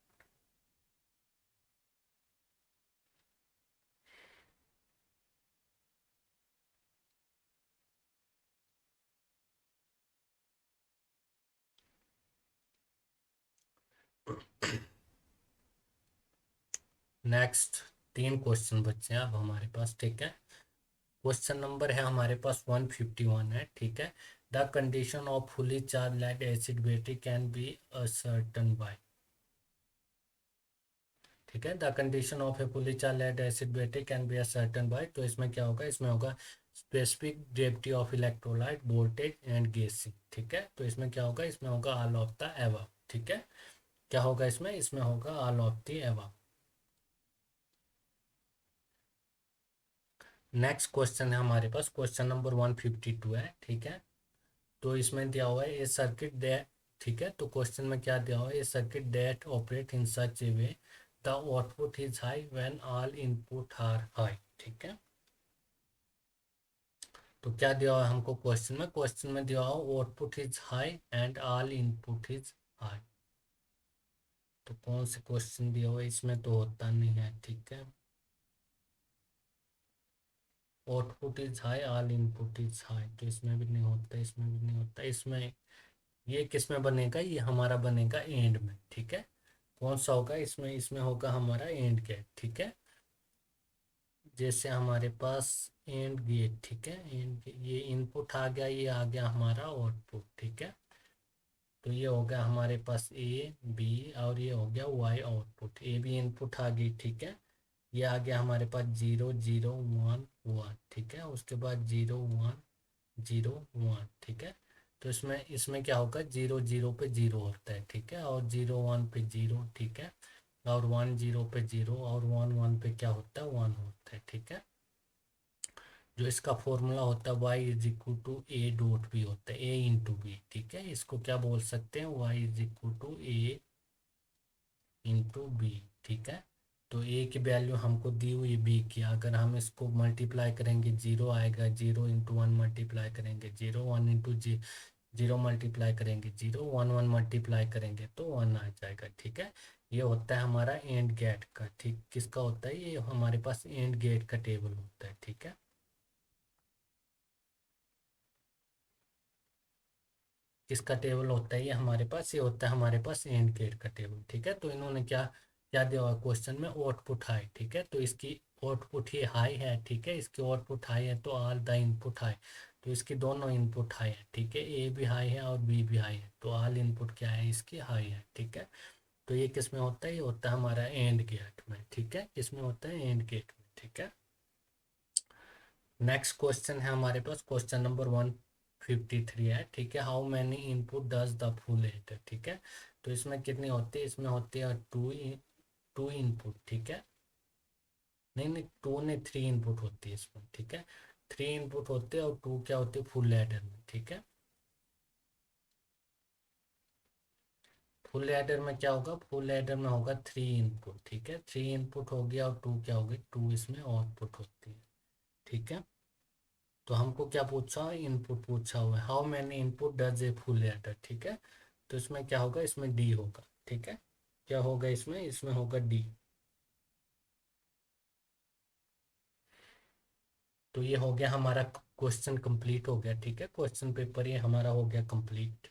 Next 3 question बच्चे हैं अब हमारे पास, ठीक है। क्वेश्चन नंबर है हमारे पास 151 है, ठीक है। The condition of fully charge lead acid battery can be ascertain by, ठीक है। The condition of a fully charge lead acid battery can be ascertain by, तो इसमें क्या होगा? इसमें होगा specific gravity of electrolyte voltage and gassing, ठीक है। तो इसमें क्या होगा? इसमें होगा ऑल ऑफ द एबव, ठीक है। क्या होगा इसमें? इसमें होगा all of the above. Next question है हमारे पास, क्वेश्चन नंबर 152 है, ठीक है। तो इसमें दिया हुआ है ए सर्किट दैट, ठीक है। तो क्वेश्चन में क्या दिया हुआ है? A circuit that operate in such a way the output is high when all input are high, ठीक है। तो क्या दिया हुआ है हमको क्वेश्चन में? क्वेश्चन में दिया हुआ output is high and all input is high. तो कौन से क्वेश्चन दिया हुआ है? इसमें तो होता नहीं है, ठीक है। Output is high all input is high, तो इसमें भी नहीं होता, इसमें भी नहीं होता। इसमें ये किस में बनेगा? ये हमारा बनेगा एंड में, ठीक है। कौन सा होगा इसमें? इसमें होगा हमारा एंड गेट, ठीक है। जैसे हमारे पास एंड गेट, ठीक है, एंड ये इनपुट आ गया, ये आ गया हमारा आउटपुट, ठीक है। तो ये हो गया हमारे पास ए बी, और ये हो गया Y output. A B input आ गई, ठीक है। ये आ गया हमारे पास 0 0 1 1, ठीक है। उसके बाद 0 1 0 1, ठीक है। तो इसमें इसमें क्या होगा? 0 0 पे 0 होता है, ठीक है, और 0 1 पे 0, ठीक है, और 1 0 पे 0, और 1 1 पे क्या होता है? 1 होता है, ठीक है। जो इसका फॉर्मूला होता है Y is equal to A dot B होता है, ए इंटू बी, ठीक है। इसको क्या बोल सकते हैं? Y is equal to A into B, ठीक है। तो ए की वैल्यू हमको दी हुई बी की, अगर हम इसको मल्टीप्लाई करेंगे 0 आएगा, 0 × 1 मल्टीप्लाई करेंगे 0 1 × जीरो मल्टीप्लाई करेंगे 0 1 1 मल्टीप्लाई करेंगे तो 1 आ जाएगा, ठीक है। ये होता है हमारा एंड गेट का, ठीक। किसका होता है? ये हमारे पास एंड गेट का टेबल होता है, ठीक है। किसका टेबल होता है? ये हमारे पास, ये होता है हमारे पास एंड गेट का टेबल, ठीक है। तो इन्होंने क्या क्या दिया हुआ क्वेश्चन में? आउटपुट हाई, ठीक है। तो इसकी आउटपुट ही हाई है, ठीक है। इसकी आउटपुट हाई है तो ऑल द इनपुट हाई, तो इसकी दोनों इनपुट हाई है, ठीक है। ए भी हाई है और बी भी हाई है, तो ऑल इनपुट क्या है? इसकी हाई है, ठीक है। तो ये किस में होता है? ये होता है हमारा एंड गेट में, ठीक है। किसमें होता है? एंड गेट में, ठीक है। नेक्स्ट क्वेश्चन है हमारे पास, क्वेश्चन नंबर 153 है, ठीक है। How many input does the full adder, ठीक है। तो इसमें कितनी होती है? इसमें होती है टू इनपुट, ठीक है। नहीं नहीं, टू नहीं, 3 इनपुट होती है इसमें, ठीक है। 3 इनपुट होते हैं और टू क्या होती है? फुल एडर में, ठीक है। फुल एडर में क्या होगा? फुल एडर में होगा 3 इनपुट, ठीक है। 3 इनपुट हो गया और टू क्या होगी? टू इसमें आउटपुट होती है, ठीक है। तो हमको क्या पूछा? इनपुट पूछा हुआ है। How many input does a full adder, ठीक है। तो इसमें क्या होगा? इसमें डी होगा, ठीक है। क्या होगा इसमें? इसमें होगा डी। तो ये हो गया हमारा क्वेश्चन कंप्लीट हो गया, ठीक है। क्वेश्चन पेपर ये हमारा हो गया कंप्लीट।